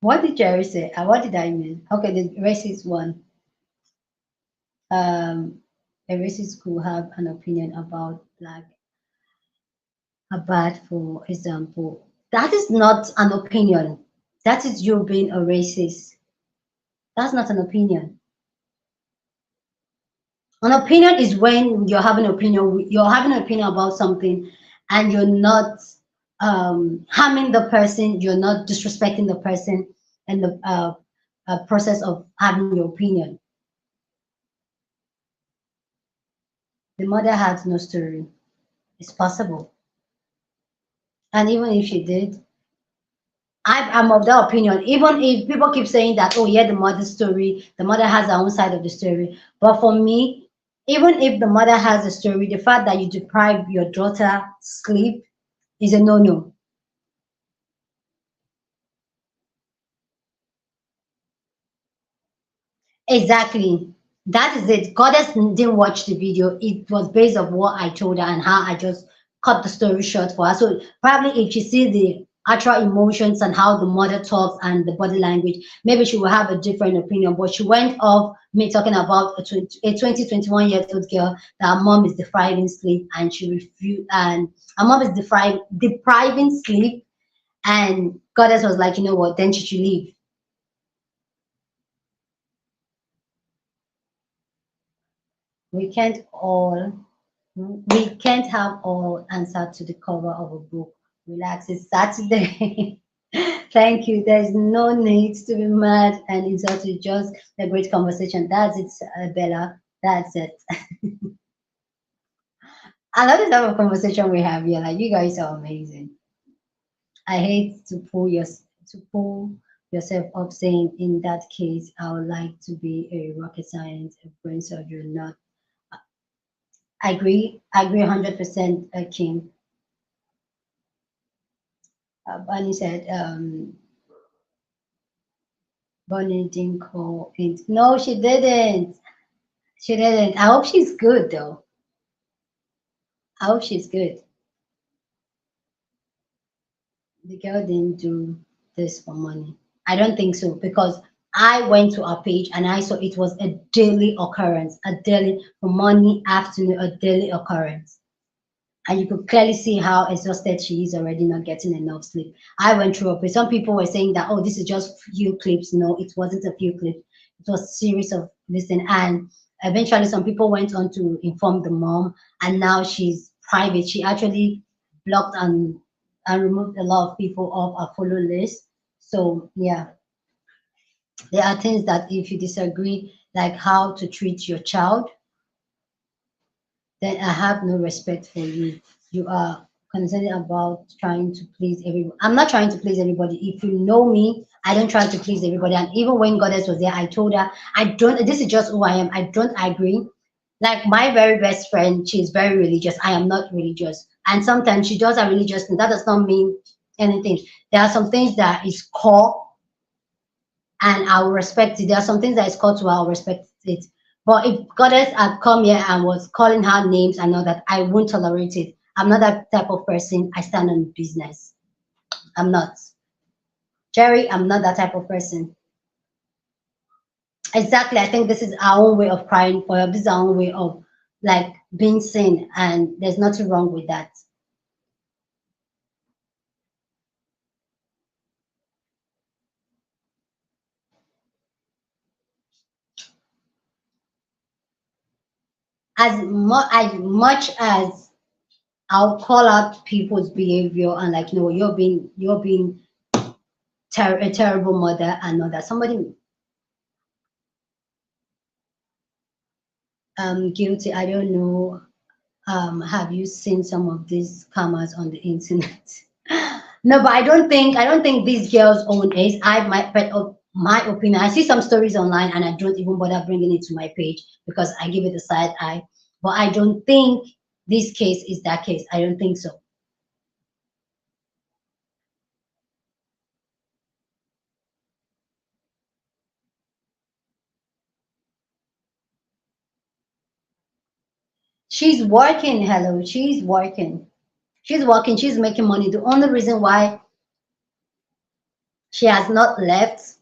What did Jerry say? What did I mean? Okay, the racist one. A racist could have an opinion about black bad, for example. That is not an opinion. That is you being a racist. That's not an opinion. An opinion is when you're having an opinion about something, and you're not harming the person, you're not disrespecting the person, and the process of having your opinion. The mother had no story. It's possible. And even if she did, I'm of the opinion, even if people keep saying that, oh yeah, the mother's story, the mother has her own side of the story. But for me, even if the mother has a story, the fact that you deprive your daughter sleep is a no-no. Exactly. That is it. Goddess didn't watch the video. It was based on what I told her and how I just cut the story short for her. So probably if she sees the actual emotions and how the mother talks and the body language, maybe she will have a different opinion. But she went off me talking about a 21 years old girl that her mom is depriving sleep, and she refused, and her mom is depriving sleep, and Goddess was like, you know what, then she should leave. We can't all We can't have all answer to the cover of a book. Relax, it's Saturday. Thank you. There's no need to be mad, and it's also just a great conversation. That's it, Bella. That's it. I love the type of conversation we have here. Like, you guys are amazing. I hate to pull yourself up saying, in that case, I would like to be a rocket science, a brain surgeon, not. I agree 100%, Kim. Bunny said, Bunny didn't call in. No, she didn't. She didn't. I hope she's good, though. I hope she's good. The girl didn't do this for money. I don't think so, because I went to her page and I saw it was a daily occurrence, a daily, from morning, afternoon, a daily occurrence. And you could clearly see how exhausted she is already, not getting enough sleep. I went through a page. Some people were saying that, oh, this is just few clips. No, it wasn't a few clips. It was a series of listen. And eventually some people went on to inform the mom, and now she's private. She actually blocked and removed a lot of people off her follow list. So yeah, there are things that if you disagree, like how to treat your child, then I have no respect for you. You are concerned about trying to please everyone. I'm not trying to please everybody. If you know me, I don't try to please everybody. And even when Goddess was there, I told her, I don't, this is just who I am. I don't agree. Like my very best friend, she's very religious. I am not religious. And sometimes she does a religious thing. That does not mean anything. There are some things that is core, and I will respect it. There are some things that is called to, I will respect it. But if Goddess had come here and was calling her names and all that, I won't tolerate it. I'm not that type of person. I stand on business. I'm not. Jerry, I'm not that type of person. Exactly. I think this is our own way of crying for help. This is our own way of like being seen, and there's nothing wrong with that. As much as I'll call out people's behavior and like, no, you're being a terrible mother and all that. Somebody guilty. I don't know. Have you seen some of these scammers on the internet? No, but I don't think these girls own it. My opinion. I see some stories online and I don't even bother bringing it to my page because I give it a side eye. But I don't think this case is that case. I don't think so. She's working. Hello, she's working. She's working. She's making money. The only reason why she has not left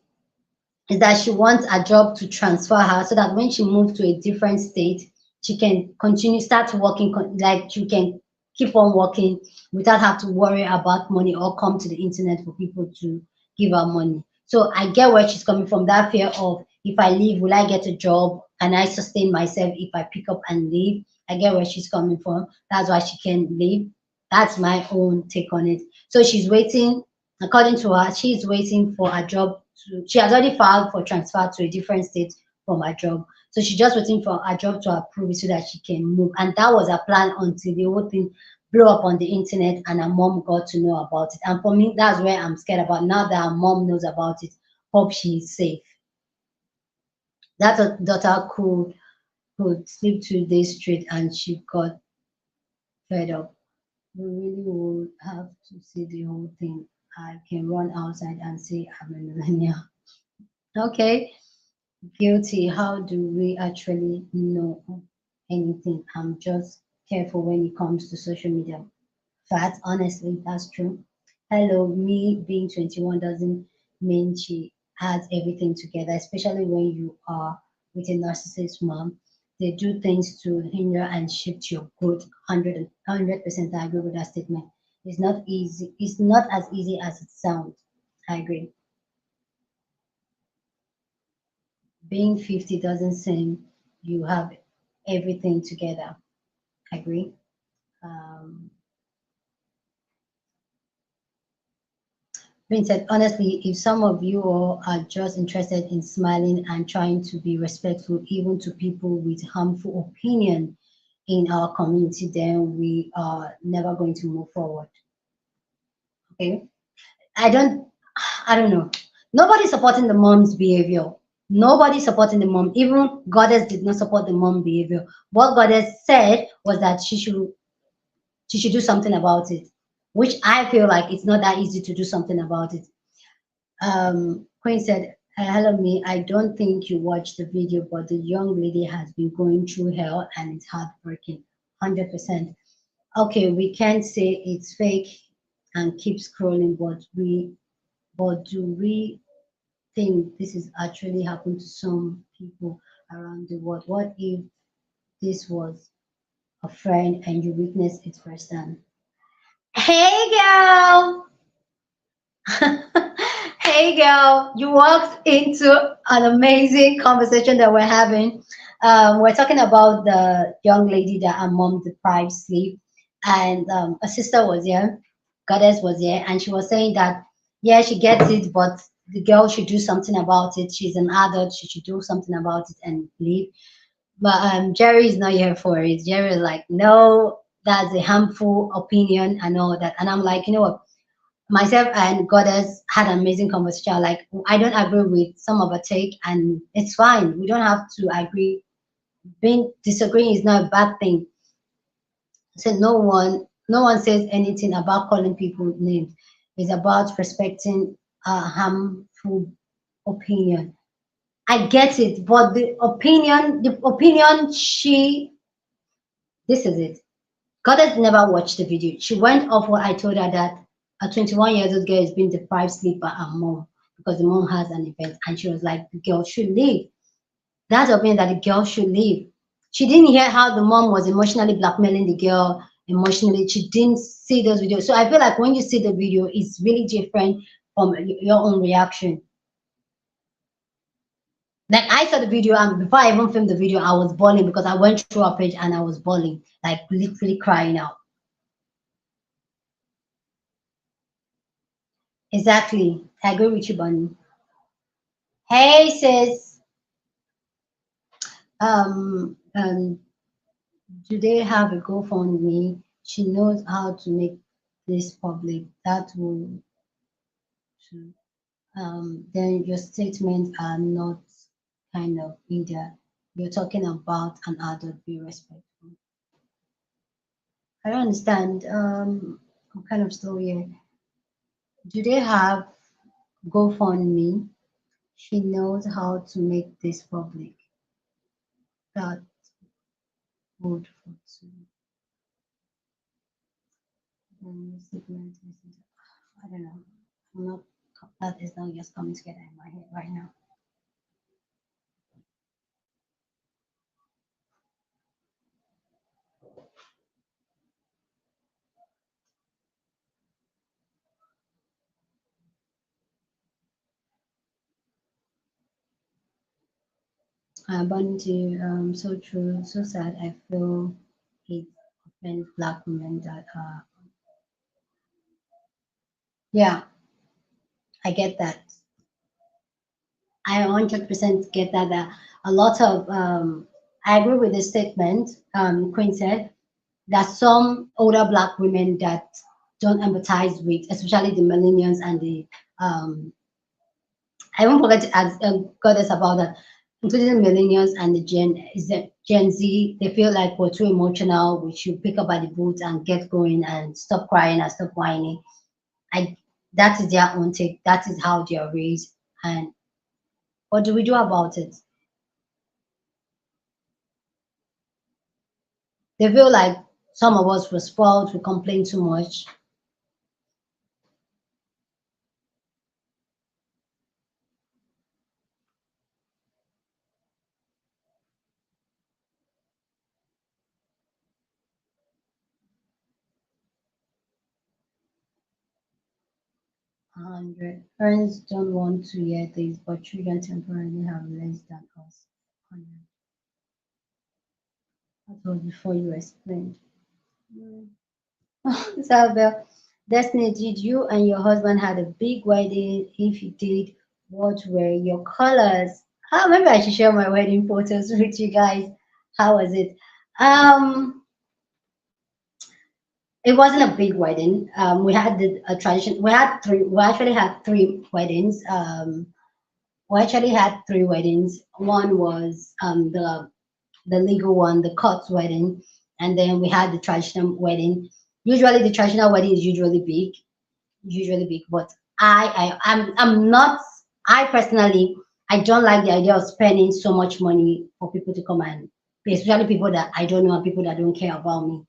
is that she wants a job to transfer her so that when she moves to a different state, she can continue, start working, like she can keep on working without have to worry about money or come to the internet for people to give her money. So I get where she's coming from, that fear of if I leave, will I get a job? and I sustain myself if I pick up and leave. I get where she's coming from. That's why she can't leave. That's my own take on it. So she's waiting, according to her, she's waiting for a job to, she has already filed for transfer to a different state from her job. So she's just waiting for her job to approve it so that she can move. And that was her plan until the whole thing blew up on the internet and her mom got to know about it. And for me, that's where I'm scared about. Now that her mom knows about it, hope she's safe. That daughter could sleep 2 days straight and she got fed up. We really would have to see the whole thing. I can run outside and say I'm a millennial. Okay, guilty. How do we actually know anything? I'm just careful when it comes to social media. Fact, honestly, that's true. Hello, me being 21 doesn't mean she has everything together, especially when you are with a narcissist mom. They do things to hinder and shift your growth. 100% I agree with that statement. It's not easy. It's not as easy as it sounds. I agree. Being 50 doesn't seem you have everything together. I agree. Um, Being said, honestly, if some of you all are just interested in smiling and trying to be respectful, even to people with harmful opinion in our community, then we are never going to move forward. Okay? I don't, I don't know. Nobody's supporting the mom's behavior. Nobody's supporting the mom. Even Goddess did not support the mom behavior. What Goddess said was that she should do something about it, which I feel like it's not that easy to do something about it. Queen said, hello, me. I don't think you watched the video, but the young lady has been going through hell and it's heartbreaking. 100%. Okay, we can't say it's fake and keep scrolling, but do we think this is actually happened to some people around the world? What if this was a friend and you witnessed it firsthand? Hey, girl! Hey girl, you walked into an amazing conversation that we're having. We're talking about the young lady that her mom deprived sleep, and a sister was here, Goddess was here, and she was saying that yeah, she gets it, but the girl should do something about it. She's an adult, she should do something about it and leave. But Jerry is not here for it. Jerry is like, no, that's a harmful opinion and all that. And I'm like, you know what? Myself and Goddess had an amazing conversation. Like, I don't agree with some of her take, and it's fine. We don't have to agree. Being disagreeing is not a bad thing. So no one says anything about calling people names. It's about respecting a harmful opinion. I get it, but the opinion this is it. Goddess never watched the video. She went off what I told her that a 21 years old girl is being deprived sleep by her mom because the mom has an event, and she was like, the girl should leave. That's opinion that the girl should leave. She didn't hear how the mom was emotionally blackmailing the girl emotionally. She didn't see those videos. So I feel like when you see the video, it's really different from your own reaction. Like I saw the video, and before I even filmed the video, I was bawling because I went through her page and I was bawling, like literally crying out. Exactly. I agree with you, Bunny. Hey, sis. Um, do they have a GoFundMe? She knows how to make this public. That will, then your statements are not kind of either. You're talking about an adult. Be respectful. I don't understand. I'm kind of slow here. Do they have GoFundMe? She knows how to make this public. That would for two. Segment I don't know. I'm not. That is not just coming together in my head right now. Bounty, so true, so sad. I feel it offends black women that yeah, I get that. I 100% get that. A lot of I agree with the statement Queen said that some older black women that don't empathize with, especially the millennials and the I won't forget to ask goddess about that, including the millennials and the Gen Z. They feel like we're too emotional. We should pick up by the boots and get going and stop crying and stop whining. I that is their own take. That is how they are raised. And what do we do about it? They feel like some of us were spoiled. We complain too much. 100. Parents don't want to hear this, but children temporarily have less than us. 100. That was before you explained. Mm. Isabel, Destiny, did you and your husband had a big wedding? If you did, what were your colors? Maybe I should share my wedding photos with you guys. How was it? Um, it wasn't a big wedding. We had a tradition. We had three. We actually had three weddings. We actually had three weddings. One was the legal one, the court wedding, and then we had the traditional wedding. Usually, the traditional wedding is usually big. But I'm not. I personally, I don't like the idea of spending so much money for people to come and pay, especially people that I don't know and people that don't care about me.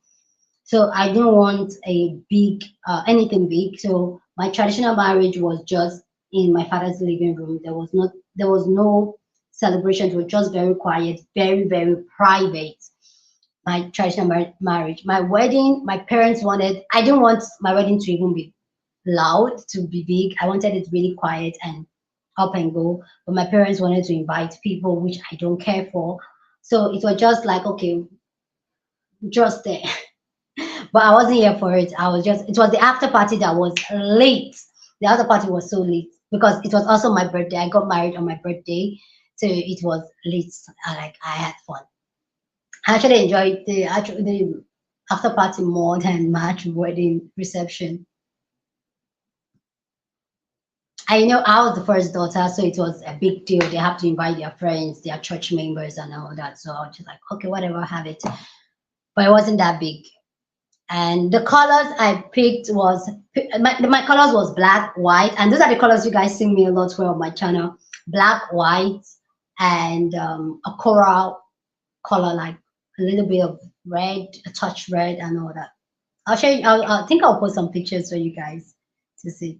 So I don't want a big anything big. So my traditional marriage was just in my father's living room. There was no celebrations. It was just very quiet, very private. My traditional marriage, my wedding, my parents wanted. I didn't want my wedding to even be loud, to be big. I wanted it really quiet and up and go. But my parents wanted to invite people, which I don't care for. So it was just like okay, just there. But I wasn't here for it. I was just, it was the after party that was late. The after party was so late because it was also my birthday. I got married on my birthday. So it was late. I had fun. I actually enjoyed the after party more than my actual wedding reception. I know I was the first daughter, so it was a big deal. They have to invite their friends, their church members, and all that. So I was just like, okay, whatever, have it. But it wasn't that big. And the colors I picked was my colors was black, white, and those are the colors you guys see me a lot for on my channel. Black, white, and a coral color, like a little bit of red, a touch red, and all that. I'll show you. I think I'll post some pictures for you guys to see.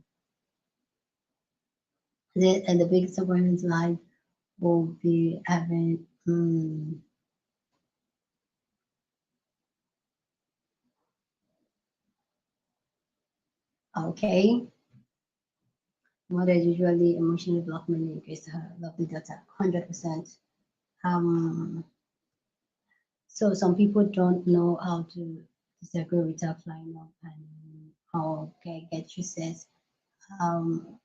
And the biggest surprise life will be having. Okay. Mother is usually emotionally blackmailing against her lovely daughter. 100%. Um, so some people don't know how to disagree without flying up and how okay, get you says. Um,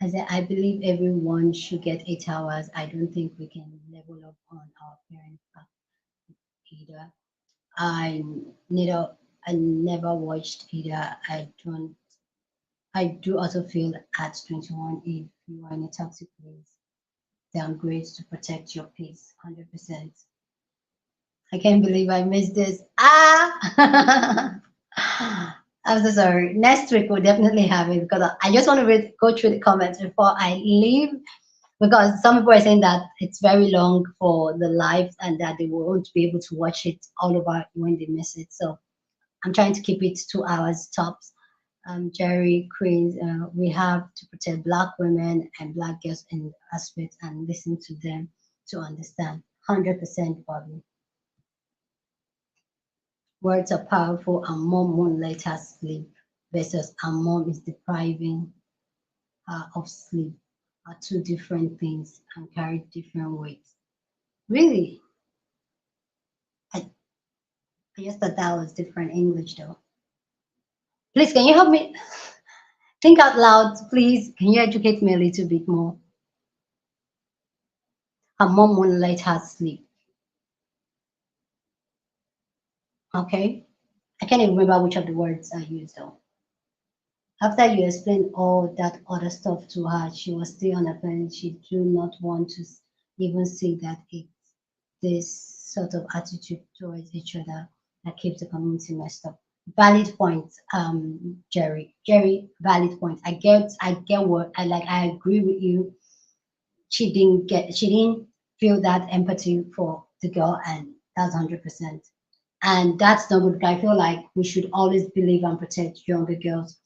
I said, I believe everyone should get 8 hours. I don't think we can level up on our parents either. I neither I never watched either. I do also feel at 21 if you are in a toxic place, downgrade to protect your peace. 100%. I can't believe I missed this. I'm so sorry. Next week we'll definitely have it because I just want to go through the comments before I leave because some people are saying that it's very long for the live and that they won't be able to watch it all over when they miss it. So I'm trying to keep it 2 hours tops. Jerry Queens, we have to protect Black women and Black girls in aspects and listen to them to understand. 100% Bobby. Words are powerful and mom won't let her sleep versus our mom is depriving her of sleep. are two different things and carry different weights. Really? I, I just thought that was different English though. Please, can you help me think out loud? Please, can you educate me a little bit more? Her mom won't let her sleep. Okay? I can't even remember which of the words I used though. After you explained all that other stuff to her, she was still on the fence. She do not want to even see that it's this sort of attitude towards each other that keeps the community messed up. Valid point, Jerry. Jerry, valid point. I get what I like. I agree with you. She didn't feel that empathy for the girl, and that's 100%. And that's not good. I feel like we should always believe and protect younger girls.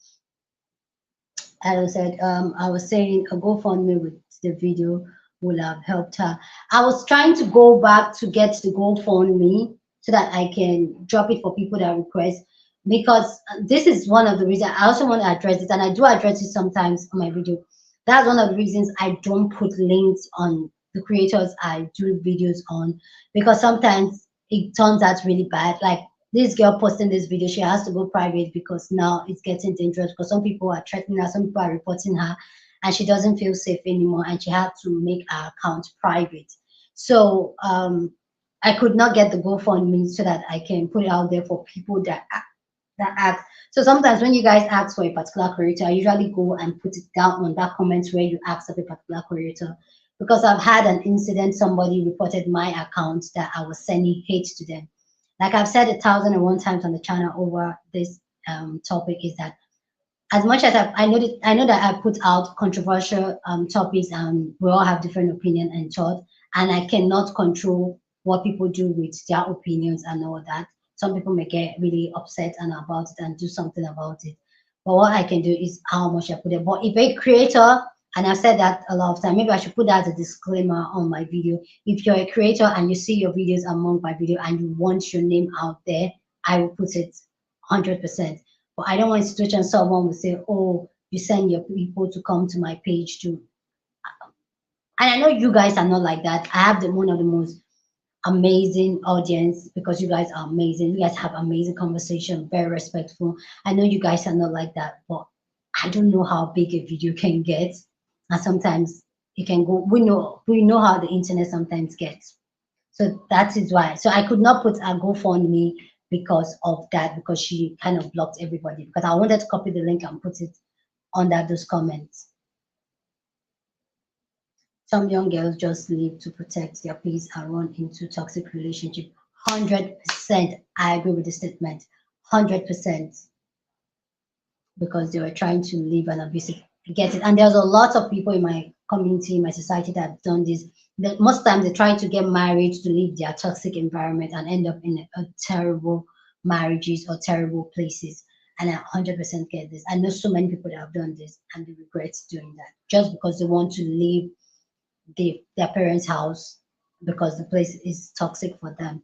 As I said, I was saying a GoFundMe with the video will have helped her. I was trying to go back to get the GoFundMe so that I can drop it for people that request, because this is one of the reasons I also want to address it, and I do address it sometimes on my video. That's one of the reasons I don't put links on the creators I do videos on, because sometimes it turns out really bad. Like this girl posting this video, she has to go private because now it's getting dangerous, because some people are threatening her, some people are reporting her, and she doesn't feel safe anymore, and she had to make her account private. So I could not get the GoFundMe so that I can put it out there for people that ask. So sometimes when you guys ask for a particular creator, I usually go and put it down on that comment where you ask of a particular creator, because I've had an incident. Somebody reported my account that I was sending hate to them. Like I've said 1,001 times on the channel over this topic, is that as much as I know that I put out controversial topics, and we all have different opinion and thought, and I cannot control what people do with their opinions and all that. Some people may get really upset and about it and do something about it. But what I can do is how much I put it. But if a creator, and I've said that a lot of time, maybe I should put that as a disclaimer on my video. If you're a creator and you see your videos among my video and you want your name out there, I will put it 100%. But I don't want a situation someone will say, oh, you send your people to come to my page too. And I know you guys are not like that. I have one of the most amazing audience, because you guys are amazing. You guys have amazing conversation, very respectful. I know you guys are not like that, but I don't know how big a video can get. And sometimes it can go, we know how the internet sometimes gets. So that is why. So I could not put a GoFundMe because of that, because she kind of blocked everybody. Because I wanted to copy the link and put it under those comments. Some young girls just leave to protect their peace and run into toxic relationship. 100%. I agree with the statement. 100%. Because they were trying to live an abusive, get it. And there's a lot of people in my community, in my society, that have done this. That most times they try to get married to leave their toxic environment and end up in a terrible marriages or terrible places. And I 100% get this. I know so many people that have done this and they regret doing that just because they want to leave their parents' house because the place is toxic for them.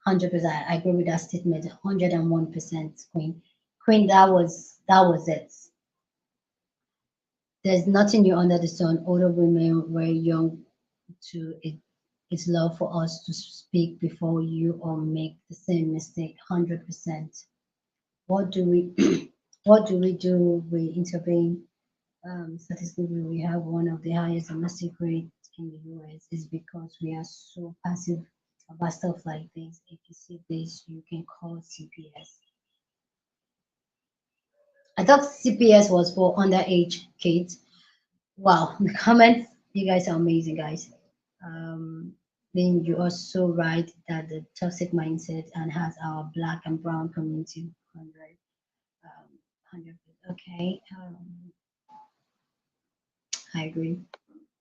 100%. I agree with that statement. 101%, Queen. Queen, that was it. There's nothing new under the sun. Older women were young to it. It's love for us to speak before you or make the same mistake. 100%. What do we what do we do? We intervene. Statistically, we have one of the highest domestic rates in the US. Is because we are so passive about stuff like this. If you see this, you can call CPS. I thought CPS was for underage kids. Wow, the comments, you guys are amazing, guys. Then you are so right that the toxic mindset and has our black and brown community 100, 100. Okay, I agree.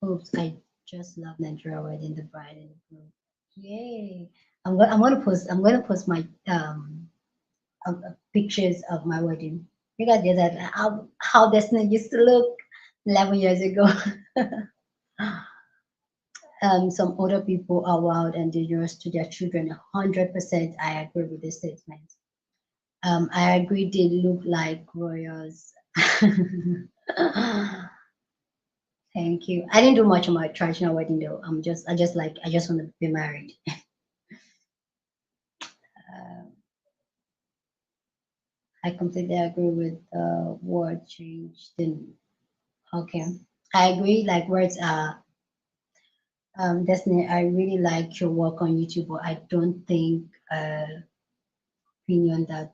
Oops, I just love Nigeria wedding, the bride and the groom. Yay! I'm gonna post my pictures of my wedding. You guys get that how Destiny used to look 11 years ago. Some older people are wild and dangerous to their children. 100%, I agree with this statement. I agree they look like royals. Thank you. I didn't do much of my traditional wedding though. I just want to be married. Uh, I completely agree with the word change. Then okay, I agree. Like words are Destiny. I really like your work on YouTube, but I don't think opinion that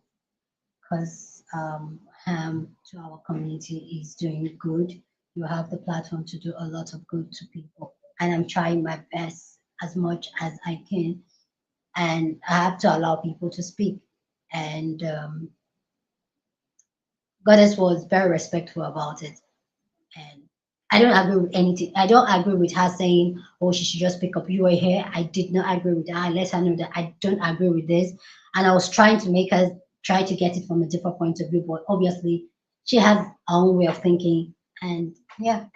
cause harm to our community is doing good. You have the platform to do a lot of good to people, and I'm trying my best as much as I can, and I have to allow people to speak. And Goddess was very respectful about it, and I don't agree with anything. I don't agree with her saying, "Oh, she should just pick up your hair." I did not agree with that. I let her know that I don't agree with this, and I was trying to make her try to get it from a different point of view. But obviously, she has her own way of thinking, and yeah,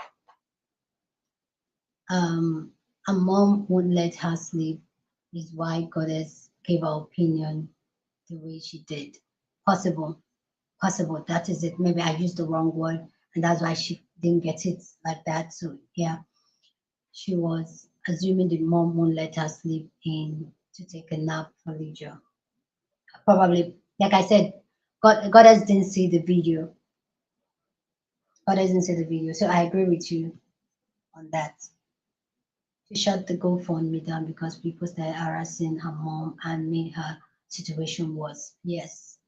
a mom won't let her sleep is why Goddess gave her opinion the way she did. Possible, possible. That is it. Maybe I used the wrong word, and that's why she didn't get it like that. So yeah. She was assuming the mom won't let her sleep in to take a nap for leisure. Probably, like I said, Goddess didn't see the video. Goddess didn't see the video. So I agree with you on that. She shut the GoFundMe down because people started harassing her mom and made her situation worse. Yes,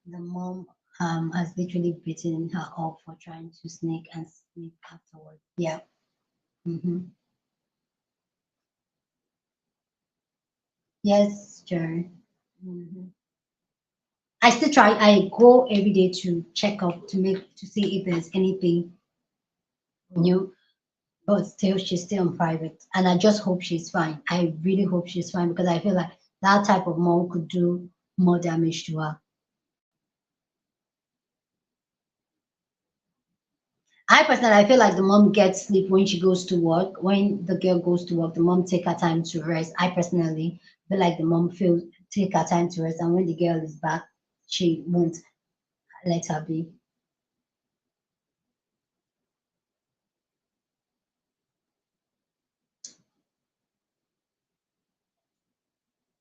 the mom has literally beaten her up for trying to sneak and sleep afterwards. Yeah. hmm Yes, Jerry. hmm I still try. I go every day to check up to see if there's anything new, but still she's still on private, and I just hope she's fine. I really hope she's fine because I feel like that type of mom could do more damage to her. I personally, I feel like the mom gets sleep when she goes to work. When the girl goes to work, the mom take her time to rest. I personally feel like the mom feels take her time to rest, and when the girl is back, she won't let her be.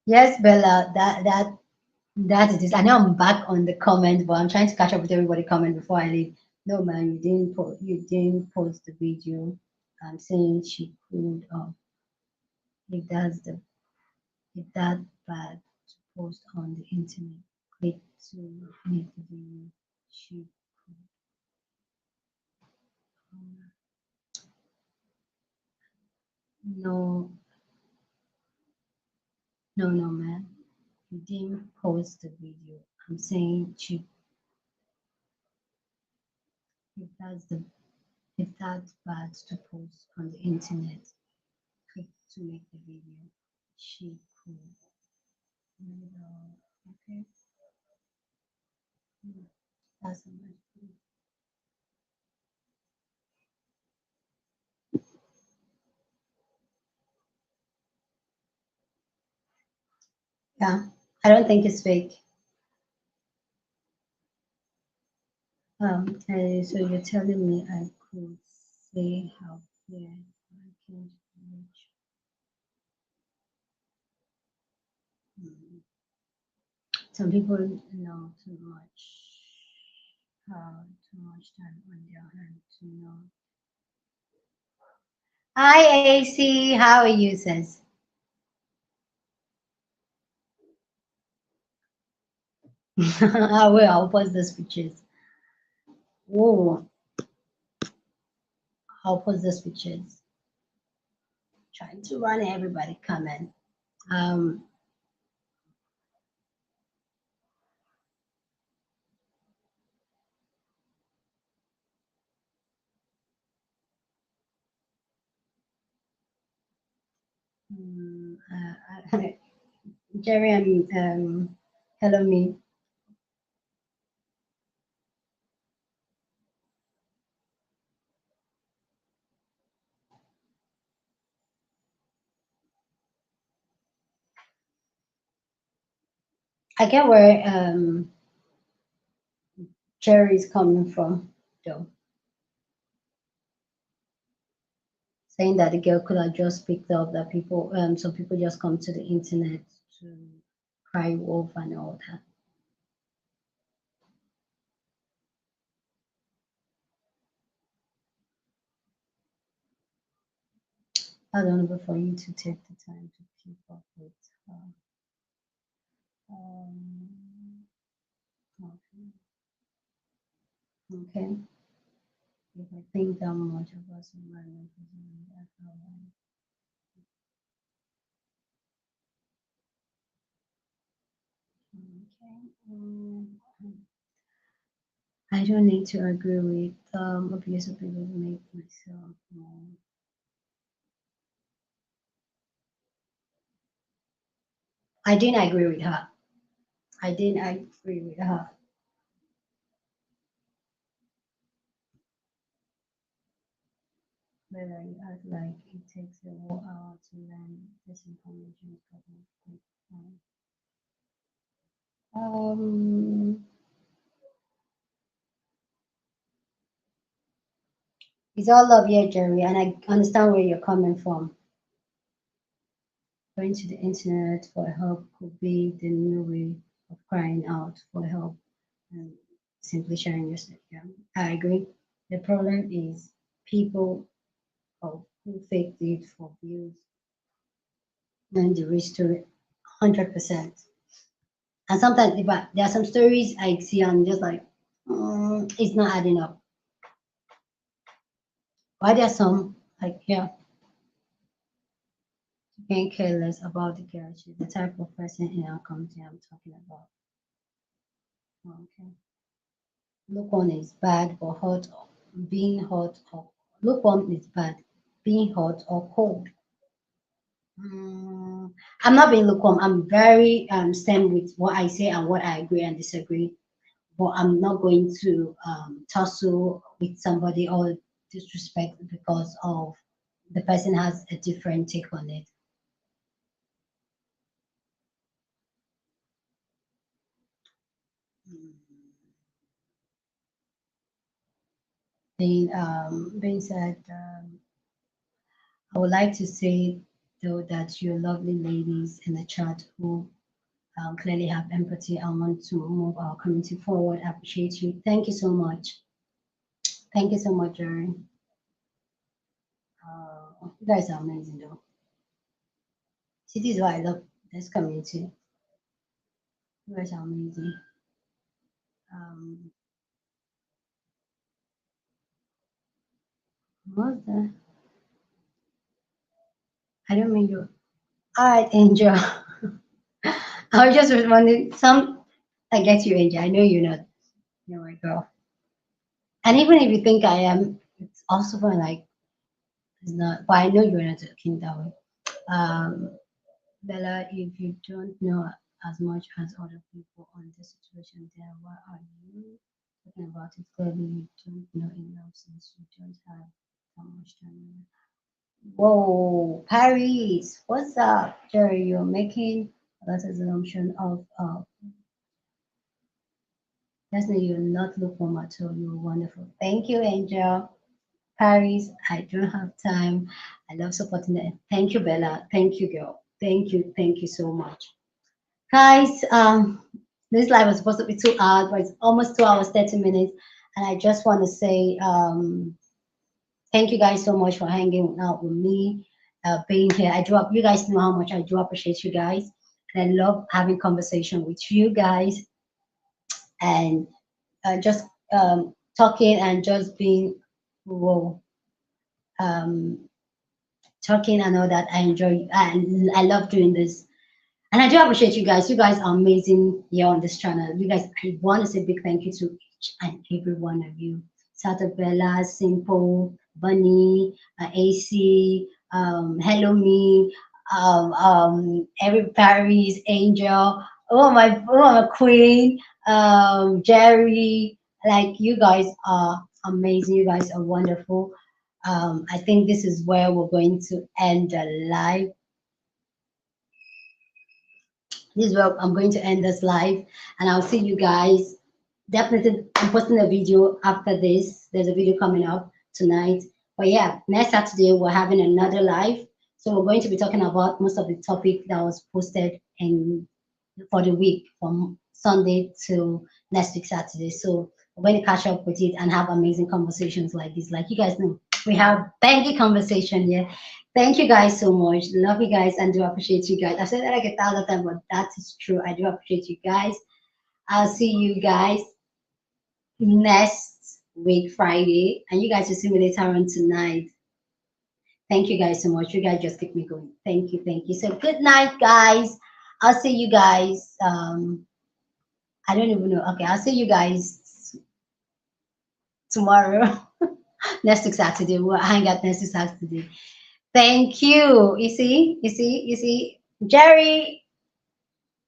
Yes, Bella, that it is. I know I'm back on the comment, but I'm trying to catch up with everybody comment before I leave. No man, you didn't post the video. I'm saying she could if that's the if that bad to post on the internet. Click to make the video. She could no no man. You didn't post the video. I'm saying she if that's the if that's bad to post on the internet. Click to make the video. She could. Okay. That's a nice thing. Yeah, I don't think it's fake. So you're telling me I could say how clear I can reach. Mm. Some people know too much, too much time on their hand to know. Hi, AC. How are you, sis? I will. I'll post those pictures. Oh, I'll post those pictures. Trying to run everybody comment. Um, Jerry and hello me. I get where Jerry is coming from, though. saying that the girl could have just picked up that people, some people just come to the internet to cry wolf and all that. I don't know for you to take the time to keep up with her. Um, okay. Okay. If I think that much of us environment is in that okay. I don't need to agree with abuse of people to make myself more. I didn't agree with her. I didn't agree with her. But I act like it takes a whole hour to learn this information. Um, it's all love, yeah, Jerry, and I understand where you're coming from. Going to the internet for help could be the new way of crying out for help and simply sharing your story. Yeah, I agree. The problem is people who faked it for views and the reach to it 100%. And sometimes if there are some stories I see and just like, it's not adding up. Why there are some like, yeah, you can't care less about the girl. She's the type of person in our community I'm talking about. Okay. Lukewarm is bad, but being hot or lukewarm is bad, being hot or cold. I'm not being lukewarm. I'm very stand with what I say and what I agree and disagree. But I'm not going to tussle with somebody or disrespect because of the person has a different take on it. Being said, I would like to say though that you're lovely ladies in the chat who clearly have empathy and want to move our community forward. I appreciate you. Thank you so much. Thank you so much, Jerry. You guys are amazing though. See, this is why I love this community. You guys are amazing. Um, what's that? I don't mean you. I Angel. I was just responding. I get you, Angel. I know you're not. You're my girl. And even if you think I am, it's also fun. Like it's not. But I know you're not talking that way. Um, Bella, if you don't know as much as other people on this situation, then why are you talking about it? Clearly, you don't know enough since you don't have that much time. Whoa, Paris, what's up, Jerry? You're making a lot of assumption of that's not you're not lukewarm at all. You're wonderful. Thank you, Angel. Paris, I don't have time. I love supporting it. Thank you, Bella. Thank you, girl. Thank you so much. Guys, this live was supposed to be 2 hours, but it's almost 2 hours, 30 minutes. And I just want to say thank you guys so much for hanging out with me, being here. You guys know how much I do appreciate you guys. And I love having conversation with you guys and just talking and just being, whoa, um, talking and all that. I enjoy and I love doing this. And I do appreciate you guys. You guys are amazing here on this channel. You guys, I want to say big thank you to each and every one of you. Satabella, Simple, Bunny, AC, Hello Me, every Paris, Angel, oh my queen, Jerry. Like you guys are amazing. You guys are wonderful. I think this is where we're going to end the live. This is where I'm going to end this live, and I'll see you guys. Definitely, I'm posting a video after this. There's a video coming up tonight. But yeah, next Saturday we're having another live. So we're going to be talking about most of the topic that was posted in for the week from Sunday to next week Saturday. So we're going to catch up with it and have amazing conversations like this. Like you guys know, we have bangy conversation here. Thank you guys so much. Love you guys and do appreciate you guys. I've said that like 1,000 times, but that is true. I do appreciate you guys. I'll see you guys next week Friday, and you guys will see me later on tonight. Thank you guys so much. You guys just keep me going. Thank you, thank you. So good night, guys. I'll see you guys. I don't even know. Okay, I'll see you guys tomorrow. Next week Saturday. We'll hang out next week Saturday. Thank you. You see. Jerry,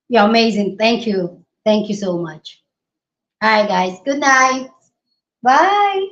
you're amazing. Thank you. Thank you so much. All right, guys. Good night. Bye.